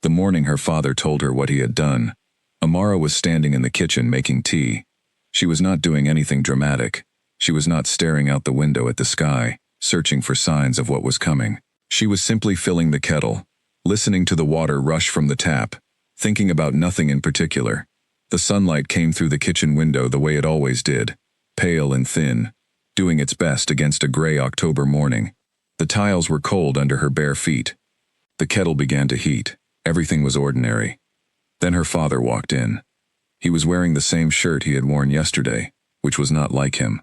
The morning her father told her what he had done, Amara was standing in the kitchen making tea. She was not doing anything dramatic. She was not staring out the window at the sky, searching for signs of what was coming. She was simply filling the kettle, listening to the water rush from the tap, thinking about nothing in particular. The sunlight came through the kitchen window the way it always did, pale and thin, doing its best against a gray October morning. The tiles were cold under her bare feet. The kettle began to heat. Everything was ordinary. Then her father walked in. He was wearing the same shirt he had worn yesterday, which was not like him.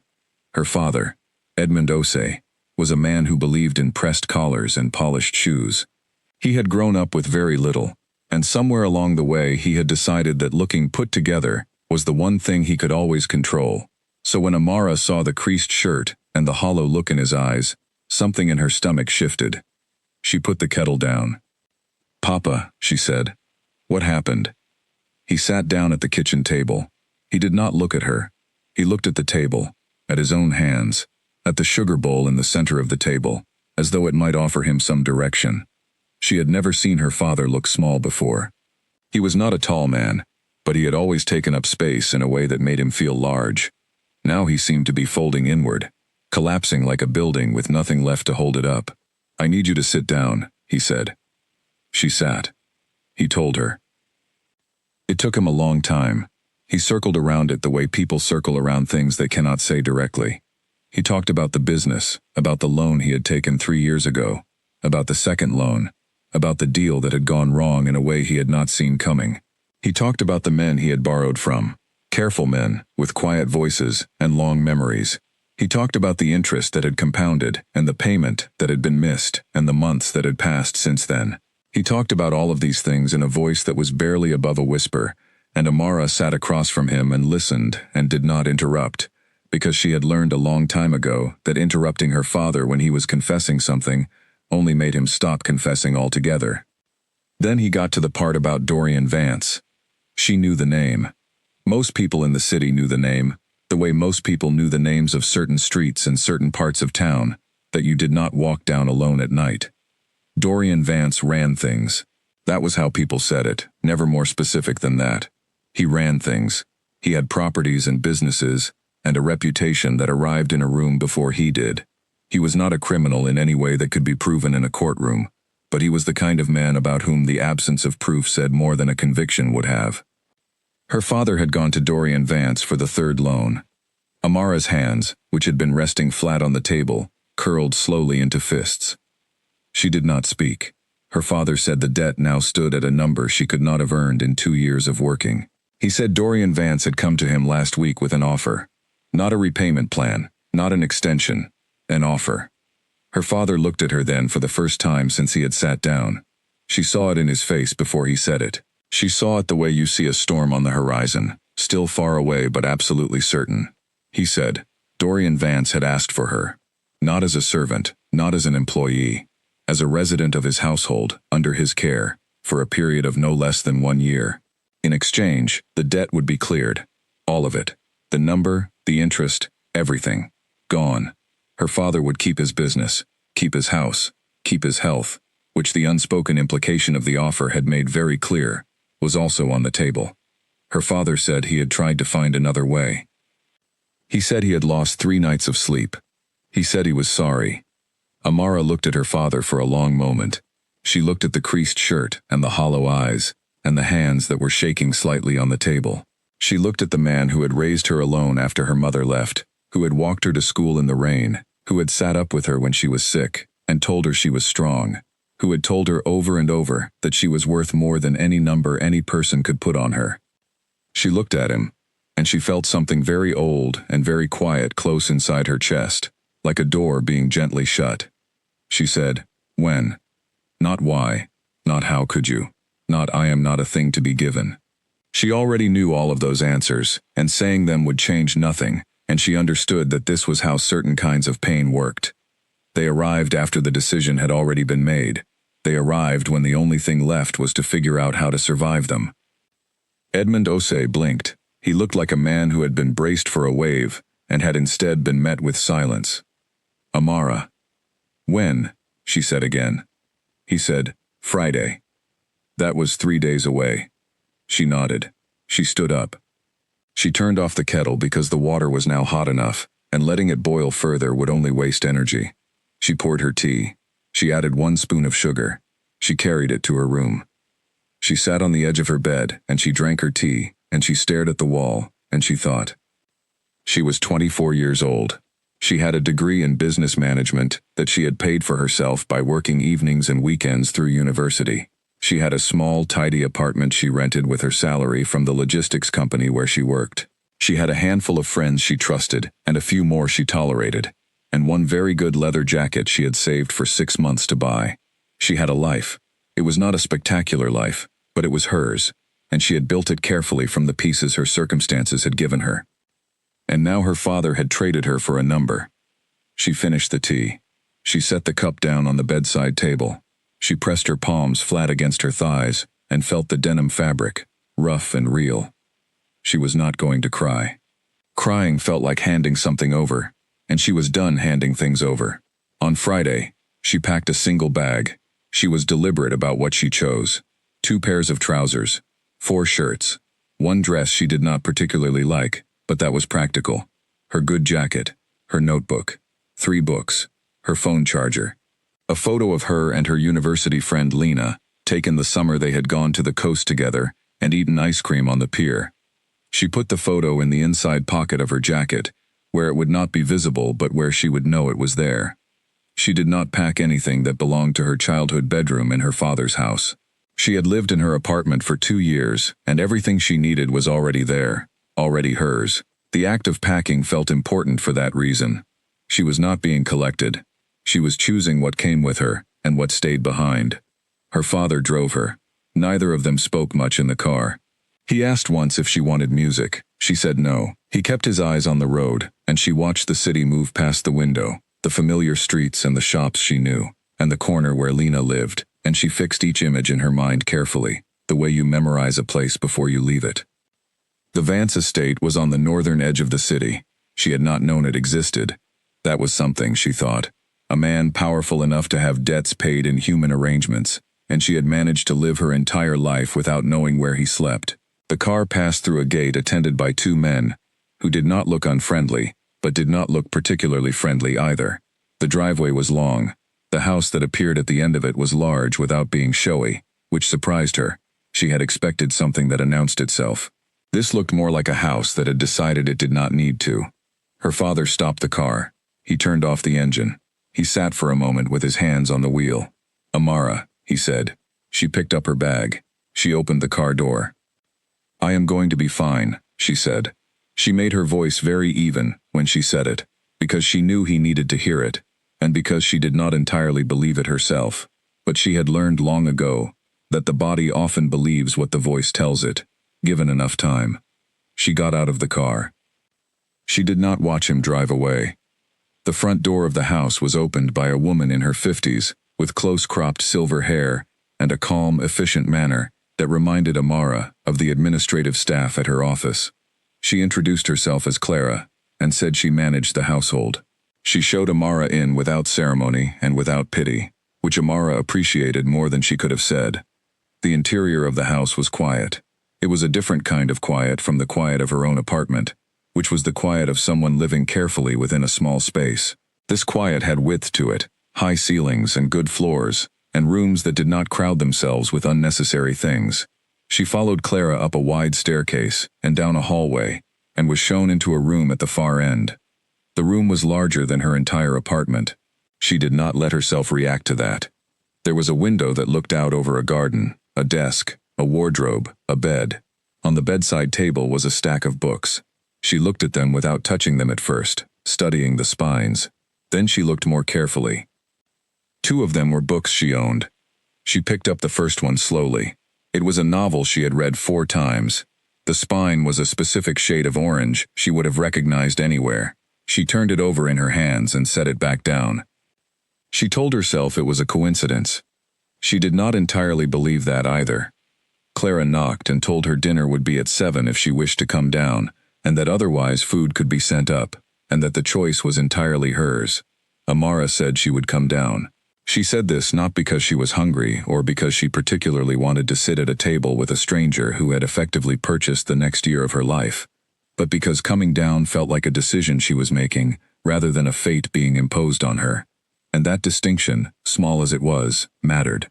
Her father, Edmund Ose, was a man who believed in pressed collars and polished shoes. He had grown up with very little, and somewhere along the way he had decided that looking put together was the one thing he could always control. So when Amara saw the creased shirt and the hollow look in his eyes, something in her stomach shifted. She put the kettle down. "Papa," she said, "what happened?" He sat down at the kitchen table. He did not look at her. He looked at the table, at his own hands, at the sugar bowl in the center of the table, as though it might offer him some direction. She had never seen her father look small before. He was not a tall man, but he had always taken up space in a way that made him feel large. Now he seemed to be folding inward, collapsing like a building with nothing left to hold it up. "I need you to sit down," he said. She sat. He told her. It took him a long time. He circled around it the way people circle around things they cannot say directly. He talked about the business, about the loan he had taken 3 years ago, about the second loan, about the deal that had gone wrong in a way he had not seen coming. He talked about the men he had borrowed from, careful men, with quiet voices and long memories. He talked about the interest that had compounded, and the payment that had been missed, and the months that had passed since then. He talked about all of these things in a voice that was barely above a whisper, and Amara sat across from him and listened and did not interrupt, because she had learned a long time ago that interrupting her father when he was confessing something only made him stop confessing altogether. Then he got to the part about Dorian Vance. She knew the name. Most people in the city knew the name, the way most people knew the names of certain streets in certain parts of town that you did not walk down alone at night. Dorian Vance ran things. That was how people said it, never more specific than that. He ran things. He had properties and businesses, and a reputation that arrived in a room before he did. He was not a criminal in any way that could be proven in a courtroom, but he was the kind of man about whom the absence of proof said more than a conviction would have. Her father had gone to Dorian Vance for the third loan. Amara's hands, which had been resting flat on the table, curled slowly into fists. She did not speak. Her father said the debt now stood at a number she could not have earned in 2 years of working. He said Dorian Vance had come to him last week with an offer. Not a repayment plan, not an extension, an offer. Her father looked at her then for the first time since he had sat down. She saw it in his face before he said it. She saw it the way you see a storm on the horizon, still far away but absolutely certain. He said, Dorian Vance had asked for her. Not as a servant, not as an employee. As a resident of his household, under his care, for a period of no less than 1 year. In exchange, the debt would be cleared. All of it. The number, the interest, everything. Gone. Her father would keep his business, keep his house, keep his health, which the unspoken implication of the offer had made very clear, was also on the table. Her father said he had tried to find another way. He said he had lost 3 nights of sleep. He said he was sorry. Amara looked at her father for a long moment. She looked at the creased shirt and the hollow eyes, and the hands that were shaking slightly on the table. She looked at the man who had raised her alone after her mother left, who had walked her to school in the rain, who had sat up with her when she was sick, and told her she was strong, who had told her over and over that she was worth more than any number any person could put on her. She looked at him, and she felt something very old and very quiet close inside her chest, like a door being gently shut. She said, when? Not why, not how could you, not I am not a thing to be given. She already knew all of those answers, and saying them would change nothing, and she understood that this was how certain kinds of pain worked. They arrived after the decision had already been made. They arrived when the only thing left was to figure out how to survive them. Edmund Ose blinked. He looked like a man who had been braced for a wave, and had instead been met with silence. Amara. When? She said again. He said, Friday. That was 3 days away. She nodded. She stood up. She turned off the kettle because the water was now hot enough, and letting it boil further would only waste energy. She poured her tea. She added 1 spoon of sugar. She carried it to her room. She sat on the edge of her bed, and she drank her tea, and she stared at the wall, and she thought. She was 24 years old. She had a degree in business management that she had paid for herself by working evenings and weekends through university. She had a small, tidy apartment she rented with her salary from the logistics company where she worked. She had a handful of friends she trusted, and a few more she tolerated, and 1 very good leather jacket she had saved for 6 months to buy. She had a life. It was not a spectacular life, but it was hers, and she had built it carefully from the pieces her circumstances had given her. And now her father had traded her for a number. She finished the tea. She set the cup down on the bedside table. She pressed her palms flat against her thighs and felt the denim fabric, rough and real. She was not going to cry. Crying felt like handing something over, and she was done handing things over. On Friday, she packed a single bag. She was deliberate about what she chose. 2 pairs of trousers, 4 shirts, 1 dress she did not particularly like, but that was practical. Her good jacket, her notebook, 3 books, her phone charger. A photo of her and her university friend Lena, taken the summer they had gone to the coast together and eaten ice cream on the pier. She put the photo in the inside pocket of her jacket, where it would not be visible but where she would know it was there. She did not pack anything that belonged to her childhood bedroom in her father's house. She had lived in her apartment for 2 years, and everything she needed was already there, already hers. The act of packing felt important for that reason. She was not being collected. She was choosing what came with her and what stayed behind. Her father drove her. Neither of them spoke much in the car. He asked once if she wanted music. She said no. He kept his eyes on the road, and she watched the city move past the window, the familiar streets and the shops she knew, and the corner where Lena lived, and she fixed each image in her mind carefully, the way you memorize a place before you leave it. The Vance estate was on the northern edge of the city. She had not known it existed. That was something, she thought. A man powerful enough to have debts paid in human arrangements, and she had managed to live her entire life without knowing where he slept. The car passed through a gate attended by 2 men, who did not look unfriendly, but did not look particularly friendly either. The driveway was long. The house that appeared at the end of it was large without being showy, which surprised her. She had expected something that announced itself. This looked more like a house that had decided it did not need to. Her father stopped the car. He turned off the engine. He sat for a moment with his hands on the wheel. "Amara," he said. She picked up her bag. She opened the car door. "I am going to be fine," she said. She made her voice very even when she said it, because she knew he needed to hear it, and because she did not entirely believe it herself. But she had learned long ago that the body often believes what the voice tells it, given enough time. She got out of the car. She did not watch him drive away. The front door of the house was opened by a woman in her 50s, with close-cropped silver hair and a calm, efficient manner that reminded Amara of the administrative staff at her office. She introduced herself as Clara and said she managed the household. She showed Amara in without ceremony and without pity, which Amara appreciated more than she could have said. The interior of the house was quiet. It was a different kind of quiet from the quiet of her own apartment, which was the quiet of someone living carefully within a small space. This quiet had width to it, high ceilings and good floors, and rooms that did not crowd themselves with unnecessary things. She followed Clara up a wide staircase and down a hallway, and was shown into a room at the far end. The room was larger than her entire apartment. She did not let herself react to that. There was a window that looked out over a garden, a desk, a wardrobe, a bed. On the bedside table was a stack of books. She looked at them without touching them at first, studying the spines. Then she looked more carefully. 2 of them were books she owned. She picked up the first one slowly. It was a novel she had read 4 times. The spine was a specific shade of orange she would have recognized anywhere. She turned it over in her hands and set it back down. She told herself it was a coincidence. She did not entirely believe that either. Clara knocked and told her dinner would be at 7 if she wished to come down, and that otherwise food could be sent up, and that the choice was entirely hers. Amara said she would come down. She said this not because she was hungry or because she particularly wanted to sit at a table with a stranger who had effectively purchased the next year of her life, but because coming down felt like a decision she was making rather than a fate being imposed on her. And that distinction, small as it was, mattered.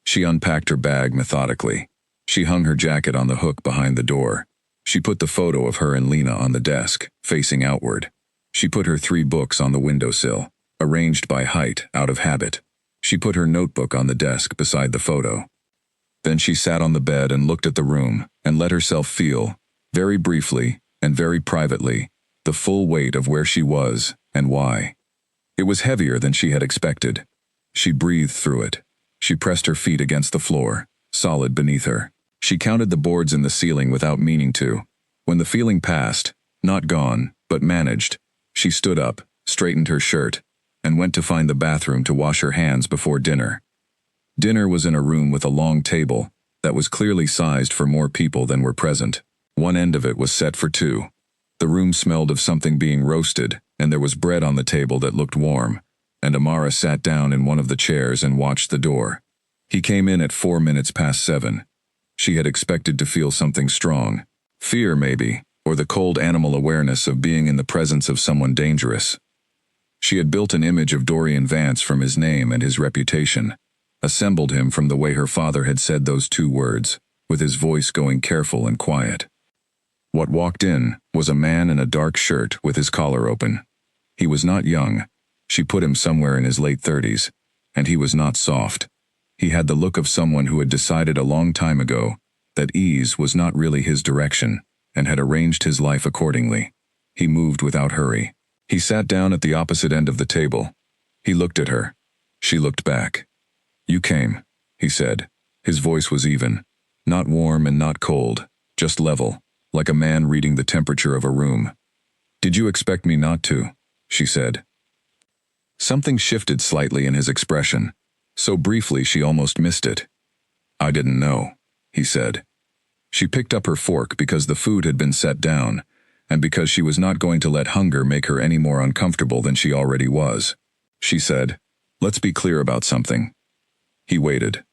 She unpacked her bag methodically. She hung her jacket on the hook behind the door. She put the photo of her and Lena on the desk, facing outward. She put her 3 books on the windowsill, arranged by height, out of habit. She put her notebook on the desk beside the photo. Then she sat on the bed and looked at the room and let herself feel, very briefly and very privately, the full weight of where she was and why. It was heavier than she had expected. She breathed through it. She pressed her feet against the floor, solid beneath her. She counted the boards in the ceiling without meaning to. When the feeling passed, not gone, but managed, she stood up, straightened her shirt, and went to find the bathroom to wash her hands before dinner. Dinner was in a room with a long table that was clearly sized for more people than were present. One end of it was set for 2. The room smelled of something being roasted, and there was bread on the table that looked warm, and Amara sat down in one of the chairs and watched the door. He came in at 4 minutes past 7. She had expected to feel something strong. Fear, maybe, or the cold animal awareness of being in the presence of someone dangerous. She had built an image of Dorian Vance from his name and his reputation, assembled him from the way her father had said those 2 words, with his voice going careful and quiet. What walked in was a man in a dark shirt with his collar open. He was not young. She put him somewhere in his late 30s, and he was not soft. He had the look of someone who had decided a long time ago that ease was not really his direction, and had arranged his life accordingly. He moved without hurry. He sat down at the opposite end of the table. He looked at her. She looked back. "You came," he said. His voice was even, not warm and not cold, just level, like a man reading the temperature of a room. "Did you expect me not to?" she said. Something shifted slightly in his expression, so briefly she almost missed it. "I didn't know," he said. She picked up her fork because the food had been set down, and because she was not going to let hunger make her any more uncomfortable than she already was. She said, "Let's be clear about something." He waited.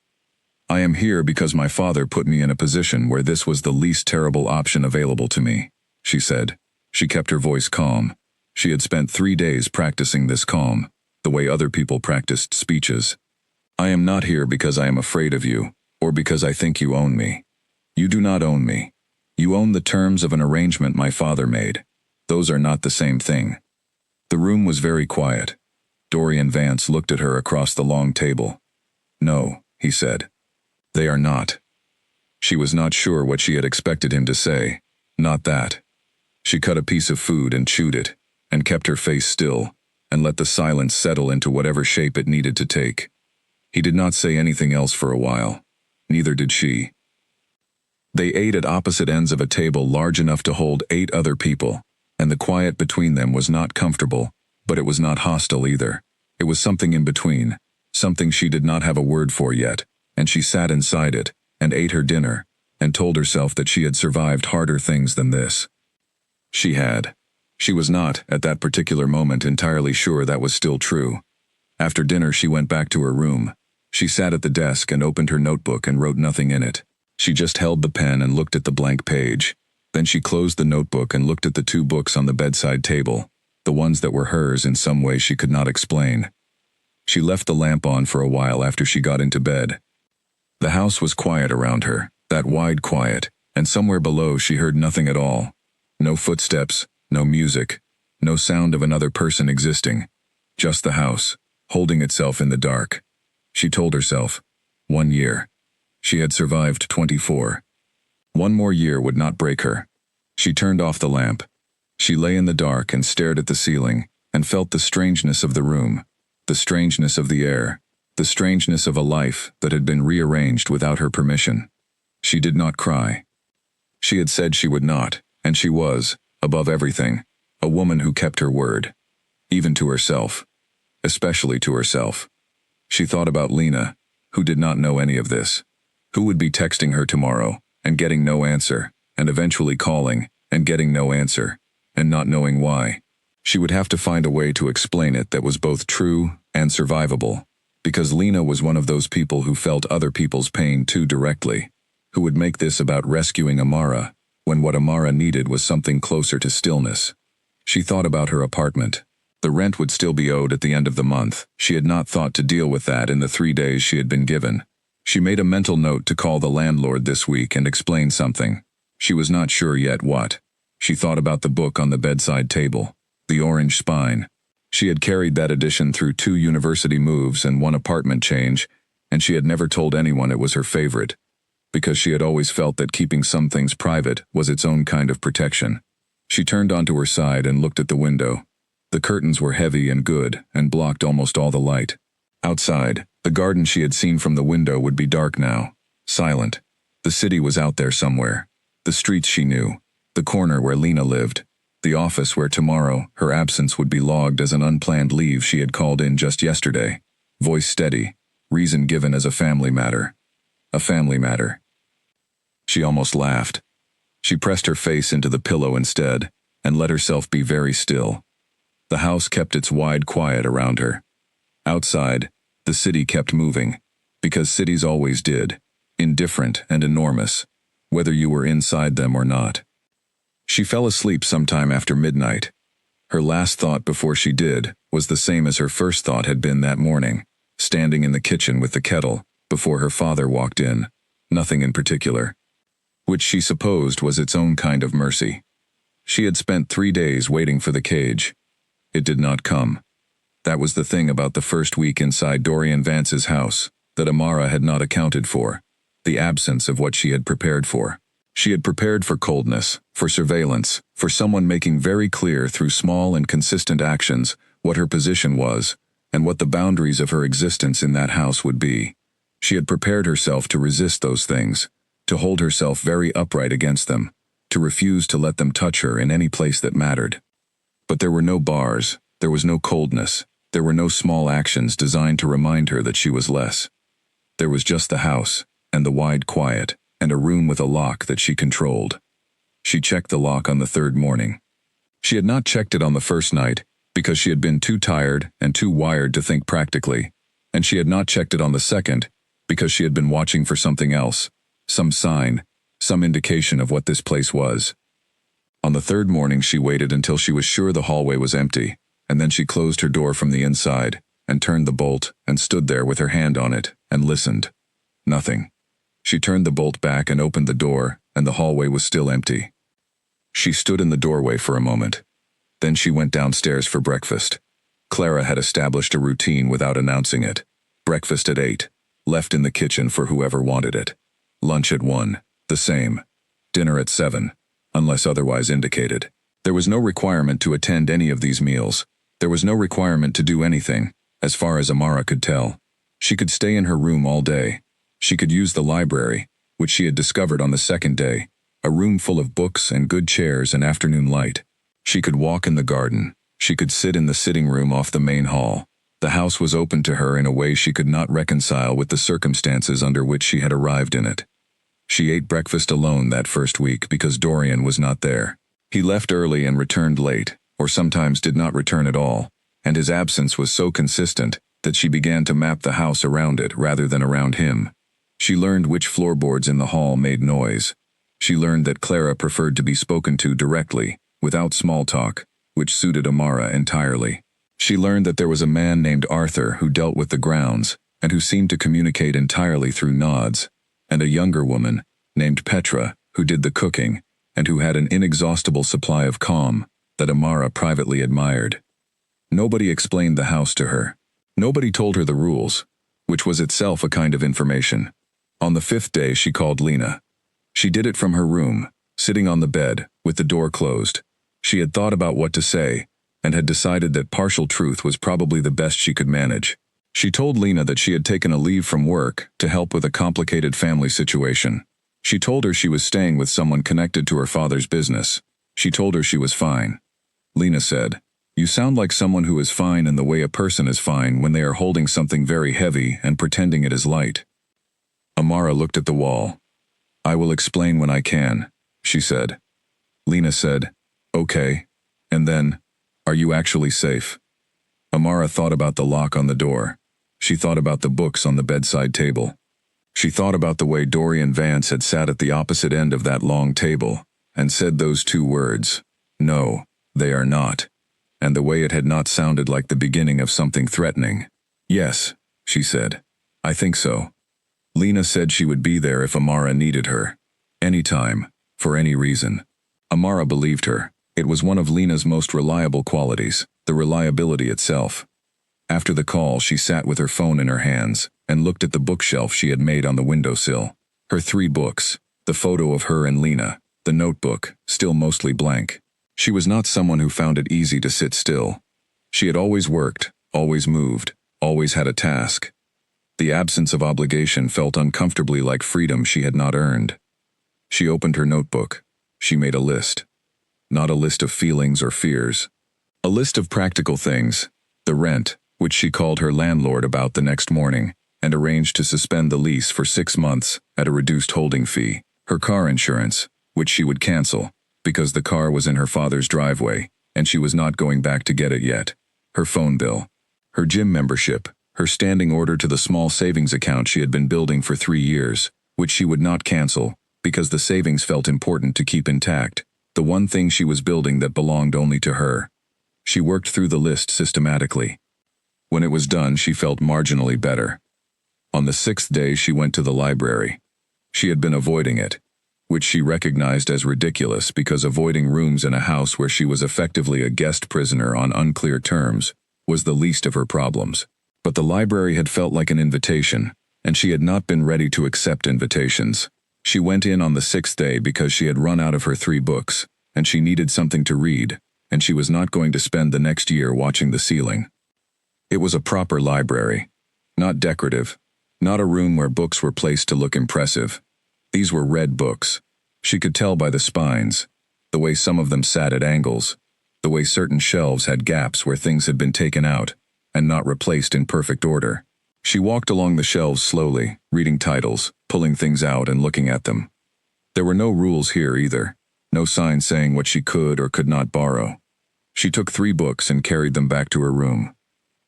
"I am here because my father put me in a position where this was the least terrible option available to me," she said. She kept her voice calm. She had spent 3 days practicing this calm, the way other people practiced speeches. "I am not here because I am afraid of you, or because I think you own me. You do not own me. You own the terms of an arrangement my father made. Those are not the same thing." The room was very quiet. Dorian Vance looked at her across the long table. "No," he said. "They are not." She was not sure what she had expected him to say. Not that. She cut a piece of food and chewed it, and kept her face still, and let the silence settle into whatever shape it needed to take. He did not say anything else for a while. Neither did she. They ate at opposite ends of a table large enough to hold 8 other people, and the quiet between them was not comfortable, but it was not hostile either. It was something in between, something she did not have a word for yet, and she sat inside it, and ate her dinner, and told herself that she had survived harder things than this. She had. She was not, at that particular moment, entirely sure that was still true. After dinner she went back to her room. She sat at the desk and opened her notebook and wrote nothing in it. She just held the pen and looked at the blank page. Then she closed the notebook and looked at the 2 books on the bedside table, the ones that were hers in some way she could not explain. She left the lamp on for a while after she got into bed. The house was quiet around her, that wide quiet, and somewhere below she heard nothing at all. No footsteps, no music, no sound of another person existing. Just the house, holding itself in the dark. She told herself, 1 year. She had survived 24. 1 more year would not break her. She turned off the lamp. She lay in the dark and stared at the ceiling, and felt the strangeness of the room, the strangeness of the air, the strangeness of a life that had been rearranged without her permission. She did not cry. She had said she would not, and she was, above everything, a woman who kept her word. Even to herself. Especially to herself. She thought about Lena, who did not know any of this. Who would be texting her tomorrow, and getting no answer, and eventually calling, and getting no answer, and not knowing why. She would have to find a way to explain it that was both true and survivable. Because Lena was one of those people who felt other people's pain too directly, who would make this about rescuing Amara, when what Amara needed was something closer to stillness. She thought about her apartment. The rent would still be owed at the end of the month. She had not thought to deal with that in the 3 days she had been given. She made a mental note to call the landlord this week and explain something. She was not sure yet what. She thought about the book on the bedside table, The Orange Spine. She had carried that edition through 2 university moves and 1 apartment change, and she had never told anyone it was her favorite, because she had always felt that keeping some things private was its own kind of protection. She turned onto her side and looked at the window. The curtains were heavy and good and blocked almost all the light. Outside, the garden she had seen from the window would be dark now, silent. The city was out there somewhere. The streets she knew, the corner where Lena lived, the office where tomorrow her absence would be logged as an unplanned leave she had called in just yesterday. Voice steady, reason given as a family matter. A family matter. She almost laughed. She pressed her face into the pillow instead and let herself be very still. The house kept its wide quiet around her. Outside, the city kept moving, because cities always did, indifferent and enormous, whether you were inside them or not. She fell asleep sometime after midnight. Her last thought before she did was the same as her first thought had been that morning, standing in the kitchen with the kettle, before her father walked in. Nothing in particular. Which she supposed was its own kind of mercy. She had spent 3 days waiting for the cage. It did not come. That was the thing about the first week inside Dorian Vance's house that Amara had not accounted for, the absence of what she had prepared for. She had prepared for coldness, for surveillance, for someone making very clear through small and consistent actions what her position was and what the boundaries of her existence in that house would be. She had prepared herself to resist those things, to hold herself very upright against them, to refuse to let them touch her in any place that mattered. But there were no bars, there was no coldness, there were no small actions designed to remind her that she was less. There was just the house, and the wide quiet, and a room with a lock that she controlled. She checked the lock on the 3rd morning. She had not checked it on the first night, because she had been too tired and too wired to think practically, and she had not checked it on the 2nd, because she had been watching for something else, some sign, some indication of what this place was. On the 3rd morning she waited until she was sure the hallway was empty, and then she closed her door from the inside, and turned the bolt, and stood there with her hand on it, and listened. Nothing. She turned the bolt back and opened the door, and the hallway was still empty. She stood in the doorway for a moment. Then she went downstairs for breakfast. Clara had established a routine without announcing it. Breakfast at 8, left in the kitchen for whoever wanted it. Lunch at 1, the same. Dinner at 7, unless otherwise indicated. There was no requirement to attend any of these meals. There was no requirement to do anything, as far as Amara could tell. She could stay in her room all day. She could use the library, which she had discovered on the 2nd day, a room full of books and good chairs and afternoon light. She could walk in the garden. She could sit in the sitting room off the main hall. The house was open to her in a way she could not reconcile with the circumstances under which she had arrived in it. She ate breakfast alone that first week because Dorian was not there. He left early and returned late, or sometimes did not return at all, and his absence was so consistent that she began to map the house around it rather than around him. She learned which floorboards in the hall made noise. She learned that Clara preferred to be spoken to directly, without small talk, which suited Amara entirely. She learned that there was a man named Arthur who dealt with the grounds, and who seemed to communicate entirely through nods, and a younger woman, named Petra, who did the cooking, and who had an inexhaustible supply of calm that Amara privately admired. Nobody explained the house to her. Nobody told her the rules, which was itself a kind of information. On the 5th day she called Lena. She did it from her room, sitting on the bed, with the door closed. She had thought about what to say, and had decided that partial truth was probably the best she could manage. She told Lena that she had taken a leave from work to help with a complicated family situation. She told her she was staying with someone connected to her father's business. She told her she was fine. Lena said, "You sound like someone who is fine in the way a person is fine when they are holding something very heavy and pretending it is light." Amara looked at the wall. "I will explain when I can," she said. Lena said, "Okay. And then, are you actually safe?" Amara thought about the lock on the door. She thought about the books on the bedside table. She thought about the way Dorian Vance had sat at the opposite end of that long table and said those two words, "No, they are not," and the way it had not sounded like the beginning of something threatening. "Yes," she said. "I think so." Lena said she would be there if Amara needed her. Anytime, for any reason. Amara believed her. It was one of Lena's most reliable qualities, the reliability itself. After the call, she sat with her phone in her hands and looked at the bookshelf she had made on the windowsill. Her 3 books, the photo of her and Lena, the notebook, still mostly blank. She was not someone who found it easy to sit still. She had always worked, always moved, always had a task. The absence of obligation felt uncomfortably like freedom she had not earned. She opened her notebook. She made a list. Not a list of feelings or fears. A list of practical things. The rent, which she called her landlord about the next morning, and arranged to suspend the lease for 6 months at a reduced holding fee. Her car insurance, which she would cancel, because the car was in her father's driveway, and she was not going back to get it yet. Her phone bill. Her gym membership, her standing order to the small savings account she had been building for 3 years, which she would not cancel, because the savings felt important to keep intact, the one thing she was building that belonged only to her. She worked through the list systematically. When it was done, she felt marginally better. On the 6th day, she went to the library. She had been avoiding it, which she recognized as ridiculous because avoiding rooms in a house where she was effectively a guest prisoner on unclear terms was the least of her problems. But the library had felt like an invitation, and she had not been ready to accept invitations. She went in on the 6th day because she had run out of her 3 books, and she needed something to read, and she was not going to spend the next year watching the ceiling. It was a proper library. Not decorative. Not a room where books were placed to look impressive. These were red books. She could tell by the spines, the way some of them sat at angles, the way certain shelves had gaps where things had been taken out and not replaced in perfect order. She walked along the shelves slowly, reading titles, pulling things out and looking at them. There were no rules here either, no sign saying what she could or could not borrow. She took 3 books and carried them back to her room.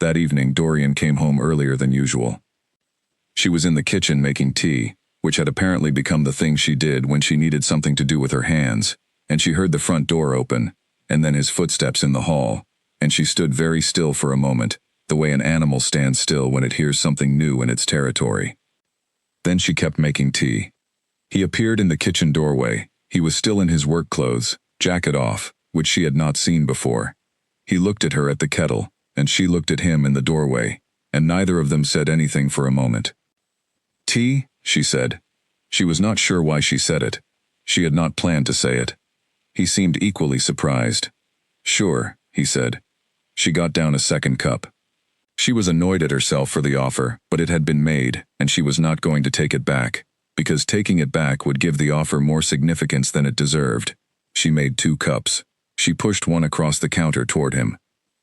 That evening, Dorian came home earlier than usual. She was in the kitchen making tea, which had apparently become the thing she did when she needed something to do with her hands, and she heard the front door open, and then his footsteps in the hall, and she stood very still for a moment, the way an animal stands still when it hears something new in its territory. Then she kept making tea. He appeared in the kitchen doorway. He was still in his work clothes, jacket off, which she had not seen before. He looked at her at the kettle, and she looked at him in the doorway, and neither of them said anything for a moment. "Tea?" she said. She was not sure why she said it. She had not planned to say it. He seemed equally surprised. "Sure," he said. She got down a second cup. She was annoyed at herself for the offer, but it had been made, and she was not going to take it back, because taking it back would give the offer more significance than it deserved. She made 2 cups. She pushed one across the counter toward him.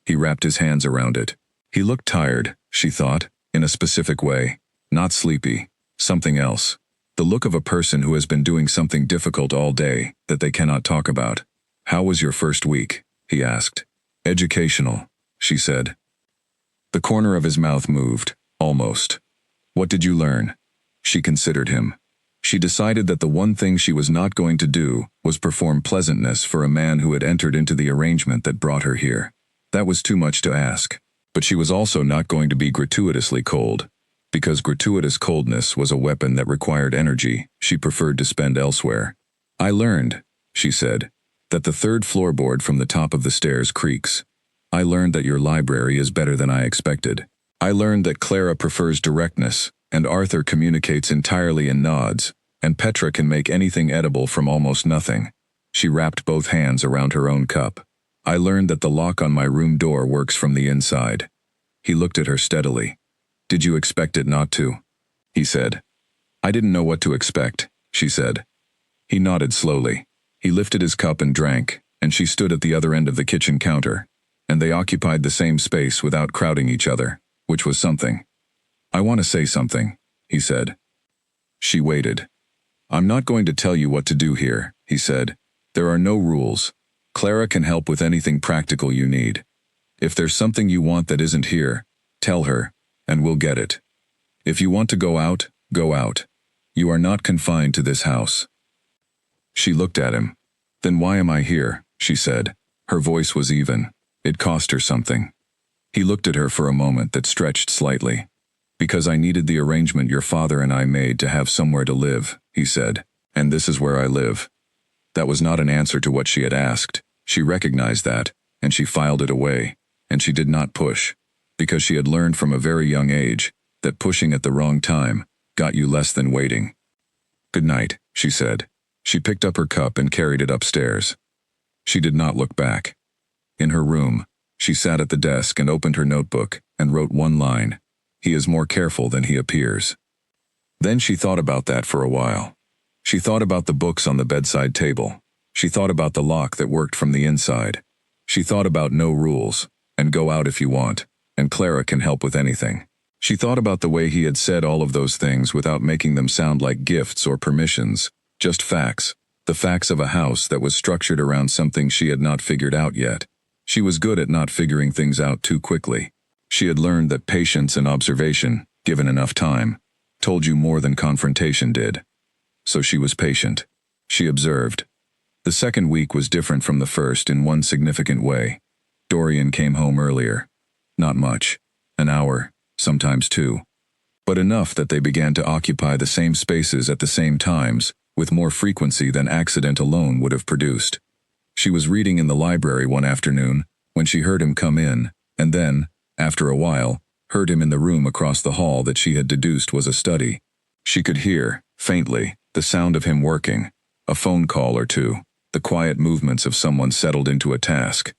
He wrapped his hands around it. He looked tired, she thought, in a specific way. Not sleepy. Something else. The look of a person who has been doing something difficult all day that they cannot talk about. "How was your first week?" he asked. "Educational," she said. The corner of his mouth moved, almost. "What did you learn?" She considered him. She decided that the one thing she was not going to do was perform pleasantness for a man who had entered into the arrangement that brought her here. That was too much to ask. But she was also not going to be gratuitously cold. Because gratuitous coldness was a weapon that required energy she preferred to spend elsewhere. "I learned," she said, "that the 3rd floorboard from the top of the stairs creaks. I learned that your library is better than I expected. I learned that Clara prefers directness, and Arthur communicates entirely in nods, and Petra can make anything edible from almost nothing." She wrapped both hands around her own cup. "I learned that the lock on my room door works from the inside." He looked at her steadily. "Did you expect it not to?" he said. "I didn't know what to expect," she said. He nodded slowly. He lifted his cup and drank, and she stood at the other end of the kitchen counter, and they occupied the same space without crowding each other, which was something. "I want to say something," he said. She waited. "I'm not going to tell you what to do here," he said. "There are no rules. Clara can help with anything practical you need. If there's something you want that isn't here, tell her, and we'll get it. If you want to go out, go out. You are not confined to this house." She looked at him. "Then why am I here?" she said. Her voice was even. It cost her something. He looked at her for a moment that stretched slightly. "Because I needed the arrangement your father and I made to have somewhere to live," he said. "And this is where I live." That was not an answer to what she had asked. She recognized that, and she filed it away. And she did not push, because she had learned from a very young age that pushing at the wrong time got you less than waiting. "Good night," she said. She picked up her cup and carried it upstairs. She did not look back. In her room, she sat at the desk and opened her notebook and wrote one line: "He is more careful than he appears." Then she thought about that for a while. She thought about the books on the bedside table. She thought about the lock that worked from the inside. She thought about no rules, and go out if you want, and Clara can help with anything. She thought about the way he had said all of those things without making them sound like gifts or permissions, just facts, the facts of a house that was structured around something she had not figured out yet. She was good at not figuring things out too quickly. She had learned that patience and observation, given enough time, told you more than confrontation did. So she was patient. She observed. The second week was different from the first in one significant way. Dorian came home earlier. Not much. An hour, sometimes 2. But enough that they began to occupy the same spaces at the same times, with more frequency than accident alone would have produced. She was reading in the library one afternoon when she heard him come in, and then, after a while, heard him in the room across the hall that she had deduced was a study. She could hear, faintly, the sound of him working, a phone call or two, the quiet movements of someone settled into a task.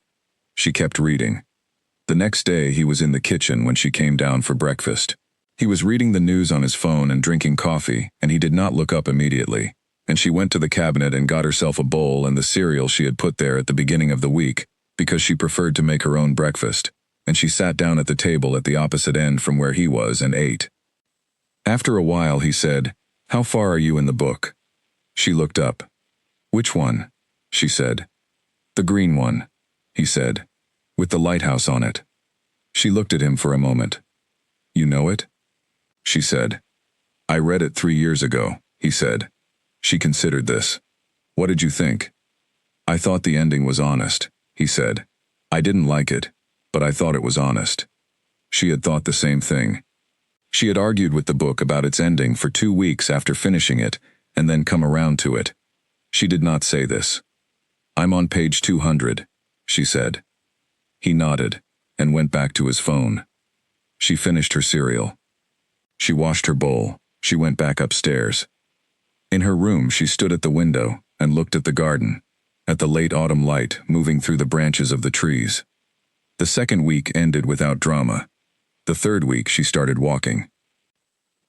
She kept reading. The next day he was in the kitchen when she came down for breakfast. He was reading the news on his phone and drinking coffee, and he did not look up immediately. And she went to the cabinet and got herself a bowl and the cereal she had put there at the beginning of the week, because she preferred to make her own breakfast, and she sat down at the table at the opposite end from where he was and ate. After a while he said, "How far are you in the book?" She looked up. "Which one?" she said. "The green one," he said, "with the lighthouse on it." She looked at him for a moment. "You know it?" she said. "I read it 3 years ago," he said. She considered this. "What did you think?" "I thought the ending was honest," he said. "I didn't like it, but I thought it was honest." She had thought the same thing. She had argued with the book about its ending for 2 weeks after finishing it, and then come around to it. She did not say this. "I'm on page 200, she said. He nodded, and went back to his phone. She finished her cereal. She washed her bowl. She went back upstairs. In her room she stood at the window and looked at the garden, at the late autumn light moving through the branches of the trees. The second week ended without drama. The third week she started walking.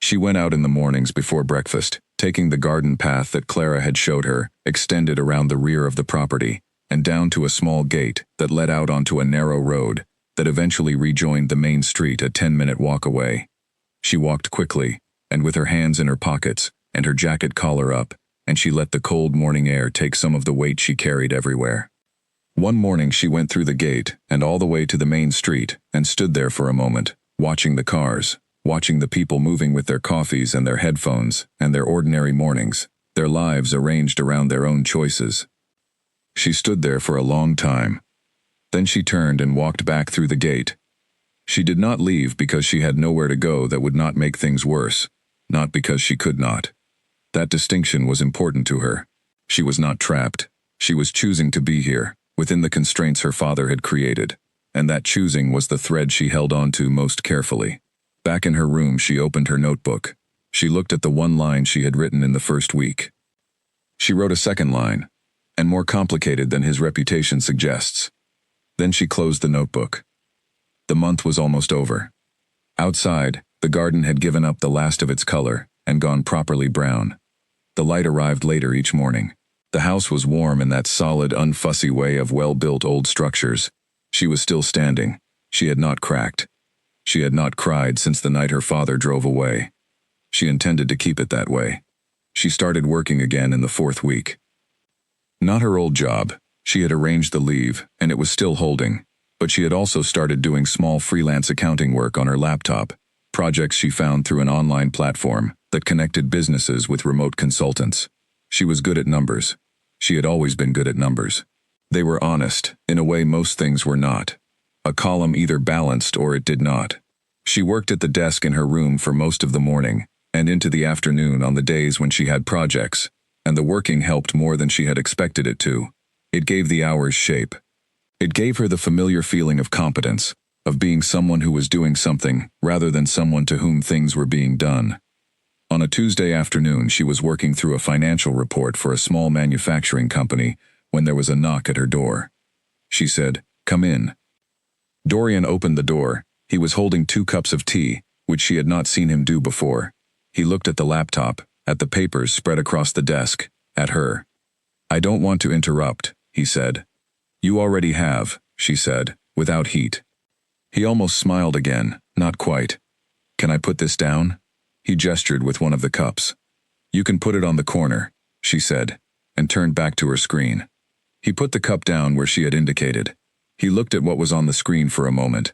She went out in the mornings before breakfast, taking the garden path that Clara had showed her, extended around the rear of the property, and down to a small gate that led out onto a narrow road that eventually rejoined the main street a 10-minute walk away. She walked quickly, and with her hands in her pockets, and her jacket collar up, and she let the cold morning air take some of the weight she carried everywhere. One morning she went through the gate and all the way to the main street and stood there for a moment, watching the cars, watching the people moving with their coffees and their headphones and their ordinary mornings, their lives arranged around their own choices. She stood there for a long time. Then she turned and walked back through the gate. She did not leave because she had nowhere to go that would not make things worse, not because she could not. That distinction was important to her. She was not trapped. She was choosing to be here, within the constraints her father had created, and that choosing was the thread she held on to most carefully. Back in her room she opened her notebook. She looked at the one line she had written in the first week. She wrote a second line, and more complicated than his reputation suggests. Then she closed the notebook. The month was almost over. Outside, the garden had given up the last of its color and gone properly brown. The light arrived later each morning. The house was warm in that solid, unfussy way of well-built old structures. She was still standing. She had not cracked. She had not cried since the night her father drove away. She intended to keep it that way. She started working again in the fourth week. Not her old job. She had arranged the leave, and it was still holding, but she had also started doing small freelance accounting work on her laptop. projects she found through an online platform that connected businesses with remote consultants. She was good at numbers. She had always been good at numbers. They were honest, in a way most things were not. A column either balanced or it did not. She worked at the desk in her room for most of the morning and into the afternoon on the days when she had projects, and the working helped more than she had expected it to. It gave the hours shape. It gave her the familiar feeling of competence, of being someone who was doing something rather than someone to whom things were being done. On a Tuesday afternoon, she was working through a financial report for a small manufacturing company when there was a knock at her door. She said, "Come in." Dorian opened the door. He was holding 2 cups of tea, which she had not seen him do before. He looked at the laptop, at the papers spread across the desk, at her. "I don't want to interrupt," he said. "You already have," she said, without heat. He almost smiled again, not quite. "Can I put this down?" He gestured with one of the cups. "You can put it on the corner," she said, and turned back to her screen. He put the cup down where she had indicated. He looked at what was on the screen for a moment.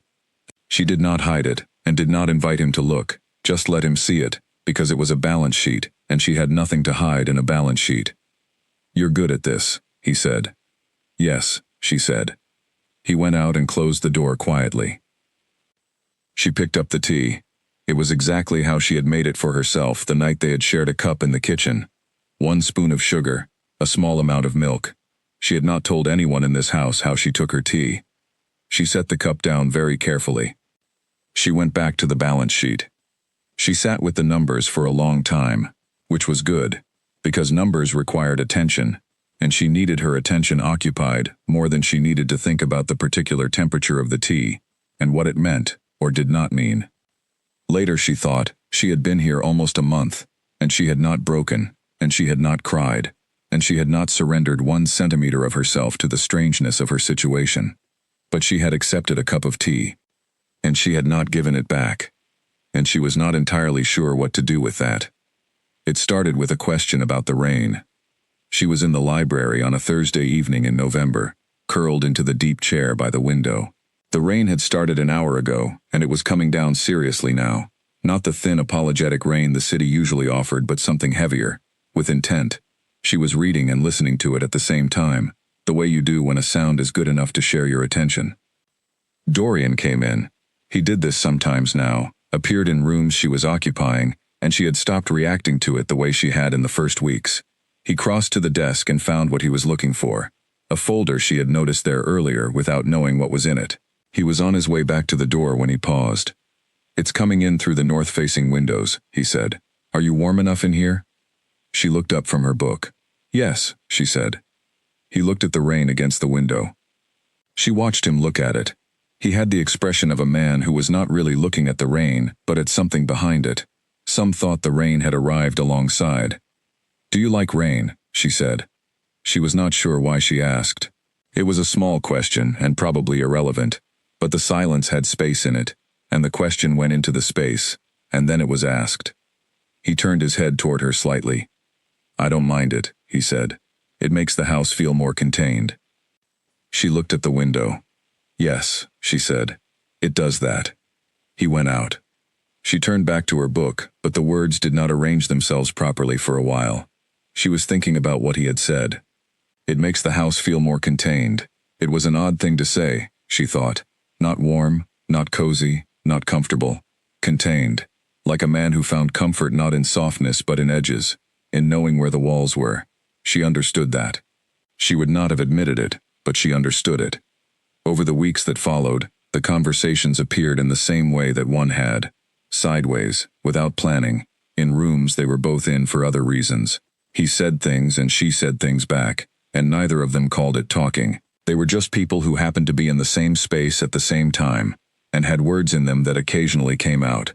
She did not hide it, and did not invite him to look, just let him see it, because it was a balance sheet, and she had nothing to hide in a balance sheet. "You're good at this," he said. "Yes," she said. He went out and closed the door quietly. She picked up the tea. It was exactly how she had made it for herself the night they had shared a cup in the kitchen. 1 spoon of sugar, a small amount of milk. She had not told anyone in this house how she took her tea. She set the cup down very carefully. She went back to the balance sheet. She sat with the numbers for a long time, which was good, because numbers required attention, and she needed her attention occupied more than she needed to think about the particular temperature of the tea, and what it meant, or did not mean. Later she thought, she had been here almost a month, and she had not broken, and she had not cried, and she had not surrendered 1 centimeter of herself to the strangeness of her situation. But she had accepted a cup of tea, and she had not given it back, and she was not entirely sure what to do with that. It started with a question about the rain. She was in the library on a Thursday evening in November, curled into the deep chair by the window. The rain had started an hour ago, and it was coming down seriously now. Not the thin apologetic rain the city usually offered, but something heavier, with intent. She was reading and listening to it at the same time, the way you do when a sound is good enough to share your attention. Dorian came in. He did this sometimes now, appeared in rooms she was occupying, and she had stopped reacting to it the way she had in the first weeks. He crossed to the desk and found what he was looking for, a folder she had noticed there earlier without knowing what was in it. He was on his way back to the door when he paused. "It's coming in through the north-facing windows," he said. "Are you warm enough in here?" She looked up from her book. "Yes," she said. He looked at the rain against the window. She watched him look at it. He had the expression of a man who was not really looking at the rain, but at something behind it. Some thought the rain had arrived alongside. "Do you like rain?" she said. She was not sure why she asked. It was a small question and probably irrelevant, but the silence had space in it, and the question went into the space, and then it was asked. He turned his head toward her slightly. "I don't mind it," he said. "It makes the house feel more contained." She looked at the window. "Yes," she said. "It does that." He went out. She turned back to her book, but the words did not arrange themselves properly for a while. She was thinking about what he had said. It makes the house feel more contained. It was an odd thing to say, she thought. Not warm, not cozy, not comfortable. Contained. Like a man who found comfort not in softness but in edges, in knowing where the walls were. She understood that. She would not have admitted it, but she understood it. Over the weeks that followed, the conversations appeared in the same way that one had. Sideways, without planning, in rooms they were both in for other reasons. He said things and she said things back, and neither of them called it talking. They were just people who happened to be in the same space at the same time, and had words in them that occasionally came out.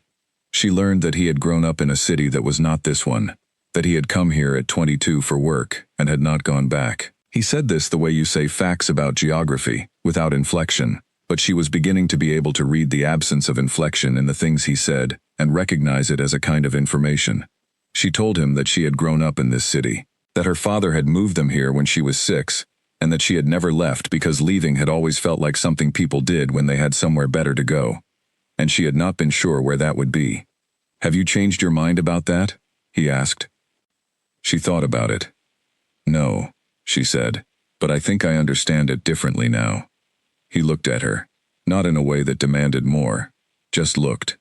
She learned that he had grown up in a city that was not this one, that he had come here at 22 for work and had not gone back. He said this the way you say facts about geography, without inflection, but she was beginning to be able to read the absence of inflection in the things he said and recognize it as a kind of information. She told him that she had grown up in this city, that her father had moved them here when she was 6, and that she had never left because leaving had always felt like something people did when they had somewhere better to go. and she had not been sure where that would be. "Have you changed your mind about that?" he asked. She thought about it. "No," she said, "but I think I understand it differently now." He looked at her, not in a way that demanded more, just looked.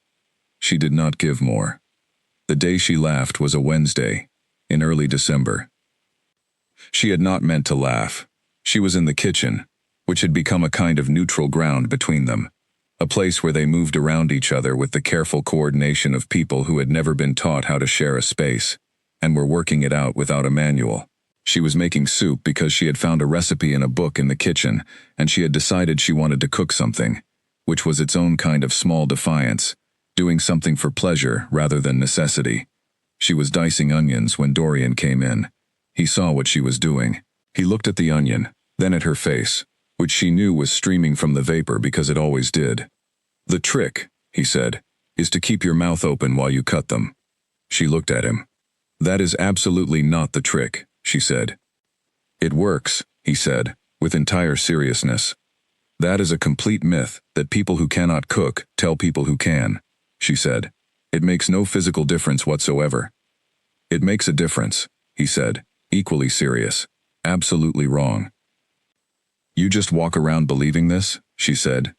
She did not give more. The day she laughed was a Wednesday, in early December. She had not meant to laugh. She was in the kitchen, which had become a kind of neutral ground between them, a place where they moved around each other with the careful coordination of people who had never been taught how to share a space, and were working it out without a manual. She was making soup because she had found a recipe in a book in the kitchen, and she had decided she wanted to cook something, which was its own kind of small defiance, doing something for pleasure rather than necessity. She was dicing onions when Dorian came in. He saw what she was doing. He looked at the onion, then at her face, which she knew was streaming from the vapor because it always did. "The trick," he said, "is to keep your mouth open while you cut them." She looked at him. "That is absolutely not the trick," she said. "It works," he said, with entire seriousness. "That is a complete myth that people who cannot cook tell people who can," she said. "It makes no physical difference whatsoever." "It makes a difference," he said, equally serious. "Absolutely wrong." "You just walk around believing this?" she said.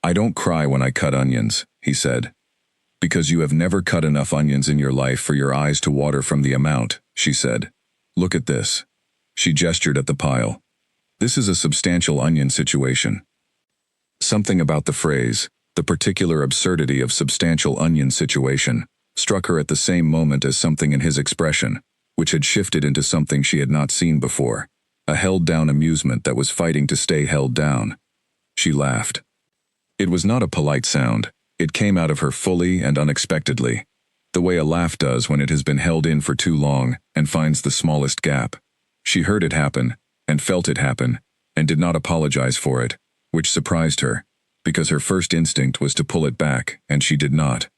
"I don't cry when I cut onions," he said. "Because you have never cut enough onions in your life for your eyes to water from the amount," she said. "Look at this." She gestured at the pile. "This is a substantial onion situation." Something about the phrase, the particular absurdity of substantial onion situation, struck her at the same moment as something in his expression, which had shifted into something she had not seen before, a held-down amusement that was fighting to stay held down. She laughed. It was not a polite sound. It came out of her fully and unexpectedly, the way a laugh does when it has been held in for too long and finds the smallest gap. She heard it happen, and felt it happen, and did not apologize for it, which surprised her, because her first instinct was to pull it back, and she did not.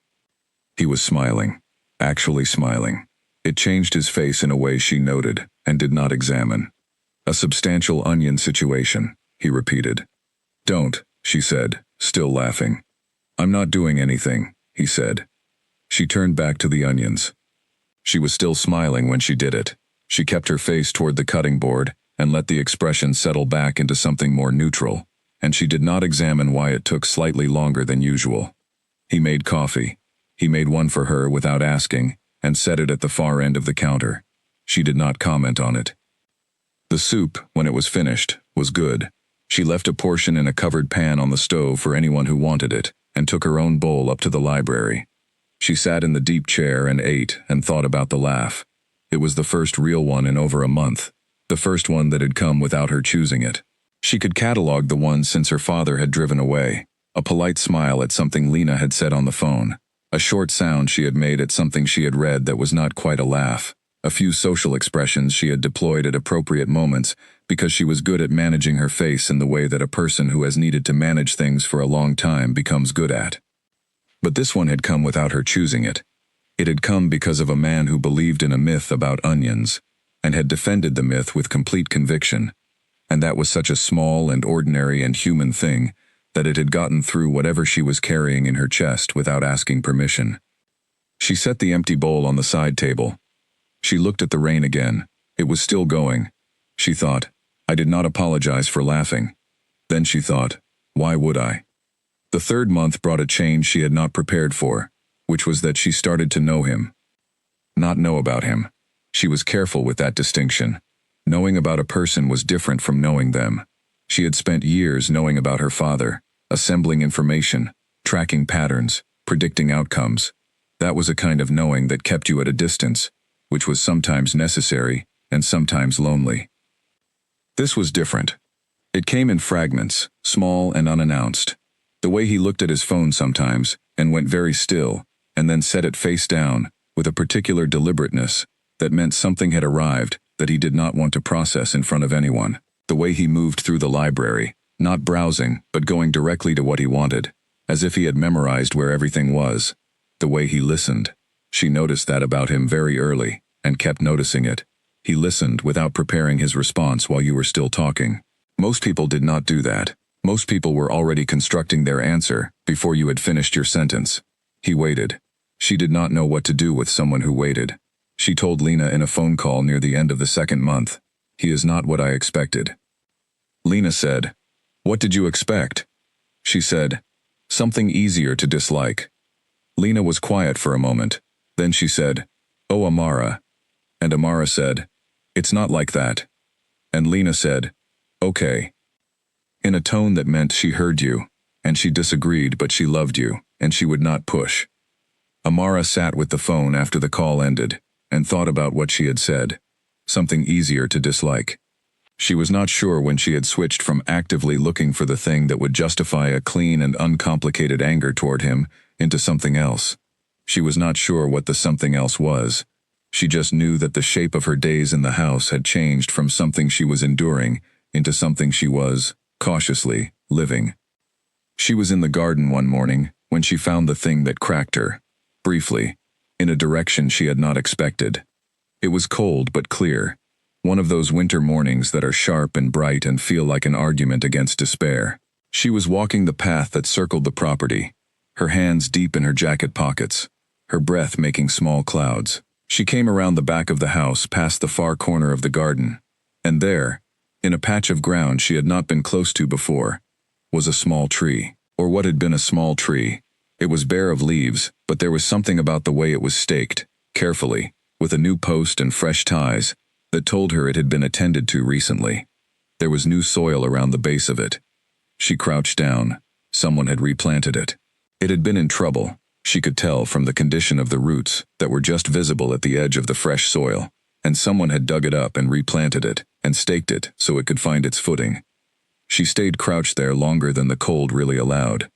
He was smiling, actually smiling. It changed his face in a way she noted, and did not examine. "A substantial onion situation," he repeated. "Don't," she said, still laughing. "I'm not doing anything," he said. She turned back to the onions. She was still smiling when she did it. She kept her face toward the cutting board, and let the expression settle back into something more neutral, and she did not examine why it took slightly longer than usual. He made coffee. He made one for her without asking, and set it at the far end of the counter. She did not comment on it. The soup, when it was finished, was good. She left a portion in a covered pan on the stove for anyone who wanted it, and took her own bowl up to the library. She sat in the deep chair and ate and thought about the laugh. It was the first real one in over a month, the first one that had come without her choosing it. She could catalog the ones since her father had driven away, a polite smile at something Lena had said on the phone, a short sound she had made at something she had read that was not quite a laugh, a few social expressions she had deployed at appropriate moments because she was good at managing her face in the way that a person who has needed to manage things for a long time becomes good at. But this one had come without her choosing it. It had come because of a man who believed in a myth about onions, and had defended the myth with complete conviction, and that was such a small and ordinary and human thing that it had gotten through whatever she was carrying in her chest without asking permission. She set the empty bowl on the side table. She looked at the rain again. It was still going. She thought, I did not apologize for laughing. Then she thought, why would I? The third month brought a change she had not prepared for, which was that she started to know him. Not know about him. She was careful with that distinction. Knowing about a person was different from knowing them. She had spent years knowing about her father, assembling information, tracking patterns, predicting outcomes. That was a kind of knowing that kept you at a distance, which was sometimes necessary and sometimes lonely. This was different. It came in fragments, small and unannounced. The way he looked at his phone sometimes and went very still, and then set it face down, with a particular deliberateness that meant something had arrived that he did not want to process in front of anyone. The way he moved through the library, not browsing, but going directly to what he wanted, as if he had memorized where everything was. The way he listened. She noticed that about him very early, and kept noticing it. He listened without preparing his response while you were still talking. Most people did not do that. Most people were already constructing their answer before you had finished your sentence. He waited. She did not know what to do with someone who waited. She told Lena in a phone call near the end of the second month, "He is not what I expected." Lena said, "What did you expect?" She said, "Something easier to dislike." Lena was quiet for a moment. Then she said, "Oh, Amara." And Amara said, "It's not like that." And Lena said, "Okay." In a tone that meant she heard you, and she disagreed but she loved you, and she would not push. Amara sat with the phone after the call ended, and thought about what she had said. Something easier to dislike. She was not sure when she had switched from actively looking for the thing that would justify a clean and uncomplicated anger toward him into something else. She was not sure what the something else was. She just knew that the shape of her days in the house had changed from something she was enduring into something she was, cautiously, living. She was in the garden one morning when she found the thing that cracked her, briefly, in a direction she had not expected. It was cold but clear, one of those winter mornings that are sharp and bright and feel like an argument against despair. She was walking the path that circled the property, her hands deep in her jacket pockets, her breath making small clouds. She came around the back of the house past the far corner of the garden, and there, in a patch of ground she had not been close to before, was a small tree, or what had been a small tree. It was bare of leaves, but there was something about the way it was staked, carefully, with a new post and fresh ties, that told her it had been attended to recently. There was new soil around the base of it. She crouched down. Someone had replanted it. It had been in trouble. She could tell from the condition of the roots that were just visible at the edge of the fresh soil, and someone had dug it up and replanted it, and staked it so it could find its footing. She stayed crouched there longer than the cold really allowed.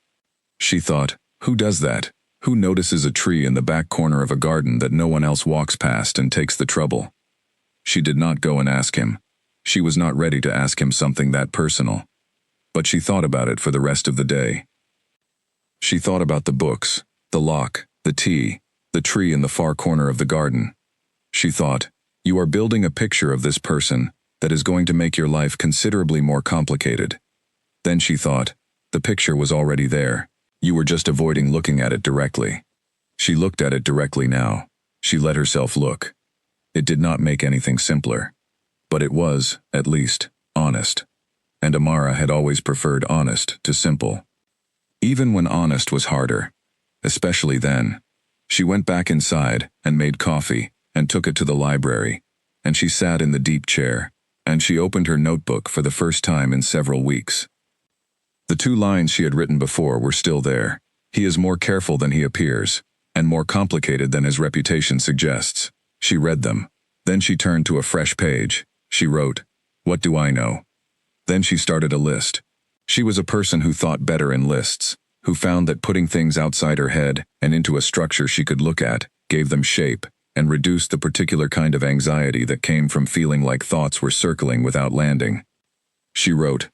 She thought, who does that? Who notices a tree in the back corner of a garden that no one else walks past and takes the trouble? She did not go and ask him. She was not ready to ask him something that personal. But she thought about it for the rest of the day. She thought about the books, the lock, the tea, the tree in the far corner of the garden. She thought, you are building a picture of this person that is going to make your life considerably more complicated. Then she thought, the picture was already there. You were just avoiding looking at it directly. She looked at it directly now. She let herself look. It did not make anything simpler. But it was, at least, honest. And Amara had always preferred honest to simple. Even when honest was harder. Especially then. She went back inside and made coffee and took it to the library. And she sat in the deep chair. And she opened her notebook for the first time in several weeks. The 2 lines she had written before were still there. He is more careful than he appears, and more complicated than his reputation suggests. She read them. Then she turned to a fresh page. She wrote, "What do I know?" Then she started a list. She was a person who thought better in lists, who found that putting things outside her head and into a structure she could look at gave them shape and reduced the particular kind of anxiety that came from feeling like thoughts were circling without landing. She wrote,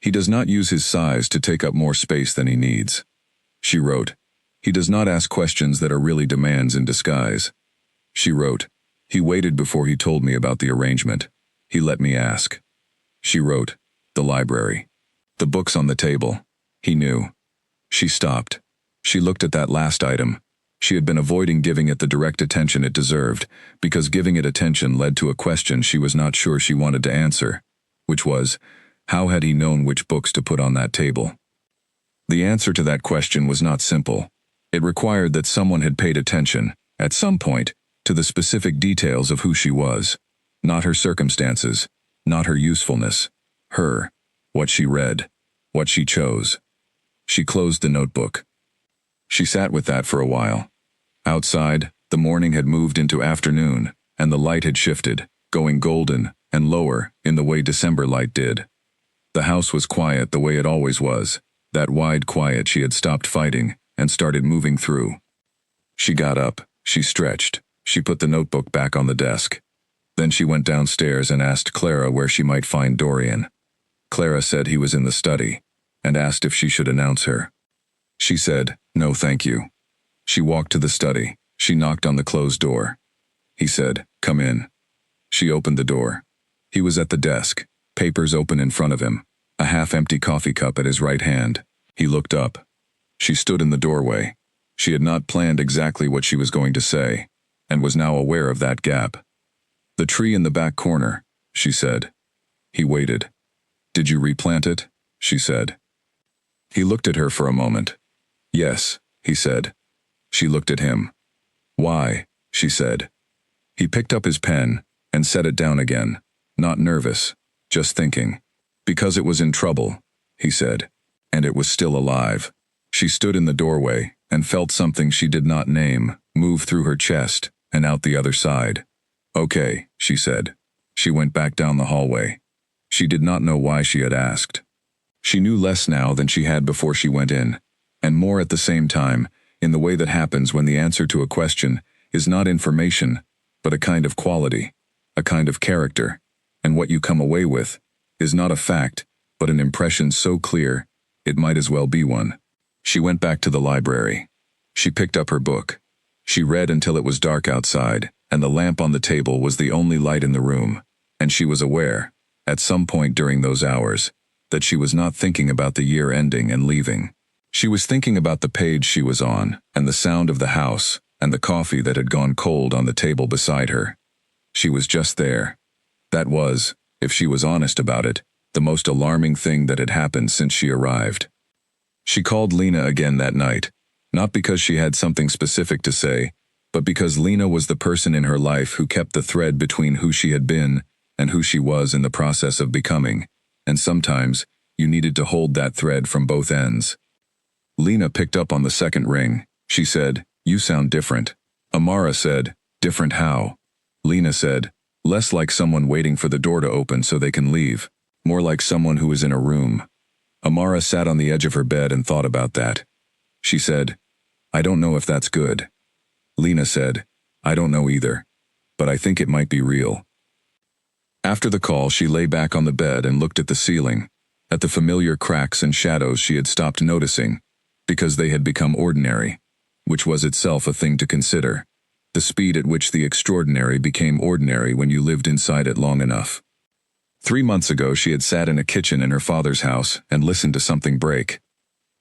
"He does not use his size to take up more space than he needs." She wrote, "He does not ask questions that are really demands in disguise." She wrote, "He waited before he told me about the arrangement. He let me ask." She wrote, "The library. The books on the table. He knew." She stopped. She looked at that last item. She had been avoiding giving it the direct attention it deserved, because giving it attention led to a question she was not sure she wanted to answer, which was, how had he known which books to put on that table? The answer to that question was not simple. It required that someone had paid attention, at some point, to the specific details of who she was. Not her circumstances, not her usefulness. Her, what she read, what she chose. She closed the notebook. She sat with that for a while. Outside, the morning had moved into afternoon, and the light had shifted, going golden and lower in the way December light did. The house was quiet the way it always was, that wide quiet she had stopped fighting and started moving through. She got up, she stretched, she put the notebook back on the desk. Then she went downstairs and asked Clara where she might find Dorian. Clara said he was in the study, and asked if she should announce her. She said, "No, thank you." She walked to the study. She knocked on the closed door. He said, "Come in." She opened the door. He was at the desk, papers open in front of him. a half-empty coffee cup at his right hand. He looked up. She stood in the doorway. She had not planned exactly what she was going to say, and was now aware of that gap. "The tree in the back corner," she said. He waited. "Did you replant it?" she said. He looked at her for a moment. "Yes," he said. She looked at him. "Why?" she said. He picked up his pen and set it down again, not nervous, just thinking. "Because it was in trouble," he said, "and it was still alive." She stood in the doorway and felt something she did not name move through her chest and out the other side. "Okay," she said. She went back down the hallway. She did not know why she had asked. She knew less now than she had before she went in, and more at the same time, in the way that happens when the answer to a question is not information, but a kind of quality, a kind of character, and what you come away with is not a fact, but an impression so clear, it might as well be one. She went back to the library. She picked up her book. She read until it was dark outside, and the lamp on the table was the only light in the room, and she was aware, at some point during those hours, that she was not thinking about the year ending and leaving. She was thinking about the page she was on, and the sound of the house, and the coffee that had gone cold on the table beside her. She was just there. That was, if she was honest about it, the most alarming thing that had happened since she arrived. She called Lena again that night, not because she had something specific to say, but because Lena was the person in her life who kept the thread between who she had been and who she was in the process of becoming, and sometimes you needed to hold that thread from both ends. Lena picked up on the second ring. She said, "You sound different." Amara said, "Different how?" Lena said, "Less like someone waiting for the door to open so they can leave, more like someone who is in a room." Amara sat on the edge of her bed and thought about that. She said, "I don't know if that's good." Lena said, "I don't know either, but I think it might be real." After the call, she lay back on the bed and looked at the ceiling, at the familiar cracks and shadows she had stopped noticing, because they had become ordinary, which was itself a thing to consider, the speed at which the extraordinary became ordinary when you lived inside it long enough. 3 months ago she had sat in a kitchen in her father's house and listened to something break.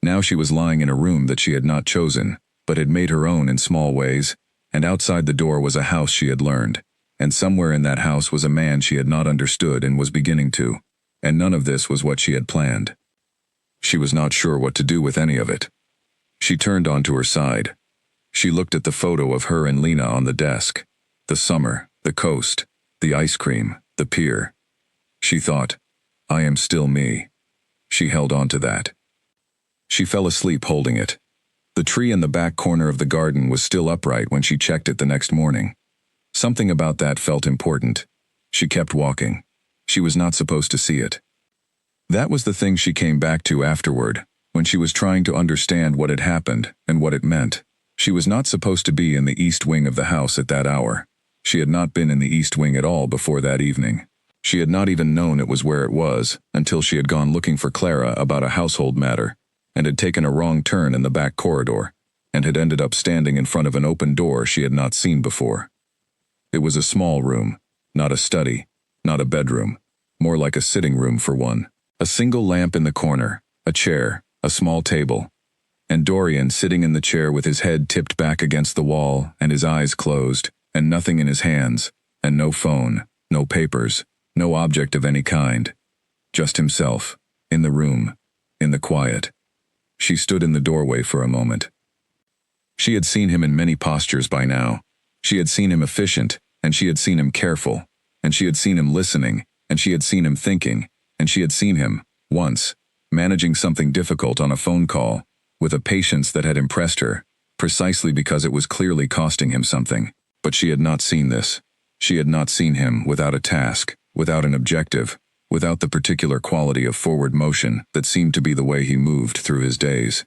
Now she was lying in a room that she had not chosen, but had made her own in small ways, and outside the door was a house she had learned, and somewhere in that house was a man she had not understood and was beginning to, and none of this was what she had planned. She was not sure what to do with any of it. She turned onto her side. She looked at the photo of her and Lena on the desk. The summer, the coast, the ice cream, the pier. She thought, "I am still me." She held on to that. She fell asleep holding it. The tree in the back corner of the garden was still upright when she checked it the next morning. Something about that felt important. She kept walking. She was not supposed to see it. That was the thing she came back to afterward, when she was trying to understand what had happened and what it meant. She was not supposed to be in the east wing of the house at that hour. She had not been in the east wing at all before that evening. She had not even known it was where it was until she had gone looking for Clara about a household matter, and had taken a wrong turn in the back corridor, and had ended up standing in front of an open door she had not seen before. It was a small room, not a study, not a bedroom, more like a sitting room for one. A single lamp in the corner, a chair, a small table, and Dorian sitting in the chair with his head tipped back against the wall and his eyes closed, and nothing in his hands, and no phone, no papers, no object of any kind. Just himself, in the room, in the quiet. She stood in the doorway for a moment. She had seen him in many postures by now. She had seen him efficient, and she had seen him careful, and she had seen him listening, and she had seen him thinking, and she had seen him, once, managing something difficult on a phone call, with a patience that had impressed her, precisely because it was clearly costing him something. But she had not seen this. She had not seen him without a task, without an objective, without the particular quality of forward motion that seemed to be the way he moved through his days.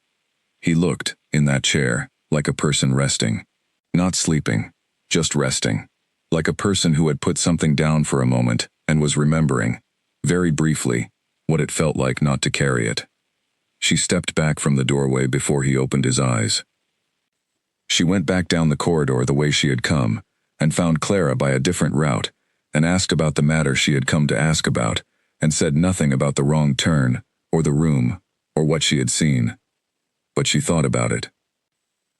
He looked, in that chair, like a person resting. Not sleeping, just resting. Like a person who had put something down for a moment and was remembering, very briefly, what it felt like not to carry it. She stepped back from the doorway before he opened his eyes. She went back down the corridor the way she had come, and found Clara by a different route, and asked about the matter she had come to ask about, and said nothing about the wrong turn, or the room, or what she had seen. But she thought about it.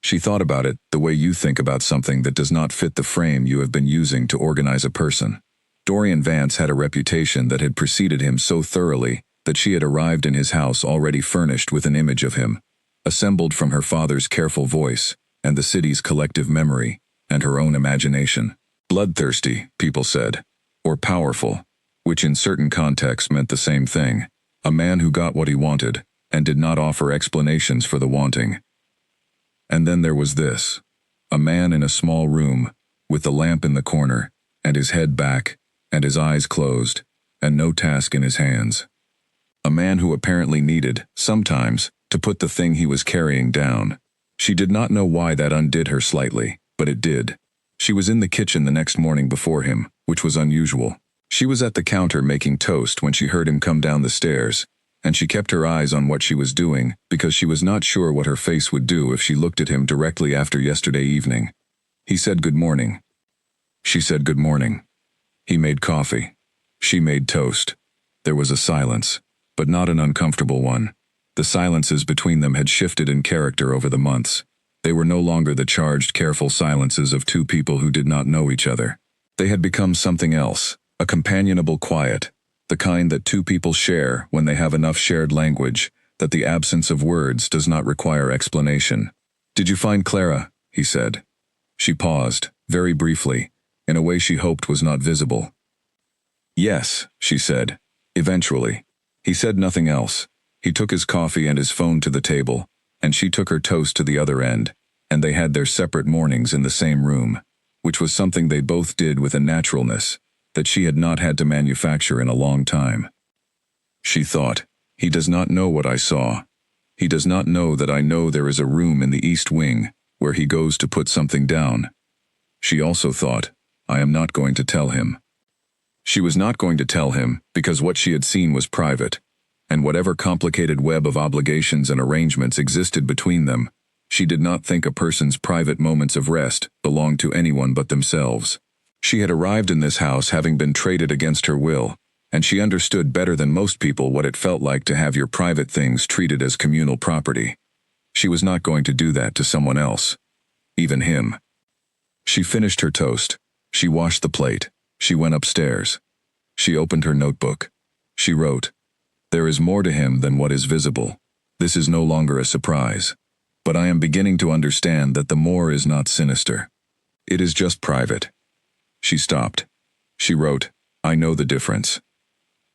She thought about it the way you think about something that does not fit the frame you have been using to organize a person. Dorian Vance had a reputation that had preceded him so thoroughly that she had arrived in his house already furnished with an image of him, assembled from her father's careful voice, and the city's collective memory, and her own imagination. Bloodthirsty, people said, or powerful, which in certain contexts meant the same thing. A man who got what he wanted, and did not offer explanations for the wanting. And then there was this. A man in a small room, with the lamp in the corner, and his head back, and his eyes closed, and no task in his hands. A man who apparently needed, sometimes, to put the thing he was carrying down. She did not know why that undid her slightly, but it did. She was in the kitchen the next morning before him, which was unusual. She was at the counter making toast when she heard him come down the stairs, and she kept her eyes on what she was doing because she was not sure what her face would do if she looked at him directly after yesterday evening. He said good morning. She said good morning. He made coffee. She made toast. There was a silence, but not an uncomfortable one. The silences between them had shifted in character over the months. They were no longer the charged, careful silences of two people who did not know each other. They had become something else, a companionable quiet, the kind that two people share when they have enough shared language that the absence of words does not require explanation. "Did you find Clara?" he said. She paused, very briefly, in a way she hoped was not visible. "Yes," she said, eventually. He said nothing else. He took his coffee and his phone to the table, and she took her toast to the other end, and they had their separate mornings in the same room, which was something they both did with a naturalness that she had not had to manufacture in a long time. She thought, he does not know what I saw. He does not know that I know there is a room in the east wing where he goes to put something down. She also thought, I am not going to tell him. She was not going to tell him because what she had seen was private, and whatever complicated web of obligations and arrangements existed between them, she did not think a person's private moments of rest belonged to anyone but themselves. She had arrived in this house having been traded against her will, and she understood better than most people what it felt like to have your private things treated as communal property. She was not going to do that to someone else, even him. She finished her toast. She washed the plate. She went upstairs. She opened her notebook. She wrote, "There is more to him than what is visible. This is no longer a surprise. But I am beginning to understand that the more is not sinister. It is just private." She stopped. She wrote, "I know the difference."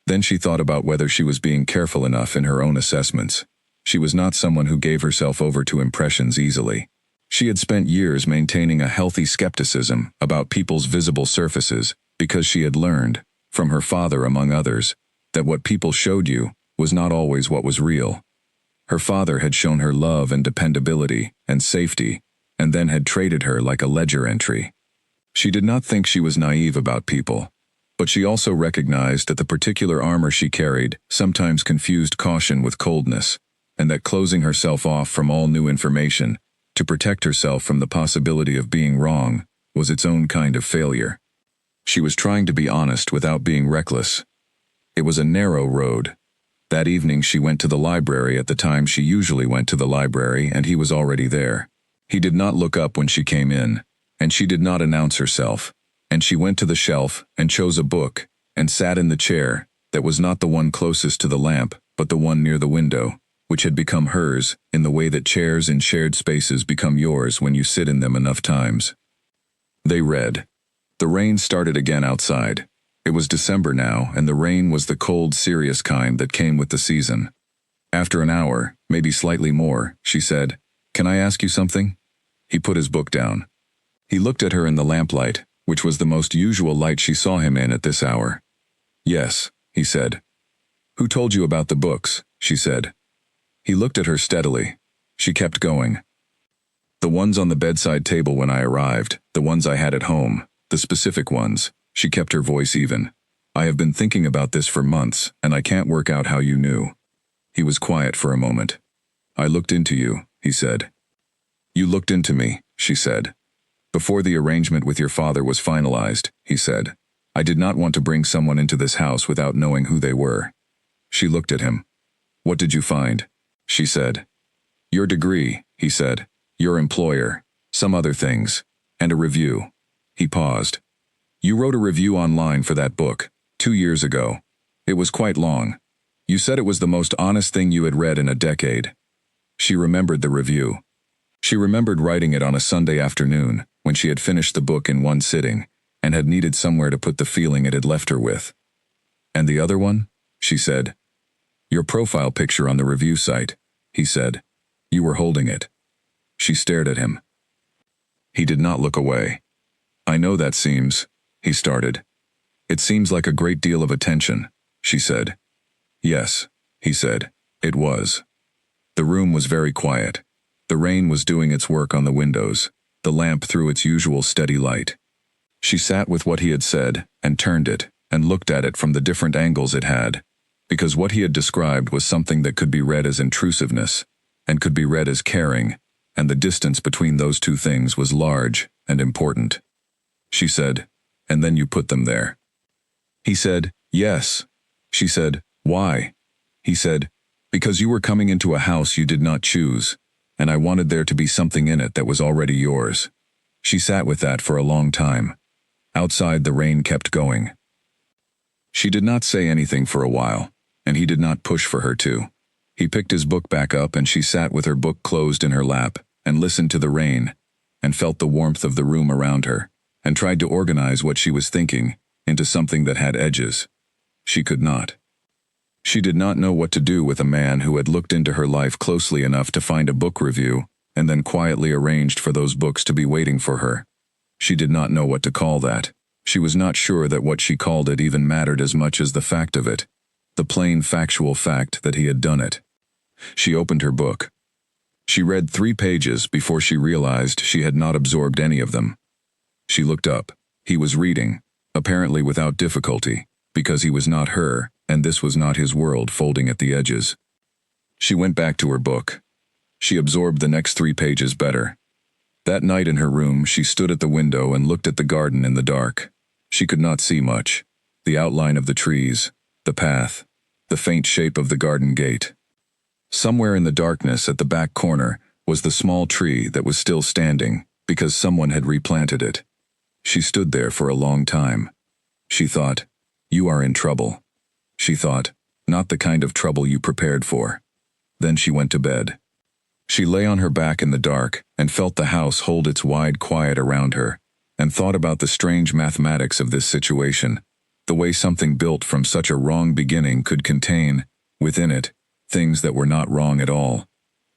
Then she thought about whether she was being careful enough in her own assessments. She was not someone who gave herself over to impressions easily. She had spent years maintaining a healthy skepticism about people's visible surfaces because she had learned, from her father among others, that what people showed you was not always what was real. Her father had shown her love and dependability and safety, and then had traded her like a ledger entry. She did not think she was naive about people, but she also recognized that the particular armor she carried sometimes confused caution with coldness, and that closing herself off from all new information to protect herself from the possibility of being wrong was its own kind of failure. She was trying to be honest without being reckless. It was a narrow road. That evening she went to the library at the time she usually went to the library, and he was already there. He did not look up when she came in, and she did not announce herself, and she went to the shelf and chose a book and sat in the chair that was not the one closest to the lamp, but the one near the window, which had become hers in the way that chairs in shared spaces become yours when you sit in them enough times. They read. The rain started again outside. It was December now, and the rain was the cold, serious kind that came with the season. After an hour, maybe slightly more, she said, "Can I ask you something?" He put his book down. He looked at her in the lamplight, which was the most usual light she saw him in at this hour. "Yes," he said. "Who told you about the books?" she said. He looked at her steadily. She kept going. "The ones on the bedside table when I arrived, the ones I had at home, the specific ones." She kept her voice even. "I have been thinking about this for months, and I can't work out how you knew." He was quiet for a moment. "I looked into you," he said. "You looked into me," she said. "Before the arrangement with your father was finalized," he said. I did not want to bring someone into this house without knowing who they were. She looked at him. What did you find? She said. Your degree, he said. Your employer. Some other things. And a review. He paused. You wrote a review online for that book, 2 years ago. It was quite long. You said it was the most honest thing you had read in a decade. She remembered the review. She remembered writing it on a Sunday afternoon, when she had finished the book in one sitting, and had needed somewhere to put the feeling it had left her with. And the other one? She said. Your profile picture on the review site, he said. You were holding it. She stared at him. He did not look away. I know that seems, he started. It seems like a great deal of attention, she said. Yes, he said, it was. The room was very quiet. The rain was doing its work on the windows. The lamp threw its usual steady light. She sat with what he had said, and turned it, and looked at it from the different angles it had, because what he had described was something that could be read as intrusiveness, and could be read as caring, and the distance between those two things was large and important. She said, and then you put them there. He said, yes. She said, why? He said, because you were coming into a house you did not choose, and I wanted there to be something in it that was already yours. She sat with that for a long time. Outside the rain kept going. She did not say anything for a while, and he did not push for her to. He picked his book back up and she sat with her book closed in her lap, and listened to the rain, and felt the warmth of the room around her, and tried to organize what she was thinking into something that had edges. She could not. She did not know what to do with a man who had looked into her life closely enough to find a book review, and then quietly arranged for those books to be waiting for her. She did not know what to call that. She was not sure that what she called it even mattered as much as the fact of it, the plain factual fact that he had done it. She opened her book. She read 3 pages before she realized she had not absorbed any of them. She looked up. He was reading, apparently without difficulty, because he was not her, and this was not his world folding at the edges. She went back to her book. She absorbed the next 3 pages better. That night in her room, she stood at the window and looked at the garden in the dark. She could not see much. The outline of the trees, the path, the faint shape of the garden gate. Somewhere in the darkness at the back corner was the small tree that was still standing because someone had replanted it. She stood there for a long time. She thought, you are in trouble. She thought, not the kind of trouble you prepared for. Then she went to bed. She lay on her back in the dark and felt the house hold its wide quiet around her, and thought about the strange mathematics of this situation, the way something built from such a wrong beginning could contain, within it, things that were not wrong at all.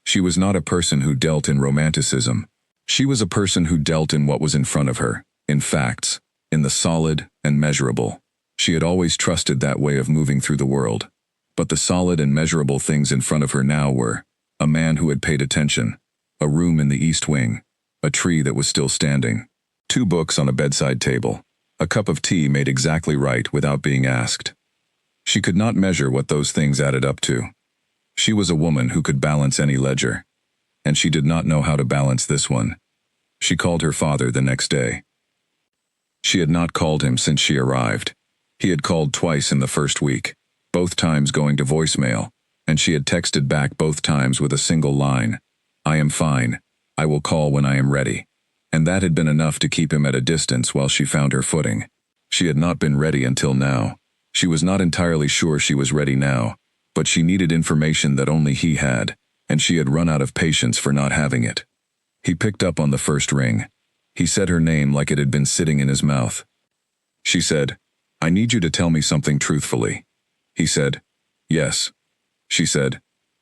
She was not a person who dealt in romanticism. She was a person who dealt in what was in front of her, in facts, in the solid and measurable. She had always trusted that way of moving through the world. But the solid and measurable things in front of her now were a man who had paid attention, a room in the east wing, a tree that was still standing, 2 books on a bedside table, a cup of tea made exactly right without being asked. She could not measure what those things added up to. She was a woman who could balance any ledger, and she did not know how to balance this one. She called her father the next day. She had not called him since she arrived. He had called twice in the first week, both times going to voicemail, and she had texted back both times with a single line, I am fine. I will call when I am ready. And that had been enough to keep him at a distance while she found her footing. She had not been ready until now. She was not entirely sure she was ready now, but she needed information that only he had, and she had run out of patience for not having it. He picked up on the first ring. He said her name like it had been sitting in his mouth. She said, I need you to tell me something truthfully. He said, yes. She said,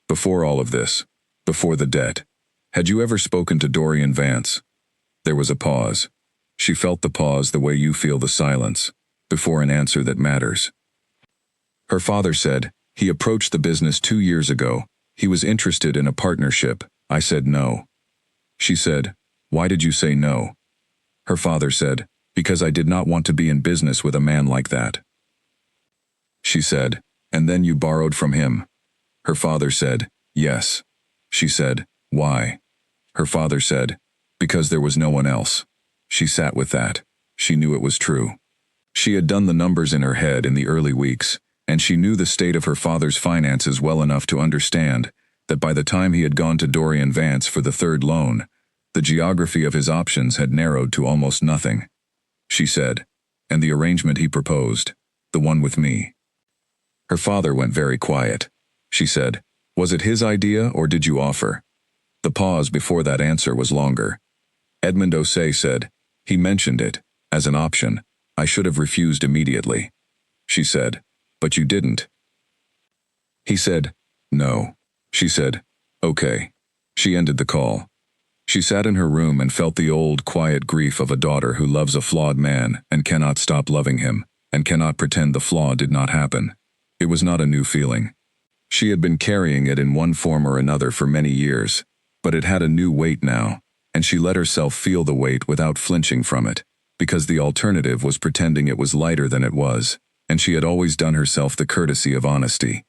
before all of this, before the debt, had you ever spoken to Dorian Vance? There was a pause. She felt the pause the way you feel the silence, before an answer that matters. Her father said, he approached the business 2 years ago. He was interested in a partnership. I said no. She said, why did you say no? Her father said, because I did not want to be in business with a man like that. She said, and then you borrowed from him. Her father said, yes. She said, why? Her father said, because there was no one else. She sat with that. She knew it was true. She had done the numbers in her head in the early weeks, and she knew the state of her father's finances well enough to understand that by the time he had gone to Dorian Vance for the third loan, the geography of his options had narrowed to almost nothing. She said, "And the arrangement he proposed, the one with me." Her father went very quiet. She said, "Was it his idea or did you offer?" The pause before that answer was longer. Edmund Osei said, "He mentioned it, as an option. I should have refused immediately." She said, "But you didn't." He said, "No." She said, "Okay." She ended the call. She sat in her room and felt the old, quiet grief of a daughter who loves a flawed man and cannot stop loving him, and cannot pretend the flaw did not happen. It was not a new feeling. She had been carrying it in one form or another for many years, but it had a new weight now, and she let herself feel the weight without flinching from it, because the alternative was pretending it was lighter than it was, and she had always done herself the courtesy of honesty.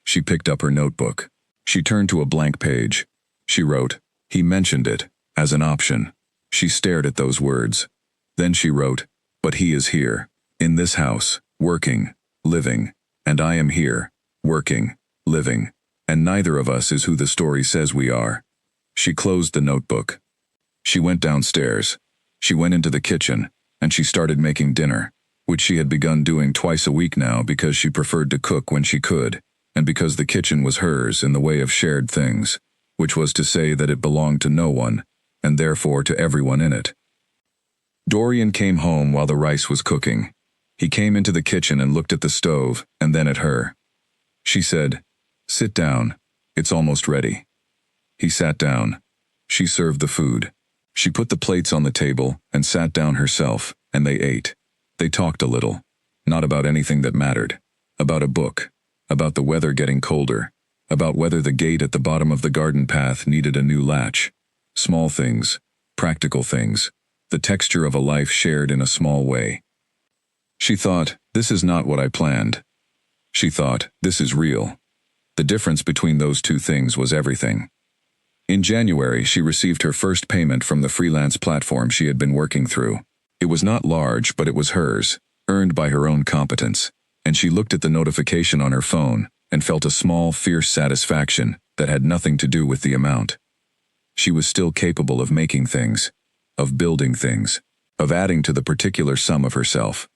She picked up her notebook. She turned to a blank page. She wrote, "He mentioned it, as an option." She stared at those words. Then she wrote, "But he is here, in this house, working, living, and I am here, working, living, and neither of us is who the story says we are." She closed the notebook. She went downstairs. She went into the kitchen, and she started making dinner, which she had begun doing twice a week now because she preferred to cook when she could, and because the kitchen was hers in the way of shared things, which was to say that it belonged to no one, and therefore to everyone in it. Dorian came home while the rice was cooking. He came into the kitchen and looked at the stove, and then at her. She said, "Sit down. It's almost ready." He sat down. She served the food. She put the plates on the table and sat down herself, and they ate. They talked a little, not about anything that mattered, about a book, about the weather getting colder, about whether the gate at the bottom of the garden path needed a new latch. Small things, practical things, the texture of a life shared in a small way. She thought, "This is not what I planned." She thought, "This is real." The difference between those two things was everything. In January, she received her first payment from the freelance platform she had been working through. It was not large, but it was hers, earned by her own competence, and she looked at the notification on her phone and felt a small, fierce satisfaction that had nothing to do with the amount. She was still capable of making things, of building things, of adding to the particular sum of herself.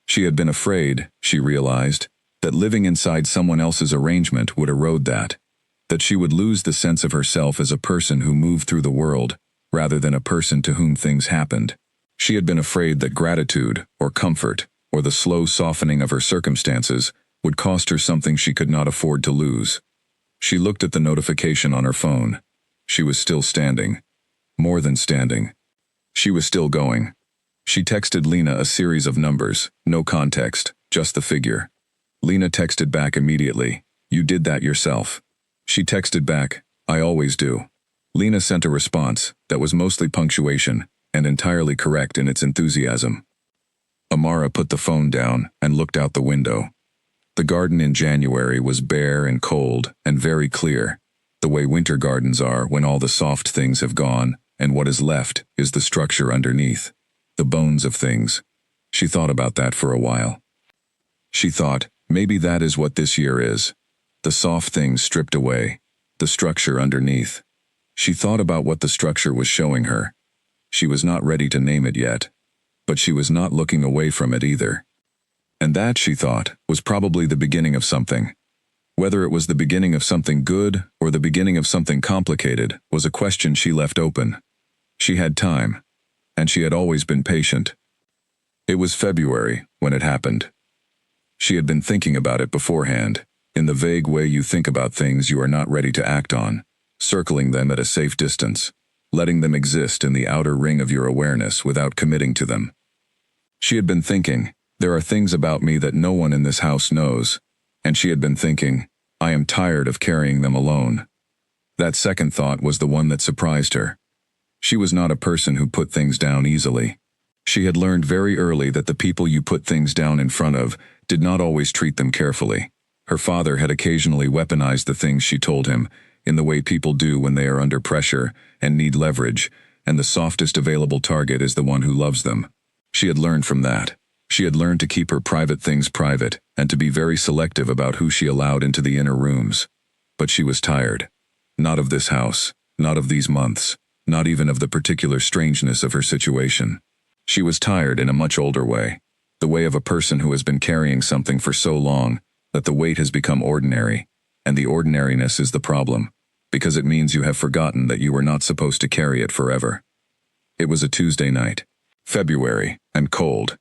She had been afraid, she realized, that living inside someone else's arrangement would erode that she would lose the sense of herself as a person who moved through the world, rather than a person to whom things happened. She had been afraid that gratitude, or comfort, or the slow softening of her circumstances would cost her something she could not afford to lose. She looked at the notification on her phone. She was still standing. More than standing. She was still going. She texted Lena a series of numbers, no context, just the figure. Lena texted back immediately, "You did that yourself." She texted back, "I always do." Lena sent a response that was mostly punctuation and entirely correct in its enthusiasm. Amara put the phone down and looked out the window. The garden in January was bare and cold and very clear, the way winter gardens are when all the soft things have gone and what is left is the structure underneath, the bones of things. She thought about that for a while. She thought, maybe that is what this year is. The soft things stripped away, the structure underneath. She thought about what the structure was showing her. She was not ready to name it yet, but she was not looking away from it either. And that, she thought, was probably the beginning of something. Whether it was the beginning of something good or the beginning of something complicated was a question she left open. She had time, and she had always been patient. It was February when it happened. She had been thinking about it beforehand, in the vague way you think about things you are not ready to act on, circling them at a safe distance, letting them exist in the outer ring of your awareness without committing to them. She had been thinking, there are things about me that no one in this house knows, and she had been thinking, I am tired of carrying them alone. That second thought was the one that surprised her. She was not a person who put things down easily. She had learned very early that the people you put things down in front of did not always treat them carefully. Her father had occasionally weaponized the things she told him, in the way people do when they are under pressure and need leverage, and the softest available target is the one who loves them. She had learned from that. She had learned to keep her private things private, and to be very selective about who she allowed into the inner rooms. But she was tired. Not of this house, not of these months, not even of the particular strangeness of her situation. She was tired in a much older way, the way of a person who has been carrying something for so long that the weight has become ordinary, and the ordinariness is the problem, because it means you have forgotten that you were not supposed to carry it forever. It was a Tuesday night, February, and cold,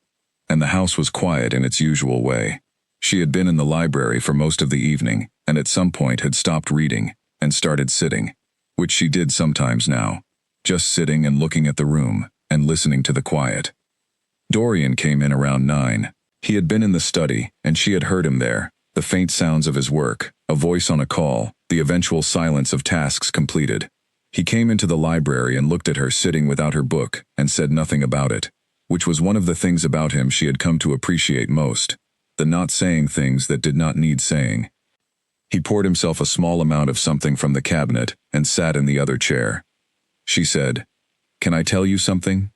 and the house was quiet in its usual way. She had been in the library for most of the evening, and at some point had stopped reading and started sitting, which she did sometimes now, just sitting and looking at the room and listening to the quiet. Dorian came in around 9. He had been in the study, and she had heard him there, the faint sounds of his work, a voice on a call, the eventual silence of tasks completed. He came into the library and looked at her sitting without her book and said nothing about it, which was one of the things about him she had come to appreciate most, the not saying things that did not need saying. He poured himself a small amount of something from the cabinet and sat in the other chair. She said, "Can I tell you something?"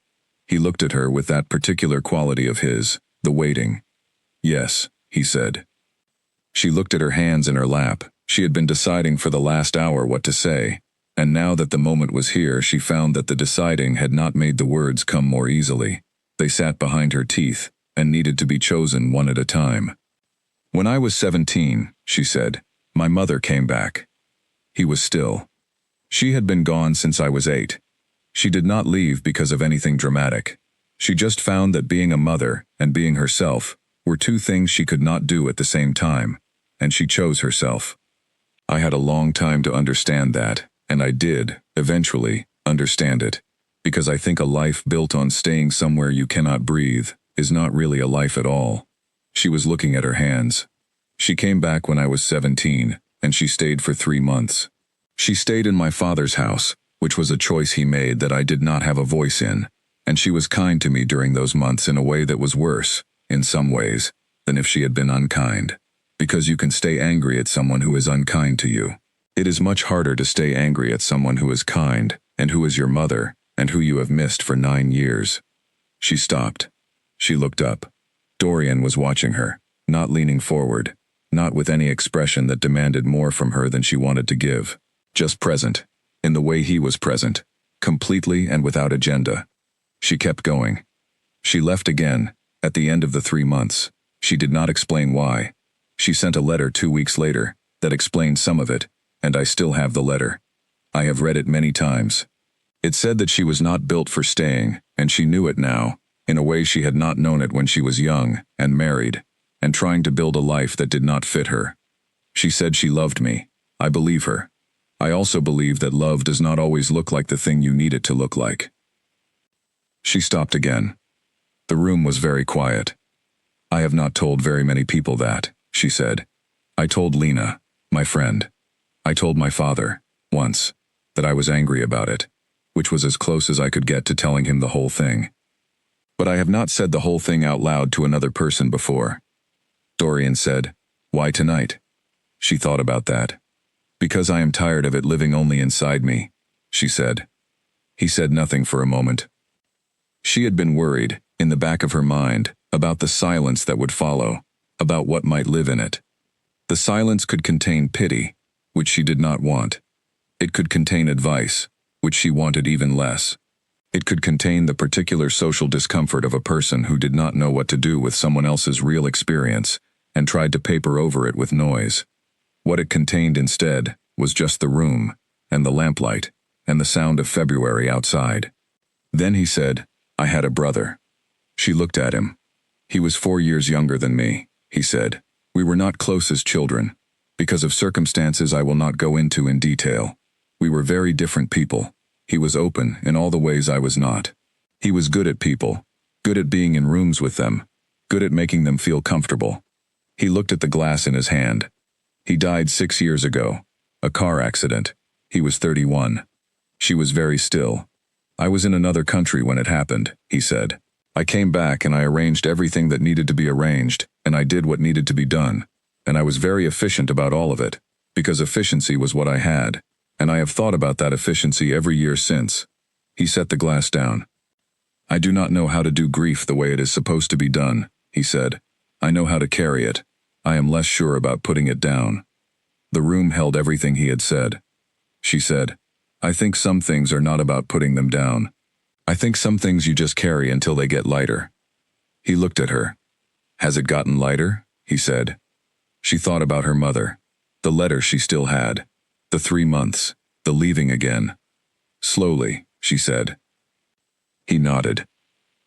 He looked at her with that particular quality of his, the waiting. "Yes," he said. She looked at her hands in her lap. She had been deciding for the last hour what to say, and now that the moment was here, she found that the deciding had not made the words come more easily. They sat behind her teeth and needed to be chosen one at a time. "When I was 17, she said, my mother came back." He was still. "She had been gone since I was 8. She did not leave because of anything dramatic. She just found that being a mother and being herself were two things she could not do at the same time, and she chose herself. I had a long time to understand that, and I did, eventually, understand it, because I think a life built on staying somewhere you cannot breathe is not really a life at all." She was looking at her hands. "She came back when I was 17, and she stayed for 3 months. She stayed in my father's house, which was a choice he made that I did not have a voice in, and she was kind to me during those months in a way that was worse, in some ways, than if she had been unkind. Because you can stay angry at someone who is unkind to you. It is much harder to stay angry at someone who is kind, and who is your mother, and who you have missed for 9 years. She stopped. She looked up. Dorian was watching her, not leaning forward, not with any expression that demanded more from her than she wanted to give. Just present, in the way he was present, completely and without agenda. She kept going. She left again, at the end of the 3 months. She did not explain why. She sent a letter 2 weeks later that explained some of it, and I still have the letter. I have read it many times. It said that she was not built for staying, and she knew it now, in a way she had not known it when she was young and married, and trying to build a life that did not fit her. She said she loved me. I believe her. I also believe that love does not always look like the thing you need it to look like. She stopped again. The room was very quiet. "I have not told very many people that," she said. "I told Lena, my friend. I told my father, once, that I was angry about it, which was as close as I could get to telling him the whole thing. But I have not said the whole thing out loud to another person before." Dorian said, "Why tonight?" She thought about that. "Because I am tired of it living only inside me," she said. He said nothing for a moment. She had been worried, in the back of her mind, about the silence that would follow, about what might live in it. The silence could contain pity, which she did not want. It could contain advice, which she wanted even less. It could contain the particular social discomfort of a person who did not know what to do with someone else's real experience and tried to paper over it with noise. What it contained instead was just the room, and the lamplight, and the sound of February outside. Then he said, "I had a brother." She looked at him. "He was 4 years younger than me," he said. "We were not close as children. Because of circumstances I will not go into in detail. We were very different people. He was open in all the ways I was not. He was good at people, good at being in rooms with them, good at making them feel comfortable." He looked at the glass in his hand. "He died 6 years ago. A car accident. He was 31. She was very still. "I was in another country when it happened," he said. "I came back and I arranged everything that needed to be arranged, and I did what needed to be done. And I was very efficient about all of it, because efficiency was what I had, and I have thought about that efficiency every year since." He set the glass down. "I do not know how to do grief the way it is supposed to be done," he said. I know how to carry it. I am less sure about putting it down. The room held everything he had said. She said, I think some things are not about putting them down. I think some things you just carry until they get lighter. He looked at her. Has it gotten lighter? He said. She thought about her mother, the letter she still had, the 3 months, the leaving again. Slowly, she said. He nodded.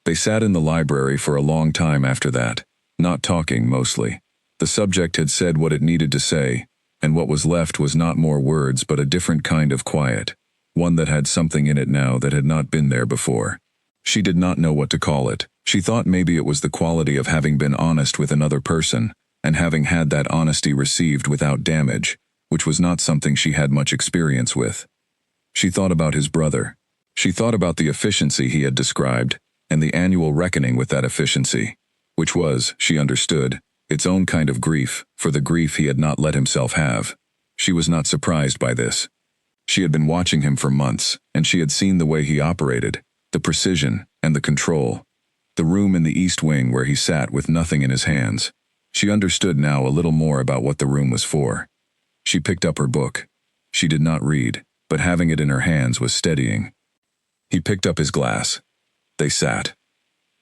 They sat in the library for a long time after that, not talking mostly. The subject had said what it needed to say, and what was left was not more words but a different kind of quiet, one that had something in it now that had not been there before. She did not know what to call it. She thought maybe it was the quality of having been honest with another person, and having had that honesty received without damage, which was not something she had much experience with. She thought about his brother. She thought about the efficiency he had described, and the annual reckoning with that efficiency, which was, she understood, its own kind of grief for the grief he had not let himself have. She was not surprised by this. She had been watching him for months, and she had seen the way he operated, the precision and the control. The room in the east wing where he sat with nothing in his hands. She understood now a little more about what the room was for. She picked up her book. She did not read, but having it in her hands was steadying. He picked up his glass. They sat.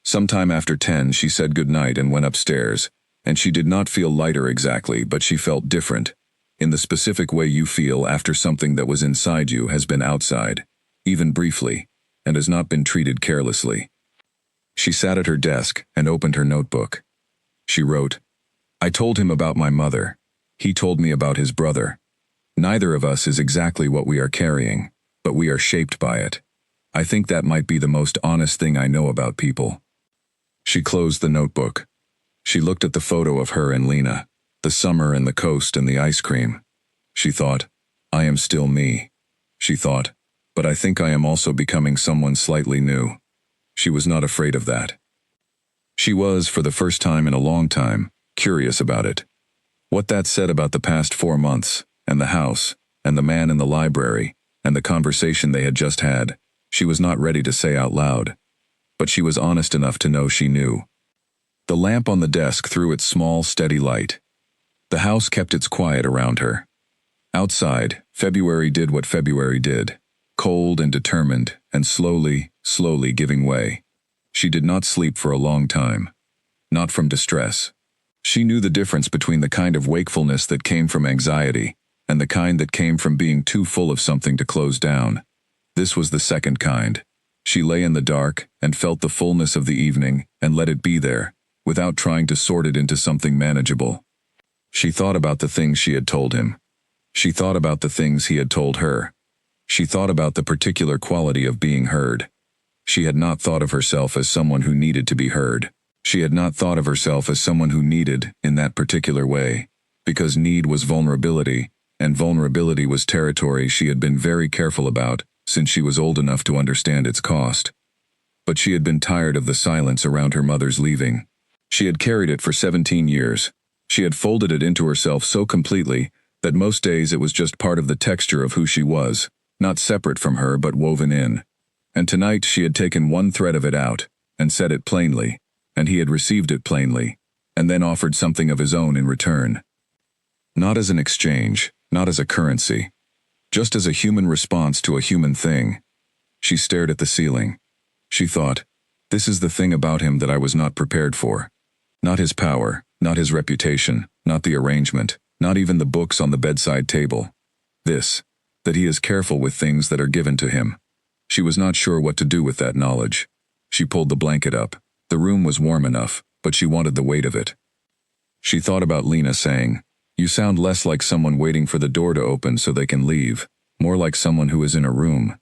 Sometime after 10 she said good night and went upstairs, and she did not feel lighter exactly, but she felt different, in the specific way you feel after something that was inside you has been outside, even briefly, and has not been treated carelessly. She sat at her desk and opened her notebook. She wrote, I told him about my mother. He told me about his brother. Neither of us is exactly what we are carrying, but we are shaped by it. I think that might be the most honest thing I know about people. She closed the notebook. She looked at the photo of her and Lena, the summer and the coast and the ice cream. She thought, I am still me. She thought, but I think I am also becoming someone slightly new. She was not afraid of that. She was, for the first time in a long time, curious about it. What that said about the past 4 months, and the house, and the man in the library, and the conversation they had just had, she was not ready to say out loud. But she was honest enough to know she knew. The lamp on the desk threw its small, steady light. The house kept its quiet around her. Outside, February did what February did, cold and determined, and slowly, slowly giving way. She did not sleep for a long time. Not from distress. She knew the difference between the kind of wakefulness that came from anxiety, and the kind that came from being too full of something to close down. This was the second kind. She lay in the dark and felt the fullness of the evening and let it be there, without trying to sort it into something manageable. She thought about the things she had told him. She thought about the things he had told her. She thought about the particular quality of being heard. She had not thought of herself as someone who needed to be heard. She had not thought of herself as someone who needed, in that particular way, because need was vulnerability, and vulnerability was territory she had been very careful about since she was old enough to understand its cost. But she had been tired of the silence around her mother's leaving. She had carried it for 17 years. She had folded it into herself so completely that most days it was just part of the texture of who she was, not separate from her but woven in. And tonight she had taken one thread of it out, and said it plainly, and he had received it plainly, and then offered something of his own in return. Not as an exchange, not as a currency, just as a human response to a human thing. She stared at the ceiling. She thought, this is the thing about him that I was not prepared for. Not his power, not his reputation, not the arrangement, not even the books on the bedside table. This, that he is careful with things that are given to him. She was not sure what to do with that knowledge. She pulled the blanket up. The room was warm enough, but she wanted the weight of it. She thought about Lena saying, you sound less like someone waiting for the door to open so they can leave, more like someone who is in a room.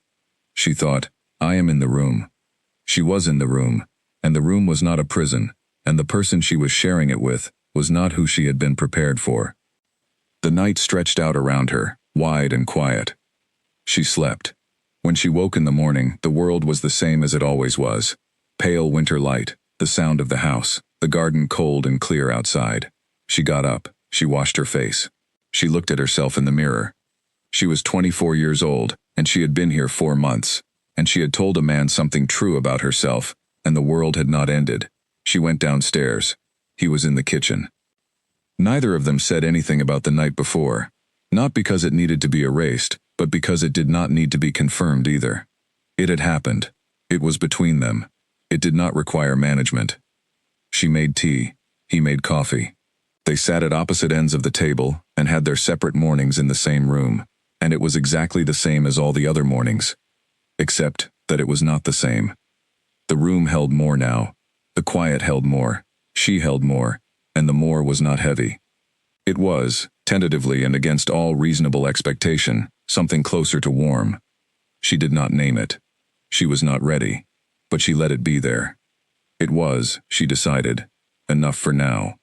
She thought, I am in the room. She was in the room, and the room was not a prison, and the person she was sharing it with was not who she had been prepared for. The night stretched out around her, wide and quiet. She slept. When she woke in the morning, the world was the same as it always was. Pale winter light, the sound of the house, the garden cold and clear outside. She got up. She washed her face. She looked at herself in the mirror. She was 24 years old, and she had been here 4 months, and she had told a man something true about herself, and the world had not ended. She went downstairs. He was in the kitchen. Neither of them said anything about the night before, not because it needed to be erased, but because it did not need to be confirmed either. It had happened. It was between them. It did not require management. She made tea. He made coffee. They sat at opposite ends of the table and had their separate mornings in the same room, and it was exactly the same as all the other mornings, except that it was not the same. The room held more now. The quiet held more. She held more, and the more was not heavy. It was, tentatively and against all reasonable expectation, something closer to warm. She did not name it. She was not ready, but she let it be there. It was, she decided, enough for now.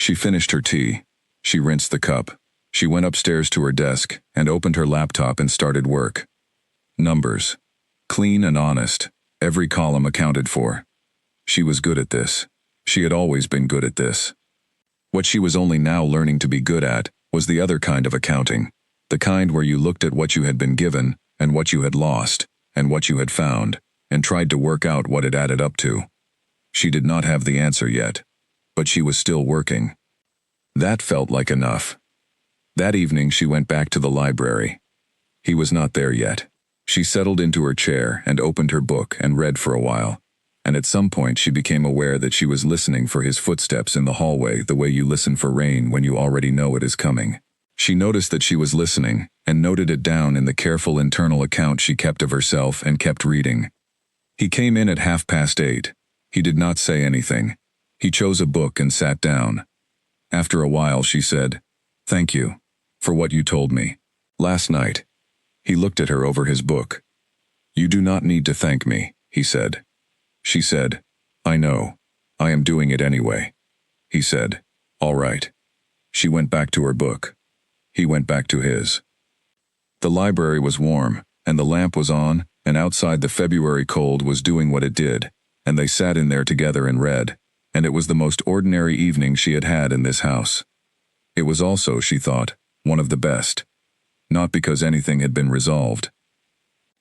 She finished her tea. She rinsed the cup. She went upstairs to her desk and opened her laptop and started work. Numbers. Clean and honest. Every column accounted for. She was good at this. She had always been good at this. What she was only now learning to be good at was the other kind of accounting, the kind where you looked at what you had been given and what you had lost and what you had found and tried to work out what it added up to. She did not have the answer yet, but she was still working. That felt like enough. That evening she went back to the library. He was not there yet. She settled into her chair and opened her book and read for a while. And at some point she became aware that she was listening for his footsteps in the hallway the way you listen for rain when you already know it is coming. She noticed that she was listening, and noted it down in the careful internal account she kept of herself and kept reading. He came in at 8:30. He did not say anything. He chose a book and sat down. After a while she said, "Thank you, for what you told me last night." He looked at her over his book. "You do not need to thank me," he said. She said, "I know. I am doing it anyway." He said, "All right." She went back to her book. He went back to his. The library was warm, and the lamp was on, and outside the February cold was doing what it did, and they sat in there together and read, and it was the most ordinary evening she had had in this house. It was also, she thought, one of the best. Not because anything had been resolved.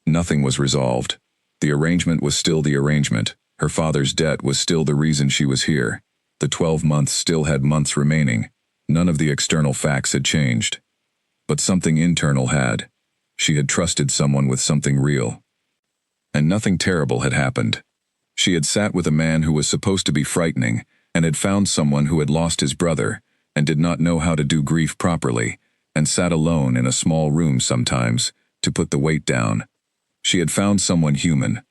Nothing was resolved. The arrangement was still the arrangement. Her father's debt was still the reason she was here. The 12 months still had months remaining. None of the external facts had changed. But something internal had. She had trusted someone with something real. And nothing terrible had happened. She had sat with a man who was supposed to be frightening, and had found someone who had lost his brother, and did not know how to do grief properly, and sat alone in a small room sometimes, to put the weight down. She had found someone human.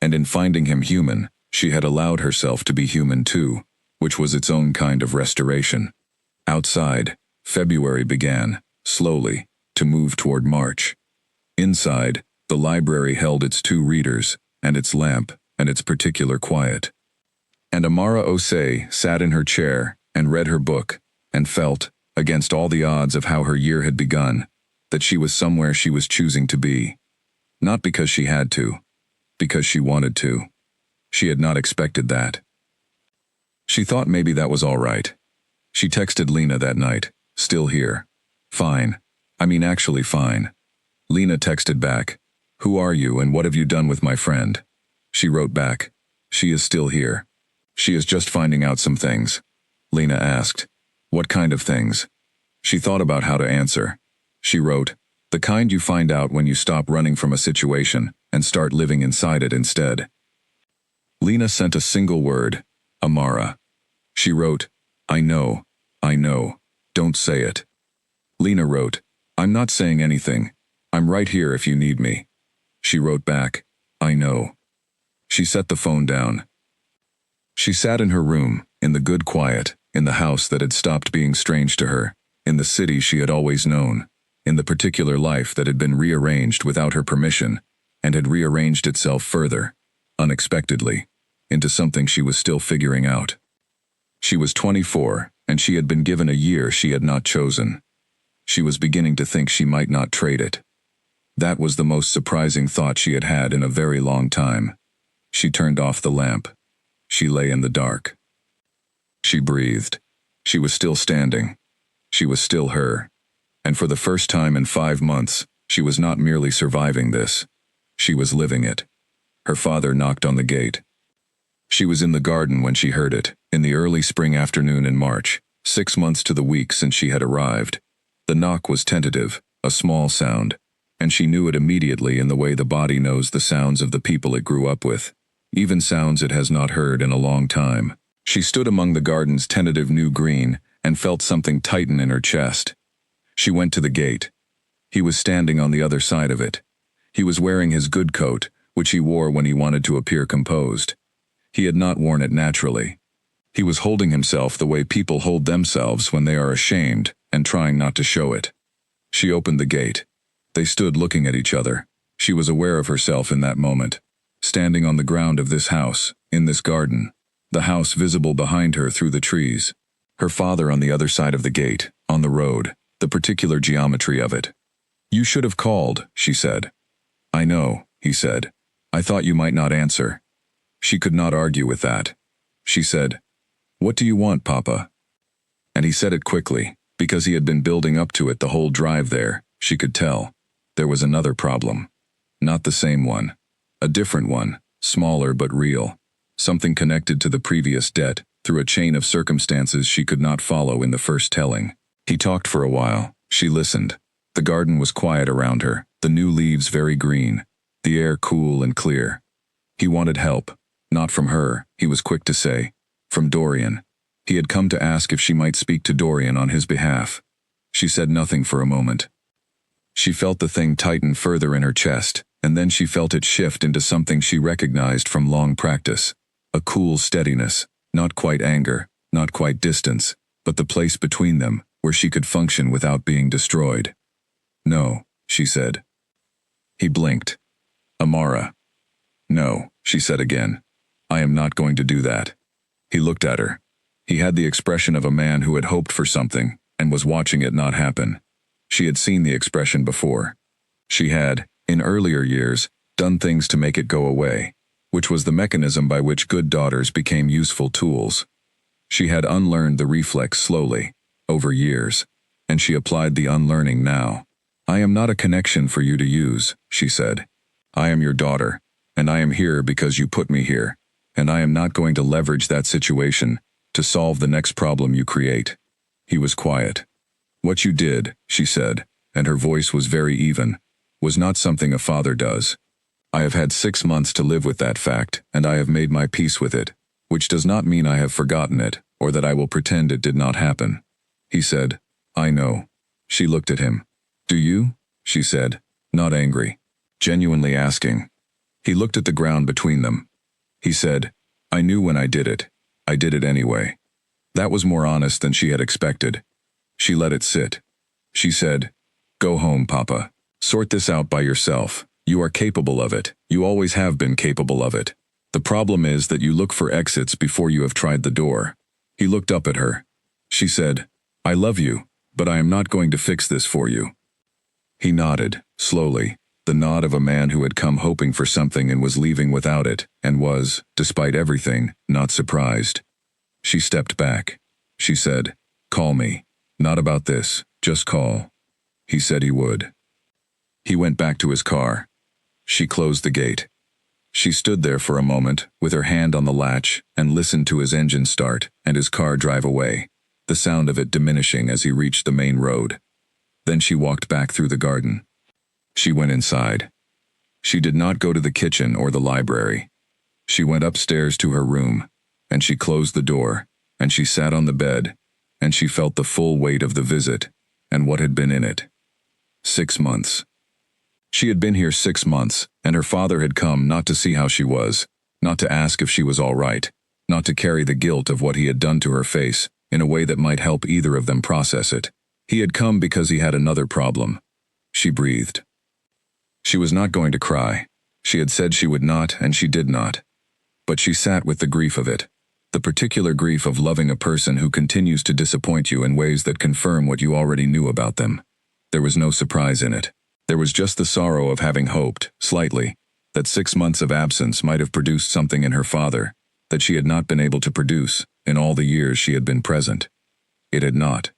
And in finding him human, she had allowed herself to be human too, which was its own kind of restoration. Outside, February began, slowly, to move toward March. Inside, the library held its 2 readers, and its lamp, and its particular quiet. And Amara Osei sat in her chair, and read her book, and felt, against all the odds of how her year had begun, that she was somewhere she was choosing to be. Not because she had to, because she wanted to. She had not expected that. She thought maybe that was all right. She texted Lena that night, "Still here. Fine. I mean actually fine." Lena texted back, "Who are you and what have you done with my friend?" She wrote back, "She is still here. She is just finding out some things." Lena asked, "What kind of things?" She thought about how to answer. She wrote, "The kind you find out when you stop running from a situation and start living inside it instead." Lena sent a single word, "Amara." She wrote, I know, don't say it." Lena wrote, "I'm not saying anything. I'm right here if you need me." She wrote back, "I know." She set the phone down. She sat in her room, in the good quiet, in the house that had stopped being strange to her, in the city she had always known, in the particular life that had been rearranged without her permission, and had rearranged itself further, unexpectedly, into something she was still figuring out. She was 24, and she had been given a year she had not chosen. She was beginning to think she might not trade it. That was the most surprising thought she had had in a very long time. She turned off the lamp. She lay in the dark. She breathed. She was still standing. She was still her. And for the first time in 5 months, she was not merely surviving this. She was living it. Her father knocked on the gate. She was in the garden when she heard it, in the early spring afternoon in March, 6 months to the week since she had arrived. The knock was tentative, a small sound, and she knew it immediately in the way the body knows the sounds of the people it grew up with, even sounds it has not heard in a long time. She stood among the garden's tentative new green and felt something tighten in her chest. She went to the gate. He was standing on the other side of it. He was wearing his good coat, which he wore when he wanted to appear composed. He had not worn it naturally. He was holding himself the way people hold themselves when they are ashamed and trying not to show it. She opened the gate. They stood looking at each other. She was aware of herself in that moment, standing on the ground of this house, in this garden, the house visible behind her through the trees. Her father on the other side of the gate, on the road, the particular geometry of it. "You should have called," she said. "I know," he said. "I thought you might not answer." She could not argue with that. She said, "What do you want, Papa?" And he said it quickly, because he had been building up to it the whole drive there. She could tell. There was another problem. Not the same one. A different one, smaller but real. Something connected to the previous debt, through a chain of circumstances she could not follow in the first telling. He talked for a while. She listened. The garden was quiet around her, the new leaves very green, the air cool and clear. He wanted help. Not from her, he was quick to say. From Dorian. He had come to ask if she might speak to Dorian on his behalf. She said nothing for a moment. She felt the thing tighten further in her chest, and then she felt it shift into something she recognized from long practice. A cool steadiness, not quite anger, not quite distance, but the place between them, where she could function without being destroyed. "No," she said. He blinked. "Amara." "No," she said again. "I am not going to do that." He looked at her. He had the expression of a man who had hoped for something, and was watching it not happen. She had seen the expression before. She had, in earlier years, done things to make it go away, which was the mechanism by which good daughters became useful tools. She had unlearned the reflex slowly, over years, and she applied the unlearning now. "I am not a connection for you to use," she said. "I am your daughter, and I am here because you put me here, and I am not going to leverage that situation to solve the next problem you create." He was quiet. "What you did," she said, and her voice was very even, "was not something a father does. I have had 6 months to live with that fact, and I have made my peace with it, which does not mean I have forgotten it, or that I will pretend it did not happen." He said, "I know." She looked at him. "Do you?" she said, not angry, genuinely asking. He looked at the ground between them. He said, "I knew when I did it. I did it anyway." That was more honest than she had expected. She let it sit. She said, "Go home, Papa. Sort this out by yourself. You are capable of it. You always have been capable of it. The problem is that you look for exits before you have tried the door." He looked up at her. She said, "I love you, but I am not going to fix this for you." He nodded, slowly, the nod of a man who had come hoping for something and was leaving without it, and was, despite everything, not surprised. She stepped back. She said, "Call me. Not about this, just call." He said he would. He went back to his car. She closed the gate. She stood there for a moment, with her hand on the latch, and listened to his engine start and his car drive away, the sound of it diminishing as he reached the main road. Then she walked back through the garden. She went inside. She did not go to the kitchen or the library. She went upstairs to her room, and she closed the door, and she sat on the bed, and she felt the full weight of the visit, and what had been in it. 6 months. She had been here 6 months, and her father had come not to see how she was, not to ask if she was all right, not to carry the guilt of what he had done to her face, in a way that might help either of them process it. He had come because he had another problem. She breathed. She was not going to cry. She had said she would not, and she did not. But she sat with the grief of it, the particular grief of loving a person who continues to disappoint you in ways that confirm what you already knew about them. There was no surprise in it. There was just the sorrow of having hoped, slightly, that 6 months of absence might have produced something in her father that she had not been able to produce in all the years she had been present. It had not.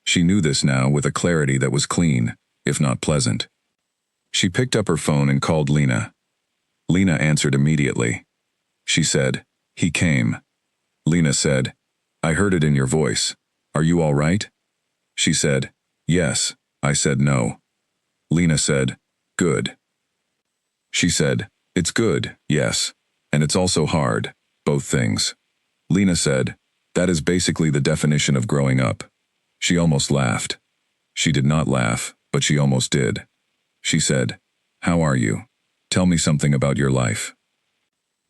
She knew this now with a clarity that was clean, if not pleasant. She picked up her phone and called Lena. Lena answered immediately. She said, He came. Lena said, I heard it in your voice. Are you all right? She said, yes. I said no. Lena said, good. She said, it's good, yes. And it's also hard, both things. Lena said, that is basically the definition of growing up. She almost laughed. She did not laugh, but she almost did. She said, how are you? Tell me something about your life.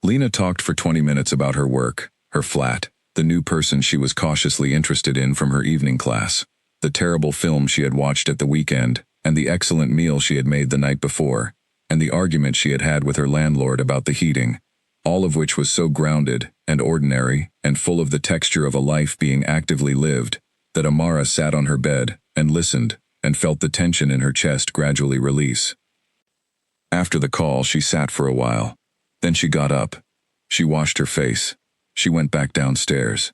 Lena talked for 20 minutes about her work, her flat, the new person she was cautiously interested in from her evening class, the terrible film she had watched at the weekend, and the excellent meal she had made the night before, and the argument she had had with her landlord about the heating, all of which was so grounded and ordinary and full of the texture of a life being actively lived, that Amara sat on her bed and listened and felt the tension in her chest gradually release. After the call, she sat for a while. Then she got up. She washed her face. She went back downstairs.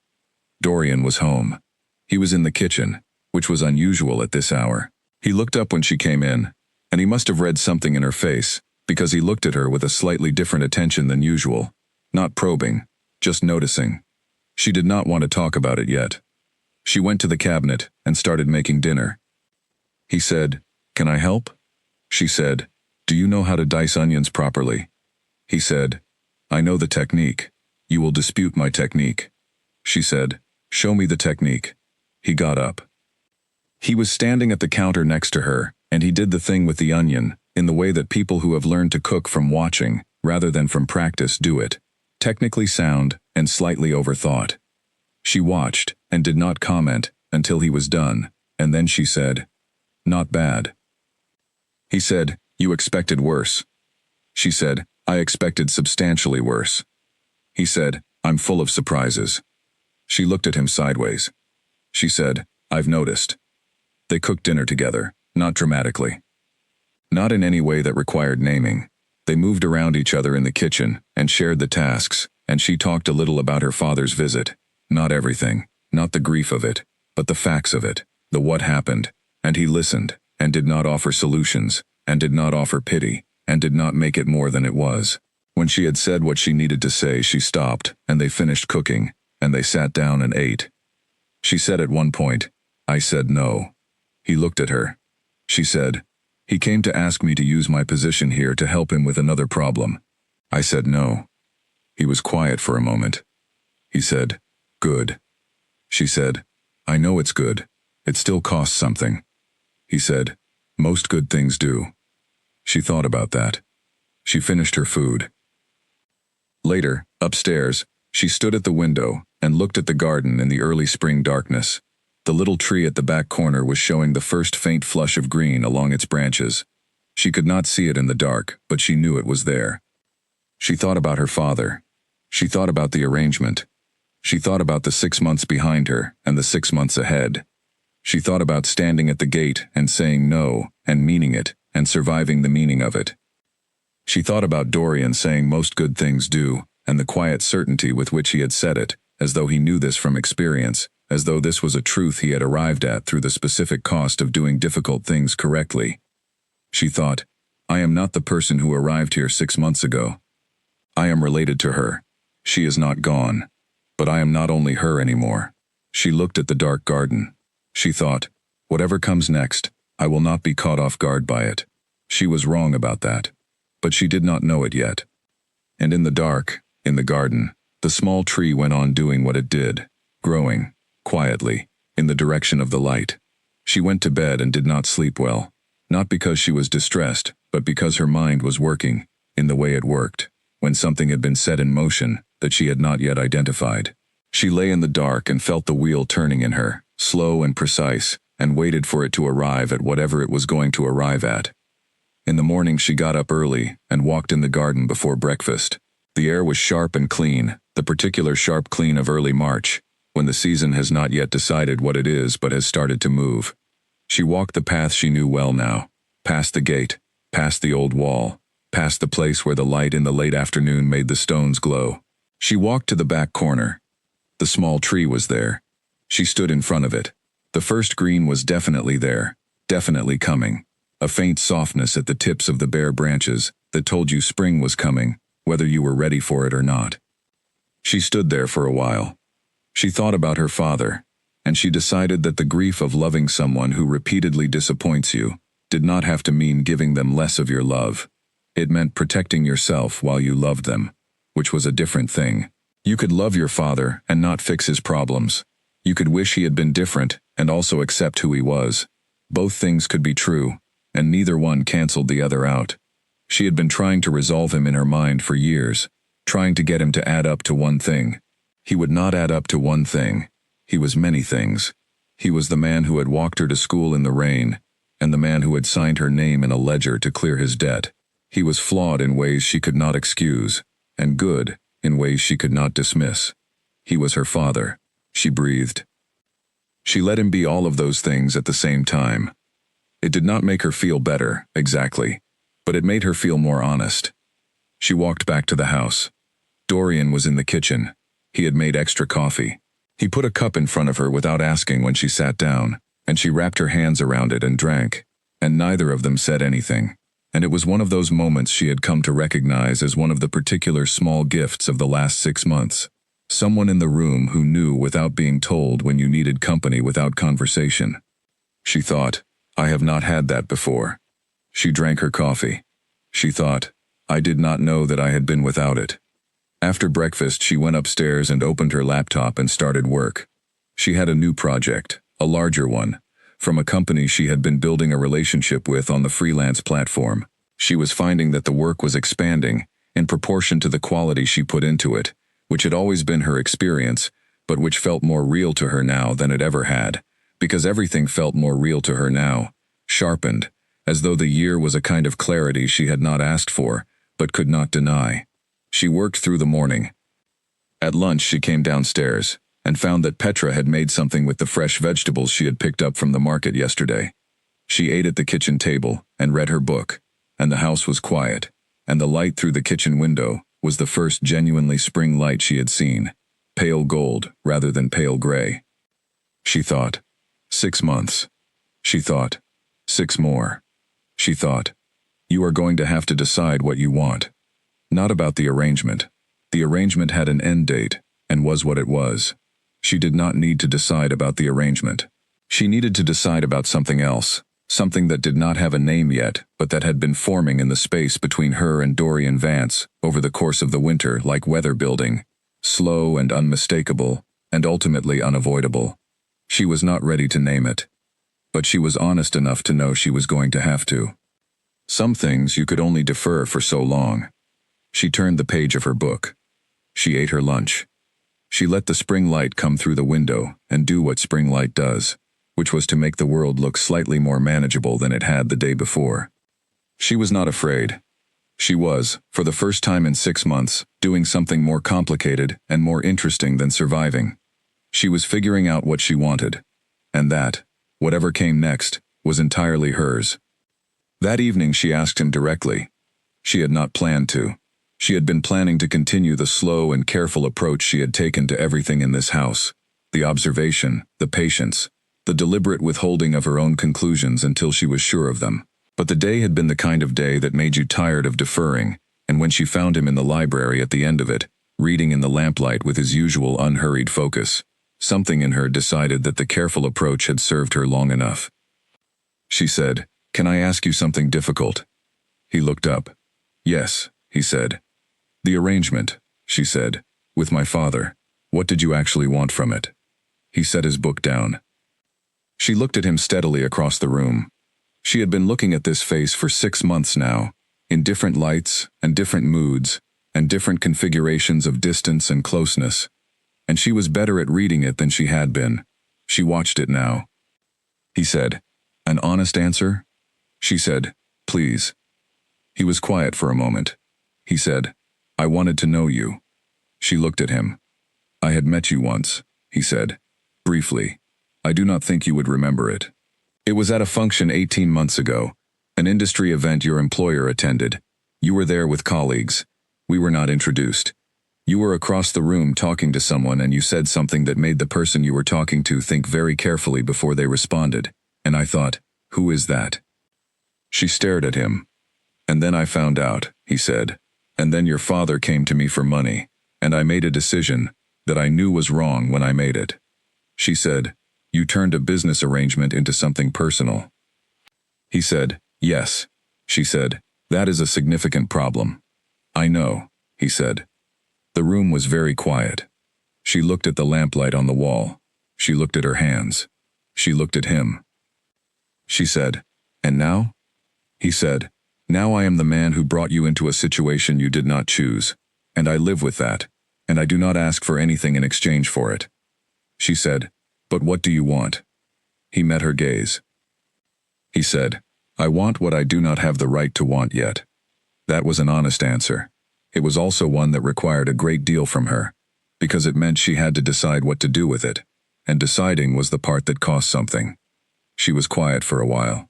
Dorian was home. He was in the kitchen, which was unusual at this hour. He looked up when she came in, and he must have read something in her face, because he looked at her with a slightly different attention than usual, not probing, just noticing. She did not want to talk about it yet. She went to the cabinet and started making dinner. He said, can I help? She said, do you know how to dice onions properly? He said, I know the technique. You will dispute my technique. She said, show me the technique. He got up. He was standing at the counter next to her, and he did the thing with the onion, in the way that people who have learned to cook from watching, rather than from practice, do it. Technically sound and slightly overthought. She watched and did not comment until he was done, and then she said, not bad. He said, you expected worse. She said, I expected substantially worse. He said, I'm full of surprises. She looked at him sideways. She said, I've noticed. They cooked dinner together, not dramatically. Not in any way that required naming. They moved around each other in the kitchen and shared the tasks, and she talked a little about her father's visit. Not everything, not the grief of it, but the facts of it, the what happened, and he listened, and did not offer solutions, and did not offer pity, and did not make it more than it was. When she had said what she needed to say, she stopped, and they finished cooking, and they sat down and ate. She said at one point, I said no. He looked at her. She said, he came to ask me to use my position here to help him with another problem. I said no. He was quiet for a moment. He said, good. She said, I know it's good. It still costs something. He said, most good things do. She thought about that. She finished her food. Later, upstairs, she stood at the window and looked at the garden in the early spring darkness. The little tree at the back corner was showing the first faint flush of green along its branches. She could not see it in the dark, but she knew it was there. She thought about her father. She thought about the arrangement. She thought about the 6 months behind her and the 6 months ahead. She thought about standing at the gate and saying no, and meaning it, and surviving the meaning of it. She thought about Dorian saying most good things do, and the quiet certainty with which he had said it, as though he knew this from experience, as though this was a truth he had arrived at through the specific cost of doing difficult things correctly. She thought, I am not the person who arrived here 6 months ago. I am related to her. She is not gone. But I am not only her anymore. She looked at the dark garden. She thought, whatever comes next, I will not be caught off guard by it. She was wrong about that. But she did not know it yet. And in the dark, in the garden, the small tree went on doing what it did, growing, quietly, in the direction of the light. She went to bed and did not sleep well, not because she was distressed, but because her mind was working, in the way it worked, when something had been set in motion that she had not yet identified. She lay in the dark and felt the wheel turning in her, slow and precise, and waited for it to arrive at whatever it was going to arrive at. In the morning she got up early and walked in the garden before breakfast. The air was sharp and clean, the particular sharp clean of early March, when the season has not yet decided what it is but has started to move. She walked the path she knew well now, past the gate, past the old wall, past the place where the light in the late afternoon made the stones glow. She walked to the back corner. The small tree was there. She stood in front of it. The first green was definitely there, definitely coming. A faint softness at the tips of the bare branches that told you spring was coming, whether you were ready for it or not. She stood there for a while. She thought about her father, and she decided that the grief of loving someone who repeatedly disappoints you did not have to mean giving them less of your love. It meant protecting yourself while you loved them, which was a different thing. You could love your father and not fix his problems. You could wish he had been different and also accept who he was. Both things could be true, and neither one canceled the other out. She had been trying to resolve him in her mind for years, trying to get him to add up to one thing. He would not add up to one thing. He was many things. He was the man who had walked her to school in the rain, and the man who had signed her name in a ledger to clear his debt. He was flawed in ways she could not excuse, and good in ways she could not dismiss. He was her father. She breathed. She let him be all of those things at the same time. It did not make her feel better, exactly, but it made her feel more honest. She walked back to the house. Dorian was in the kitchen. He had made extra coffee. He put a cup in front of her without asking when she sat down, and she wrapped her hands around it and drank, and neither of them said anything. And it was one of those moments she had come to recognize as one of the particular small gifts of the last 6 months. Someone in the room who knew without being told when you needed company without conversation. She thought, I have not had that before. She drank her coffee. She thought, I did not know that I had been without it. After breakfast, she went upstairs and opened her laptop and started work. She had a new project, a larger one, from a company she had been building a relationship with on the freelance platform. She was finding that the work was expanding in proportion to the quality she put into it, which had always been her experience, but which felt more real to her now than it ever had, because everything felt more real to her now, sharpened, as though the year was a kind of clarity she had not asked for, but could not deny. She worked through the morning. At lunch she came downstairs, and found that Petra had made something with the fresh vegetables she had picked up from the market yesterday. She ate at the kitchen table and read her book, and the house was quiet, and the light through the kitchen window was the first genuinely spring light she had seen, pale gold rather than pale gray. She thought, 6 months. She thought, 6 more. She thought, you are going to have to decide what you want. Not about the arrangement. The arrangement had an end date, and was what it was. She did not need to decide about the arrangement. She needed to decide about something else, something that did not have a name yet, but that had been forming in the space between her and Dorian Vance over the course of the winter like weather building, slow and unmistakable, and ultimately unavoidable. She was not ready to name it. But she was honest enough to know she was going to have to. Some things you could only defer for so long. She turned the page of her book. She ate her lunch. She let the spring light come through the window and do what spring light does, which was to make the world look slightly more manageable than it had the day before. She was not afraid. She was, for the first time in 6 months, doing something more complicated and more interesting than surviving. She was figuring out what she wanted, and that, whatever came next, was entirely hers. That evening she asked him directly. She had not planned to. She had been planning to continue the slow and careful approach she had taken to everything in this house. The observation, the patience, the deliberate withholding of her own conclusions until she was sure of them. But the day had been the kind of day that made you tired of deferring, and when she found him in the library at the end of it, reading in the lamplight with his usual unhurried focus, something in her decided that the careful approach had served her long enough. She said, "Can I ask you something difficult?" He looked up. "Yes," he said. "The arrangement," she said, "with my father. What did you actually want from it?" He set his book down. She looked at him steadily across the room. She had been looking at this face for 6 months now, in different lights and different moods and different configurations of distance and closeness, and she was better at reading it than she had been. She watched it now. He said, "An honest answer?" She said, "Please." He was quiet for a moment. He said, "I wanted to know you." She looked at him. "I had met you once," he said, briefly. "I do not think you would remember it. It was at a function 18 months ago, an industry event your employer attended. You were there with colleagues. We were not introduced. You were across the room talking to someone and you said something that made the person you were talking to think very carefully before they responded, and I thought, who is that?" She stared at him. "And then I found out," he said. "And then your father came to me for money. and I made a decision that I knew was wrong when I made it. She said, "You turned a business arrangement into something personal." He said, "Yes." She said, "That is a significant problem." "I know," he said. The room was very quiet. She looked at the lamplight on the wall. She looked at her hands. She looked at him. She said, "And now?" He said, "Now I am the man who brought you into a situation you did not choose, and I live with that, and I do not ask for anything in exchange for it." She said, "But what do you want?" He met her gaze. He said, "I want what I do not have the right to want yet." That was an honest answer. It was also one that required a great deal from her, because it meant she had to decide what to do with it, and deciding was the part that cost something. She was quiet for a while.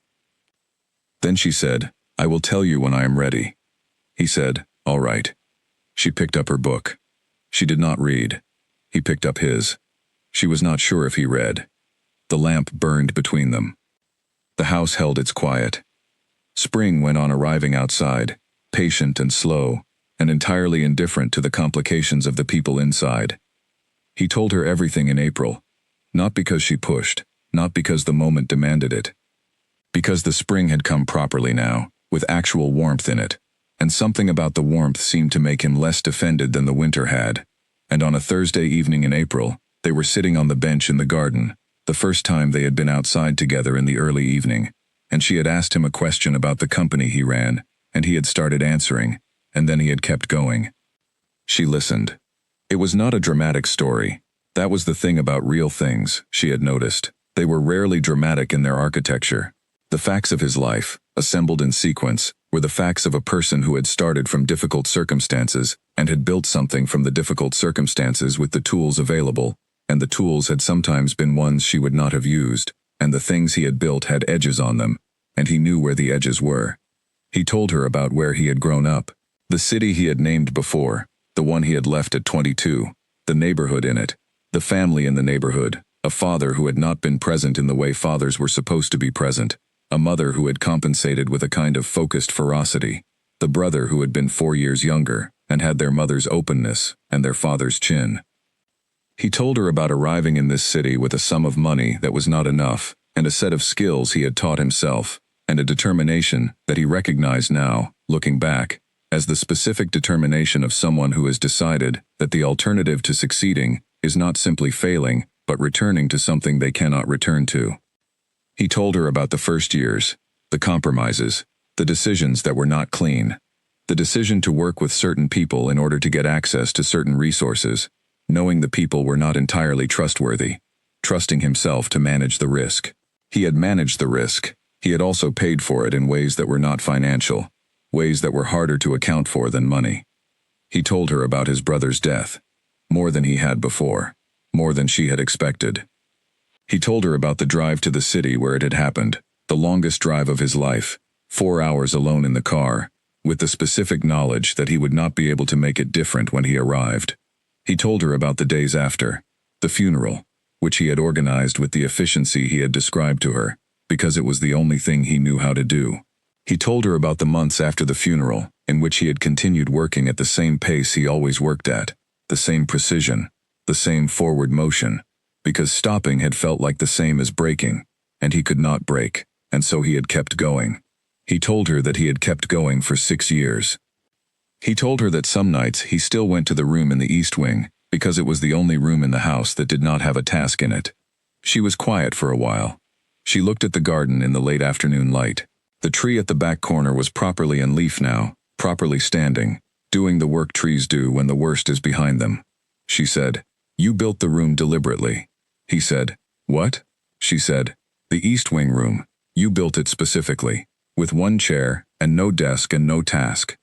Then she said, "I will tell you when I am ready." He said, "All right." She picked up her book. She did not read. He picked up his. She was not sure if he read. The lamp burned between them. The house held its quiet. Spring went on arriving outside, patient and slow, and entirely indifferent to the complications of the people inside. He told her everything in April, not because she pushed, not because the moment demanded it, because the spring had come properly now, with actual warmth in it, and something about the warmth seemed to make him less defended than the winter had. And on a Thursday evening in April, they were sitting on the bench in the garden, the first time they had been outside together in the early evening, and she had asked him a question about the company he ran, and he had started answering, and then he had kept going. She listened. It was not a dramatic story. That was the thing about real things, she had noticed. They were rarely dramatic in their architecture. The facts of his life, assembled in sequence, were the facts of a person who had started from difficult circumstances and had built something from the difficult circumstances with the tools available, and the tools had sometimes been ones she would not have used, and the things he had built had edges on them, and he knew where the edges were. He told her about where he had grown up, the city he had named before, the one he had left at 22, the neighborhood in it, the family in the neighborhood, a father who had not been present in the way fathers were supposed to be present, a mother who had compensated with a kind of focused ferocity, the brother who had been 4 years younger and had their mother's openness and their father's chin. He told her about arriving in this city with a sum of money that was not enough, and a set of skills he had taught himself, and a determination that he recognized now, looking back, as the specific determination of someone who has decided that the alternative to succeeding is not simply failing, but returning to something they cannot return to. He told her about the first years, the compromises, the decisions that were not clean, the decision to work with certain people in order to get access to certain resources, knowing the people were not entirely trustworthy, trusting himself to manage the risk. He had managed the risk. He had also paid for it in ways that were not financial, ways that were harder to account for than money. He told her about his brother's death, more than he had before, more than she had expected. He told her about the drive to the city where it had happened, the longest drive of his life, 4 hours alone in the car, with the specific knowledge that he would not be able to make it different when he arrived. He told her about the days after, the funeral, which he had organized with the efficiency he had described to her, because it was the only thing he knew how to do. He told her about the months after the funeral, in which he had continued working at the same pace he always worked at, the same precision, the same forward motion, because stopping had felt like the same as breaking, and he could not break, and so he had kept going. He told her that he had kept going for 6 years. He told her that some nights he still went to the room in the east wing, because it was the only room in the house that did not have a task in it. She was quiet for a while. She looked at the garden in the late afternoon light. The tree at the back corner was properly in leaf now, properly standing, doing the work trees do when the worst is behind them. She said, "You built the room deliberately." He said, "What?" She said, "The east wing room. You built it specifically, with 1 chair, and no desk and no task."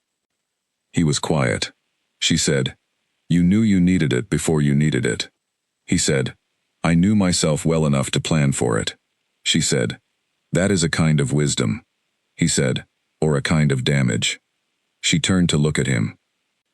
He was quiet. She said, "You knew you needed it before you needed it." He said, "I knew myself well enough to plan for it." She said, "That is a kind of wisdom." He said, "Or a kind of damage." She turned to look at him.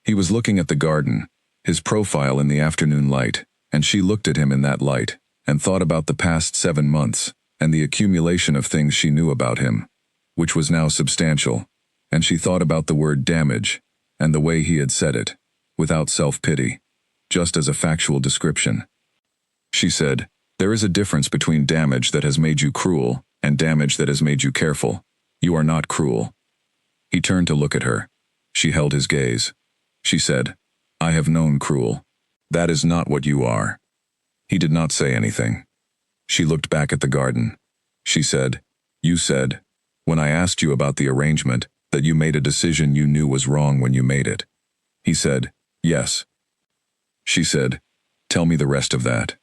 He was looking at the garden, his profile in the afternoon light, and she looked at him in that light, and thought about the past 7 months, and the accumulation of things she knew about him, which was now substantial, and she thought about the word damage, and the way he had said it, without self-pity, just as a factual description. She said, "There is a difference between damage that has made you cruel and damage that has made you careful. You are not cruel." He turned to look at her. She held his gaze. She said, "I have known cruel. That is not what you are." He did not say anything. She looked back at the garden. She said, "You said, when I asked you about the arrangement, that you made a decision you knew was wrong when you made it." He said, "Yes." She said, "Tell me the rest of that."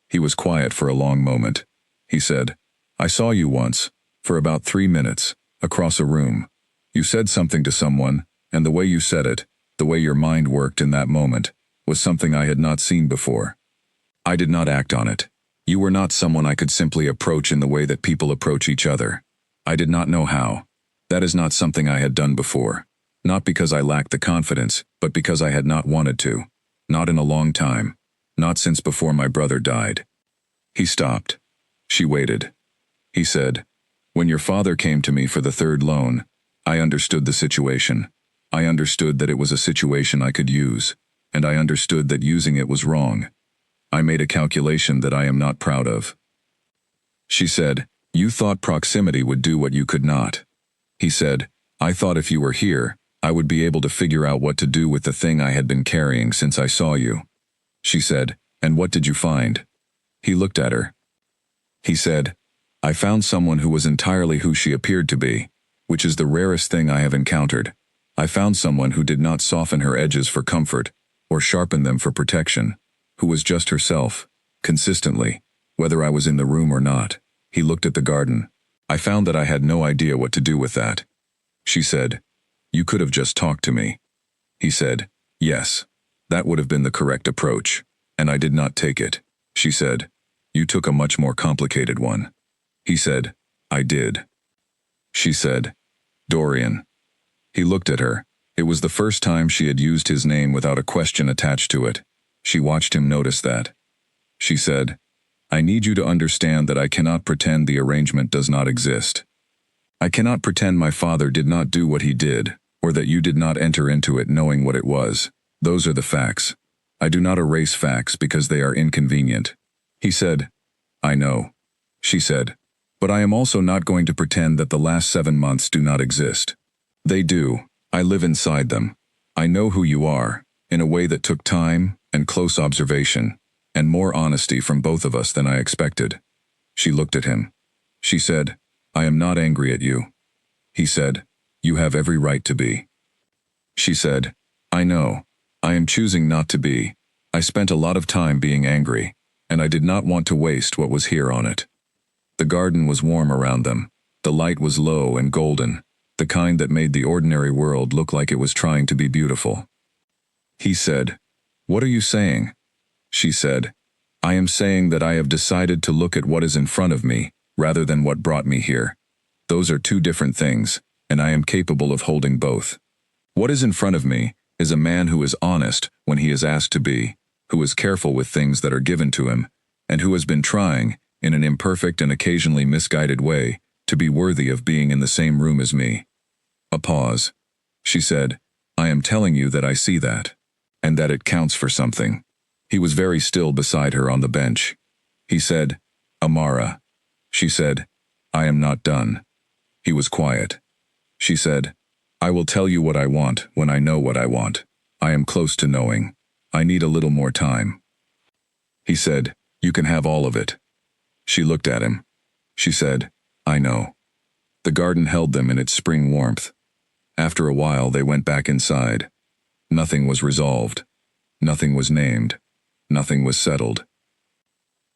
He was quiet for a long moment. He said, "I saw you once, for about 3 minutes, across a room. You said something to someone, and the way you said it, the way your mind worked in that moment, was something I had not seen before. I did not act on it. You were not someone I could simply approach in the way that people approach each other. I did not know how. That is not something I had done before. Not because I lacked the confidence, but because I had not wanted to. Not in a long time. Not since before my brother died." He stopped. She waited. He said, "When your father came to me for the third loan, I understood the situation. I understood that it was a situation I could use, and I understood that using it was wrong. I made a calculation that I am not proud of." She said, "You thought proximity would do what you could not." He said, "I thought if you were here, I would be able to figure out what to do with the thing I had been carrying since I saw you." She said, "And what did you find?" He looked at her. He said, "I found someone who was entirely who she appeared to be, which is the rarest thing I have encountered. I found someone who did not soften her edges for comfort, or sharpen them for protection, who was just herself, consistently, whether I was in the room or not." He looked at the garden. "I found that I had no idea what to do with that." She said, "You could have just talked to me." He said, "Yes, that would have been the correct approach, and I did not take it." She said, "You took a much more complicated one." He said, "I did." She said, "Dorian." He looked at her. It was the first time she had used his name without a question attached to it. She watched him notice that. She said, "I need you to understand that I cannot pretend the arrangement does not exist. I cannot pretend my father did not do what he did, or that you did not enter into it knowing what it was. Those are the facts. I do not erase facts because they are inconvenient." He said, "I know." She said, "But I am also not going to pretend that the last 7 months do not exist. They do. I live inside them. I know who you are, in a way that took time and close observation, and more honesty from both of us than I expected." She looked at him. She said, "I am not angry at you." He said, "You have every right to be." She said, "I know. I am choosing not to be. I spent a lot of time being angry, and I did not want to waste what was here on it." The garden was warm around them. The light was low and golden, the kind that made the ordinary world look like it was trying to be beautiful. He said, "What are you saying?" She said, "I am saying that I have decided to look at what is in front of me, rather than what brought me here. Those are two different things, and I am capable of holding both. What is in front of me is a man who is honest when he is asked to be, who is careful with things that are given to him, and who has been trying, in an imperfect and occasionally misguided way, to be worthy of being in the same room as me." A pause. She said, "I am telling you that I see that, and that it counts for something." He was very still beside her on the bench. He said, "Amara." She said, "I am not done." He was quiet. She said, "I will tell you what I want when I know what I want. I am close to knowing. I need a little more time." He said, "You can have all of it." She looked at him. She said, "I know." The garden held them in its spring warmth. After a while they went back inside. Nothing was resolved. Nothing was named. Nothing was settled.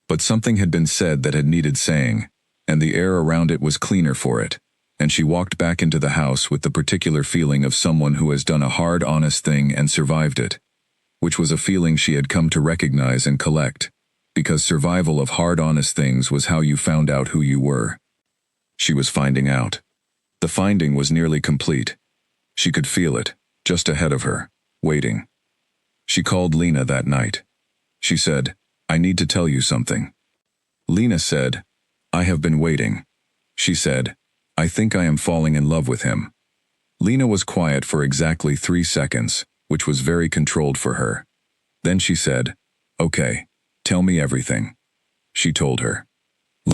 But something had been said that had needed saying, and the air around it was cleaner for it, and she walked back into the house with the particular feeling of someone who has done a hard, honest thing and survived it, which was a feeling she had come to recognize and collect, because survival of hard, honest things was how you found out who you were. She was finding out. The finding was nearly complete. She could feel it, just ahead of her, waiting. She called Lena that night. She said, "I need to tell you something." Lena said, "I have been waiting." She said, "I think I am falling in love with him." Lena was quiet for exactly 3 seconds. which was very controlled for her. Then she said, "Okay, tell me everything." She told her.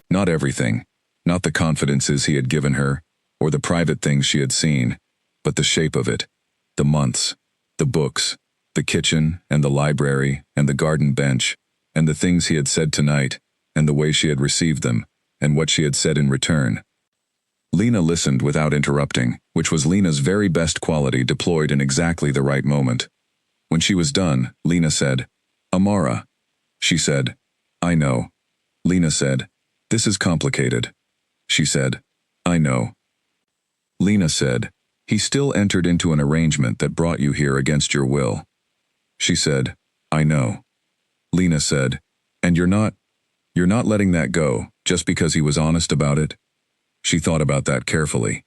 Not everything, not the confidences he had given her, or the private things she had seen, but the shape of it, the months, the books, the kitchen and the library and the garden bench, and the things he had said tonight, and the way she had received them, and what she had said in return. Lena listened without interrupting, which was Lena's very best quality deployed in exactly the right moment. When she was done, Lena said, "Amara." She said, "I know." Lena said, "This is complicated." She said, "I know." Lena said, "He still entered into an arrangement that brought you here against your will." She said, "I know." Lena said, "And you're not letting that go, just because he was honest about it?" She thought about that carefully.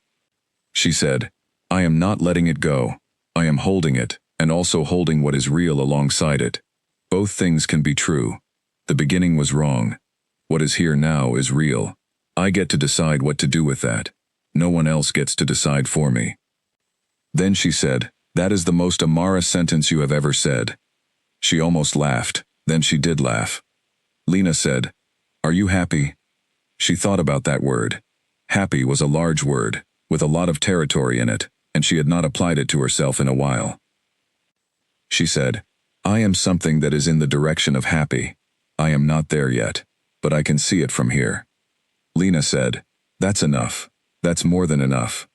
She said, "I am not letting it go. I am holding it, and also holding what is real alongside it. Both things can be true. The beginning was wrong. What is here now is real. I get to decide what to do with that. No one else gets to decide for me." Then she said, "That is the most Amara sentence you have ever said." She almost laughed, then she did laugh. Lena said, "Are you happy?" She thought about that word. Happy was a large word, with a lot of territory in it, and she had not applied it to herself in a while. She said, "I am something that is in the direction of happy. I am not there yet, but I can see it from here." Lena said, "That's enough. That's more than enough."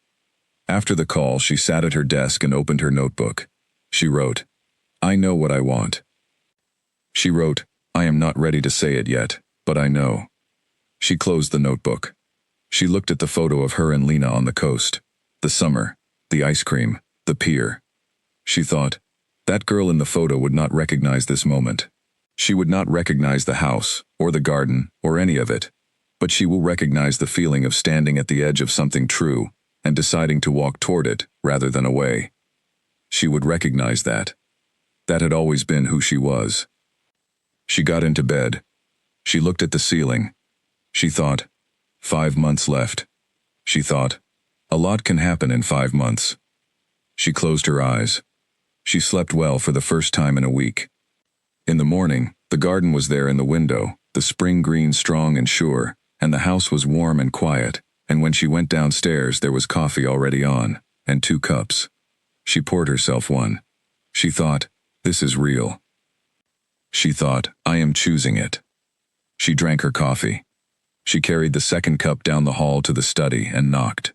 After the call, she sat at her desk and opened her notebook. She wrote, "I know what I want." She wrote, "I am not ready to say it yet, but I know." She closed the notebook. She looked at the photo of her and Lena on the coast, the summer, the ice cream, the pier. She thought, that girl in the photo would not recognize this moment. She would not recognize the house, or the garden, or any of it, but she will recognize the feeling of standing at the edge of something true and deciding to walk toward it rather than away. She would recognize that. That had always been who she was. She got into bed. She looked at the ceiling. She thought, 5 months left. She thought, a lot can happen in 5 months. She closed her eyes. She slept well for the first time in a week. In the morning, the garden was there in the window, the spring green strong and sure, and the house was warm and quiet, and when she went downstairs there was coffee already on, and 2 cups. She poured herself one. She thought, this is real. She thought, I am choosing it. She drank her coffee. She carried the 2nd cup down the hall to the study and knocked.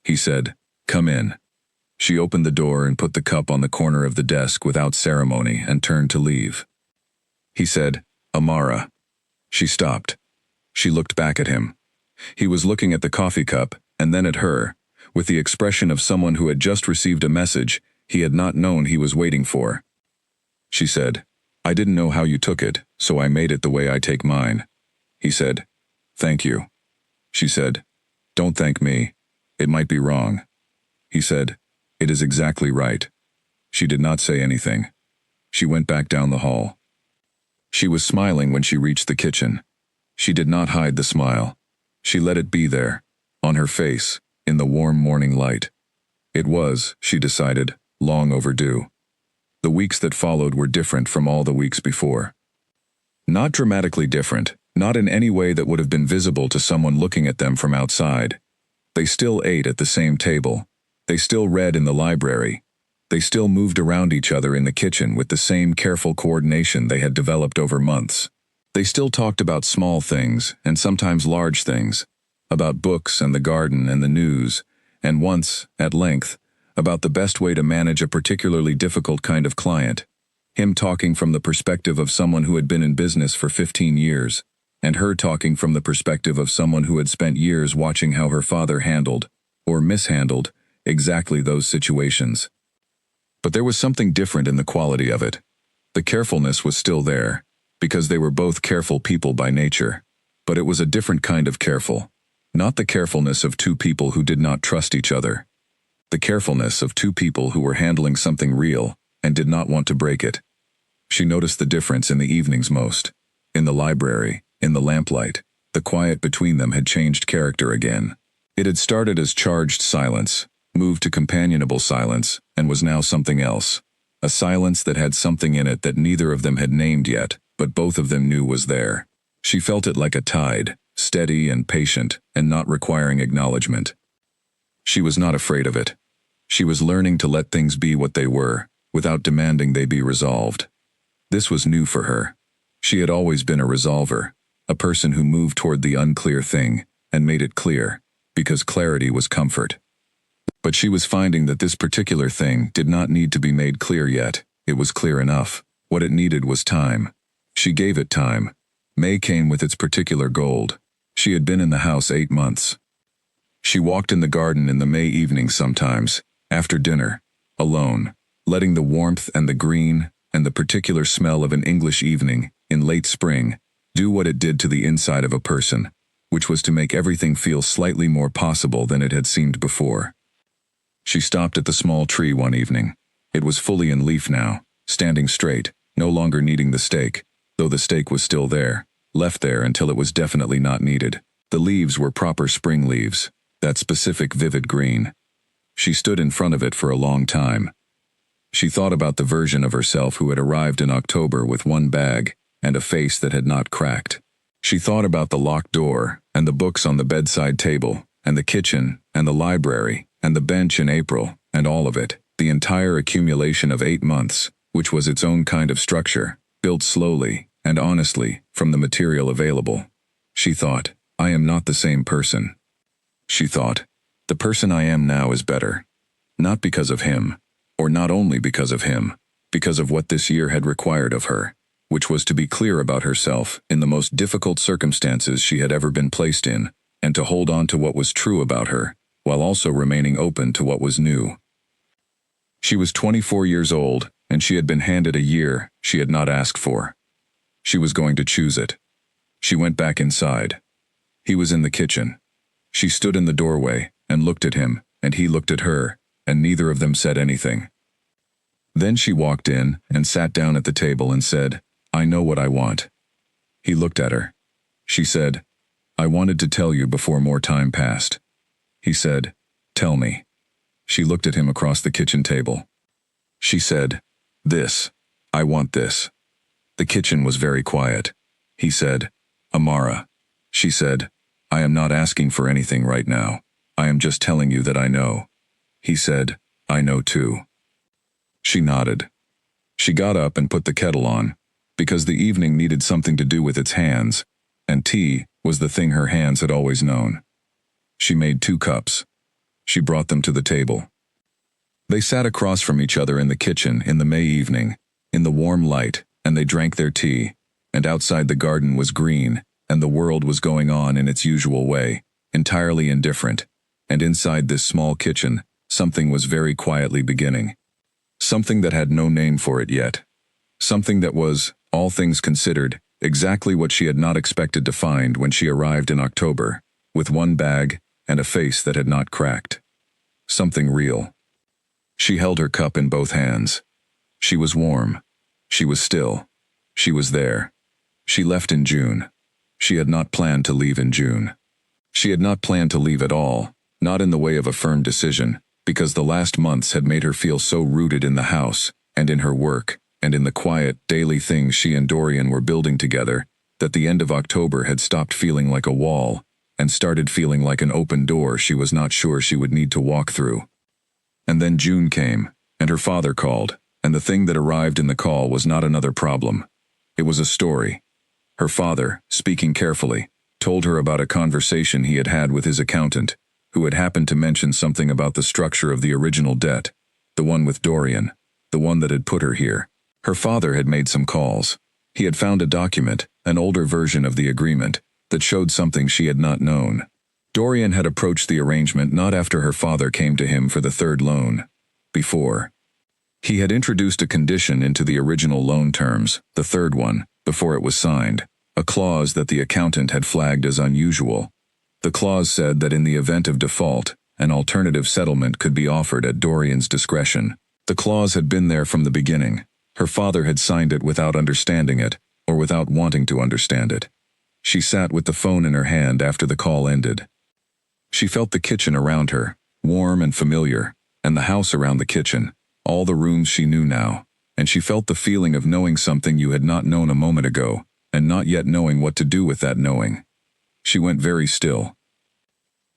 He said, "Come in." She opened the door and put the cup on the corner of the desk without ceremony and turned to leave. He said, "Amara." She stopped. She looked back at him. He was looking at the coffee cup and then at her, with the expression of someone who had just received a message he had not known he was waiting for. She said, "I didn't know how you took it, so I made it the way I take mine." He said, "Thank you." She said, "Don't thank me. It might be wrong." He said, "It is exactly right." She did not say anything. She went back down the hall. She was smiling when she reached the kitchen. She did not hide the smile. She let it be there, on her face, in the warm morning light. It was, she decided, long overdue. The weeks that followed were different from all the weeks before. Not dramatically different, not in any way that would have been visible to someone looking at them from outside. They still ate at the same table. They still read in the library. They still moved around each other in the kitchen with the same careful coordination they had developed over months. They still talked about small things, and sometimes large things, about books and the garden and the news, and once, at length, about the best way to manage a particularly difficult kind of client. Him talking from the perspective of someone who had been in business for 15 years, and her talking from the perspective of someone who had spent years watching how her father handled, or mishandled, exactly those situations. But there was something different in the quality of it. The carefulness was still there, because they were both careful people by nature, but it was a different kind of careful, not the carefulness of 2 people who did not trust each other. The carefulness of 2 people who were handling something real and did not want to break it. She noticed the difference in the evenings most. In the library, in the lamplight, the quiet between them had changed character again. It had started as charged silence, moved to companionable silence, and was now something else. A silence that had something in it that neither of them had named yet, but both of them knew was there. She felt it like a tide, steady and patient, and not requiring acknowledgement. She was not afraid of it. She was learning to let things be what they were, without demanding they be resolved. This was new for her. She had always been a resolver, a person who moved toward the unclear thing, and made it clear, because clarity was comfort. But she was finding that this particular thing did not need to be made clear yet. It was clear enough. What it needed was time. She gave it time. May came with its particular gold. She had been in the house 8 months. She walked in the garden in the May evening sometimes, after dinner, alone, letting the warmth and the green, and the particular smell of an English evening, in late spring, do what it did to the inside of a person, which was to make everything feel slightly more possible than it had seemed before. She stopped at the small tree one evening. It was fully in leaf now, standing straight, no longer needing the stake, though the stake was still there, left there until it was definitely not needed. The leaves were proper spring leaves, that specific vivid green. She stood in front of it for a long time. She thought about the version of herself who had arrived in October with one bag and a face that had not cracked. She thought about the locked door, and the books on the bedside table, and the kitchen, and the library, and the bench in April, and all of it, the entire accumulation of 8 months, which was its own kind of structure, built slowly and honestly from the material available. She thought, I am not the same person. She thought, the person I am now is better. Not because of him, or not only because of him, because of what this year had required of her, which was to be clear about herself in the most difficult circumstances she had ever been placed in, and to hold on to what was true about her, while also remaining open to what was new. She was 24 years old, and she had been handed a year she had not asked for. She was going to choose it. She went back inside. He was in the kitchen. She stood in the doorway, and looked at him, and he looked at her, and neither of them said anything. Then she walked in, and sat down at the table and said, I know what I want. He looked at her. She said, I wanted to tell you before more time passed. He said, tell me. She looked at him across the kitchen table. She said, this. I want this. The kitchen was very quiet. He said, Amara. She said, I am not asking for anything right now. I am just telling you that I know. He said, I know too. She nodded. She got up and put the kettle on, because the evening needed something to do with its hands, and tea was the thing her hands had always known. She made 2 cups. She brought them to the table. They sat across from each other in the kitchen in the May evening, in the warm light, and they drank their tea, and outside the garden was green, and the world was going on in its usual way, entirely indifferent, and inside this small kitchen, something was very quietly beginning. Something that had no name for it yet. Something that was, all things considered, exactly what she had not expected to find when she arrived in October, with one bag and a face that had not cracked. Something real. She held her cup in both hands. She was warm. She was still. She was there. She left in June. She had not planned to leave in June. She had not planned to leave at all, not in the way of a firm decision, because the last months had made her feel so rooted in the house, and in her work, and in the quiet, daily things she and Dorian were building together, that the end of October had stopped feeling like a wall, and started feeling like an open door she was not sure she would need to walk through. And then June came, and her father called, and the thing that arrived in the call was not another problem. It was a story. Her father, speaking carefully, told her about a conversation he had had with his accountant, who had happened to mention something about the structure of the original debt, the one with Dorian, the one that had put her here. Her father had made some calls. He had found a document, an older version of the agreement, that showed something she had not known. Dorian had approached the arrangement not after her father came to him for the 3rd loan. Before. He had introduced a condition into the original loan terms, the 3rd one, before it was signed, a clause that the accountant had flagged as unusual. The clause said that in the event of default, an alternative settlement could be offered at Dorian's discretion. The clause had been there from the beginning. Her father had signed it without understanding it, or without wanting to understand it. She sat with the phone in her hand after the call ended. She felt the kitchen around her, warm and familiar, and the house around the kitchen, all the rooms she knew now, and she felt the feeling of knowing something you had not known a moment ago, and not yet knowing what to do with that knowing. She went very still.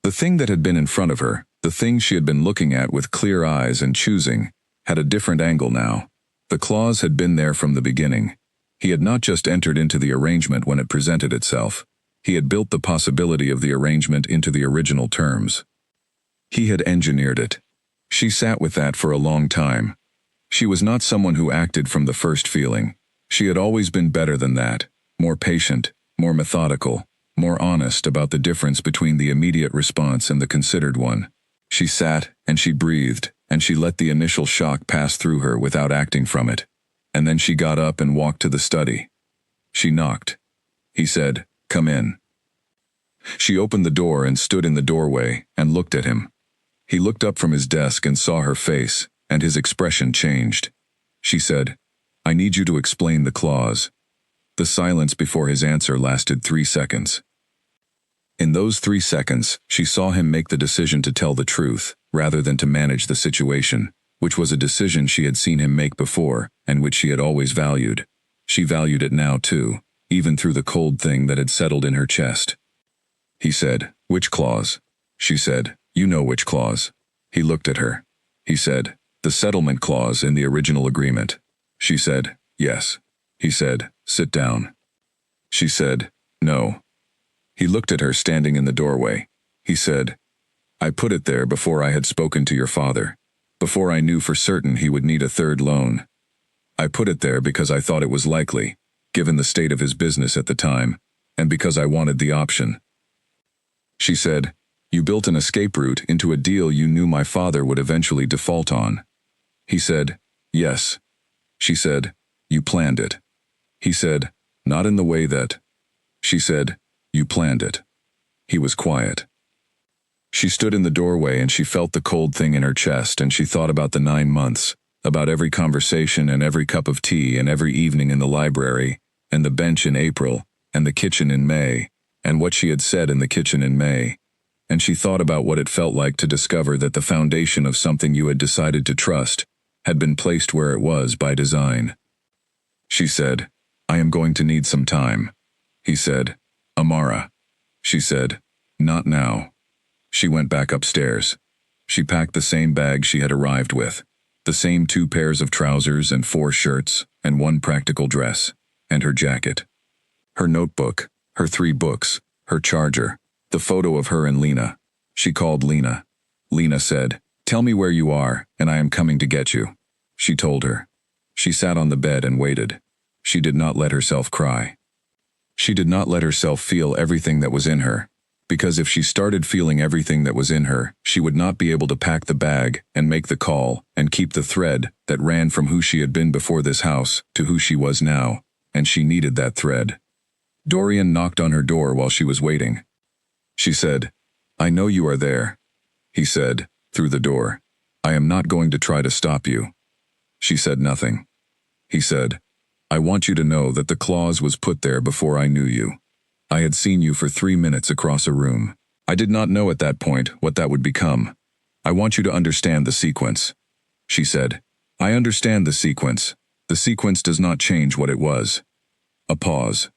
The thing that had been in front of her, the thing she had been looking at with clear eyes and choosing, had a different angle now. The clause had been there from the beginning. He had not just entered into the arrangement when it presented itself. He had built the possibility of the arrangement into the original terms. He had engineered it. She sat with that for a long time. She was not someone who acted from the first feeling. She had always been better than that, more patient, more methodical, more honest about the difference between the immediate response and the considered one. She sat, and she breathed, and she let the initial shock pass through her without acting from it. And then she got up and walked to the study. She knocked. He said, "Come in." She opened the door and stood in the doorway and looked at him. He looked up from his desk and saw her face, and his expression changed. She said, "I need you to explain the clause." The silence before his answer lasted 3 seconds. In those 3 seconds, she saw him make the decision to tell the truth, rather than to manage the situation, which was a decision she had seen him make before, and which she had always valued. She valued it now too, even through the cold thing that had settled in her chest. He said, "Which clause?" She said, "You know which clause." He looked at her. He said, "The settlement clause in the original agreement." She said, "Yes." He said, "Sit down." She said, "No." He looked at her standing in the doorway. He said, "I put it there before I had spoken to your father, before I knew for certain he would need a third loan. I put it there because I thought it was likely, given the state of his business at the time, and because I wanted the option." She said, "You built an escape route into a deal you knew my father would eventually default on." He said, "Yes." She said, "You planned it." He said, "Not in the way that." She said, "You planned it." He was quiet. She stood in the doorway and she felt the cold thing in her chest, and she thought about the 9 months, about every conversation and every cup of tea and every evening in the library, and the bench in April, and the kitchen in May, and what she had said in the kitchen in May. And she thought about what it felt like to discover that the foundation of something you had decided to trust had been placed where it was by design. She said, "I am going to need some time." He said, "Amara." She said, "Not now." She went back upstairs. She packed the same bag she had arrived with, the same 2 pairs of trousers and 4 shirts and 1 practical dress, and her jacket. Her notebook, her 3 books, her charger, the photo of her and Lena. She called Lena. Lena said, "Tell me where you are, and I am coming to get you." She told her. She sat on the bed and waited. She did not let herself cry. She did not let herself feel everything that was in her, because if she started feeling everything that was in her, she would not be able to pack the bag and make the call and keep the thread that ran from who she had been before this house to who she was now, and she needed that thread. Dorian knocked on her door while she was waiting. She said, "I know you are there." He said, through the door, "I am not going to try to stop you." She said nothing. He said, "I want you to know that the clause was put there before I knew you. I had seen you for 3 minutes across a room. I did not know at that point what that would become. I want you to understand the sequence." She said, "I understand the sequence. The sequence does not change what it was." A pause.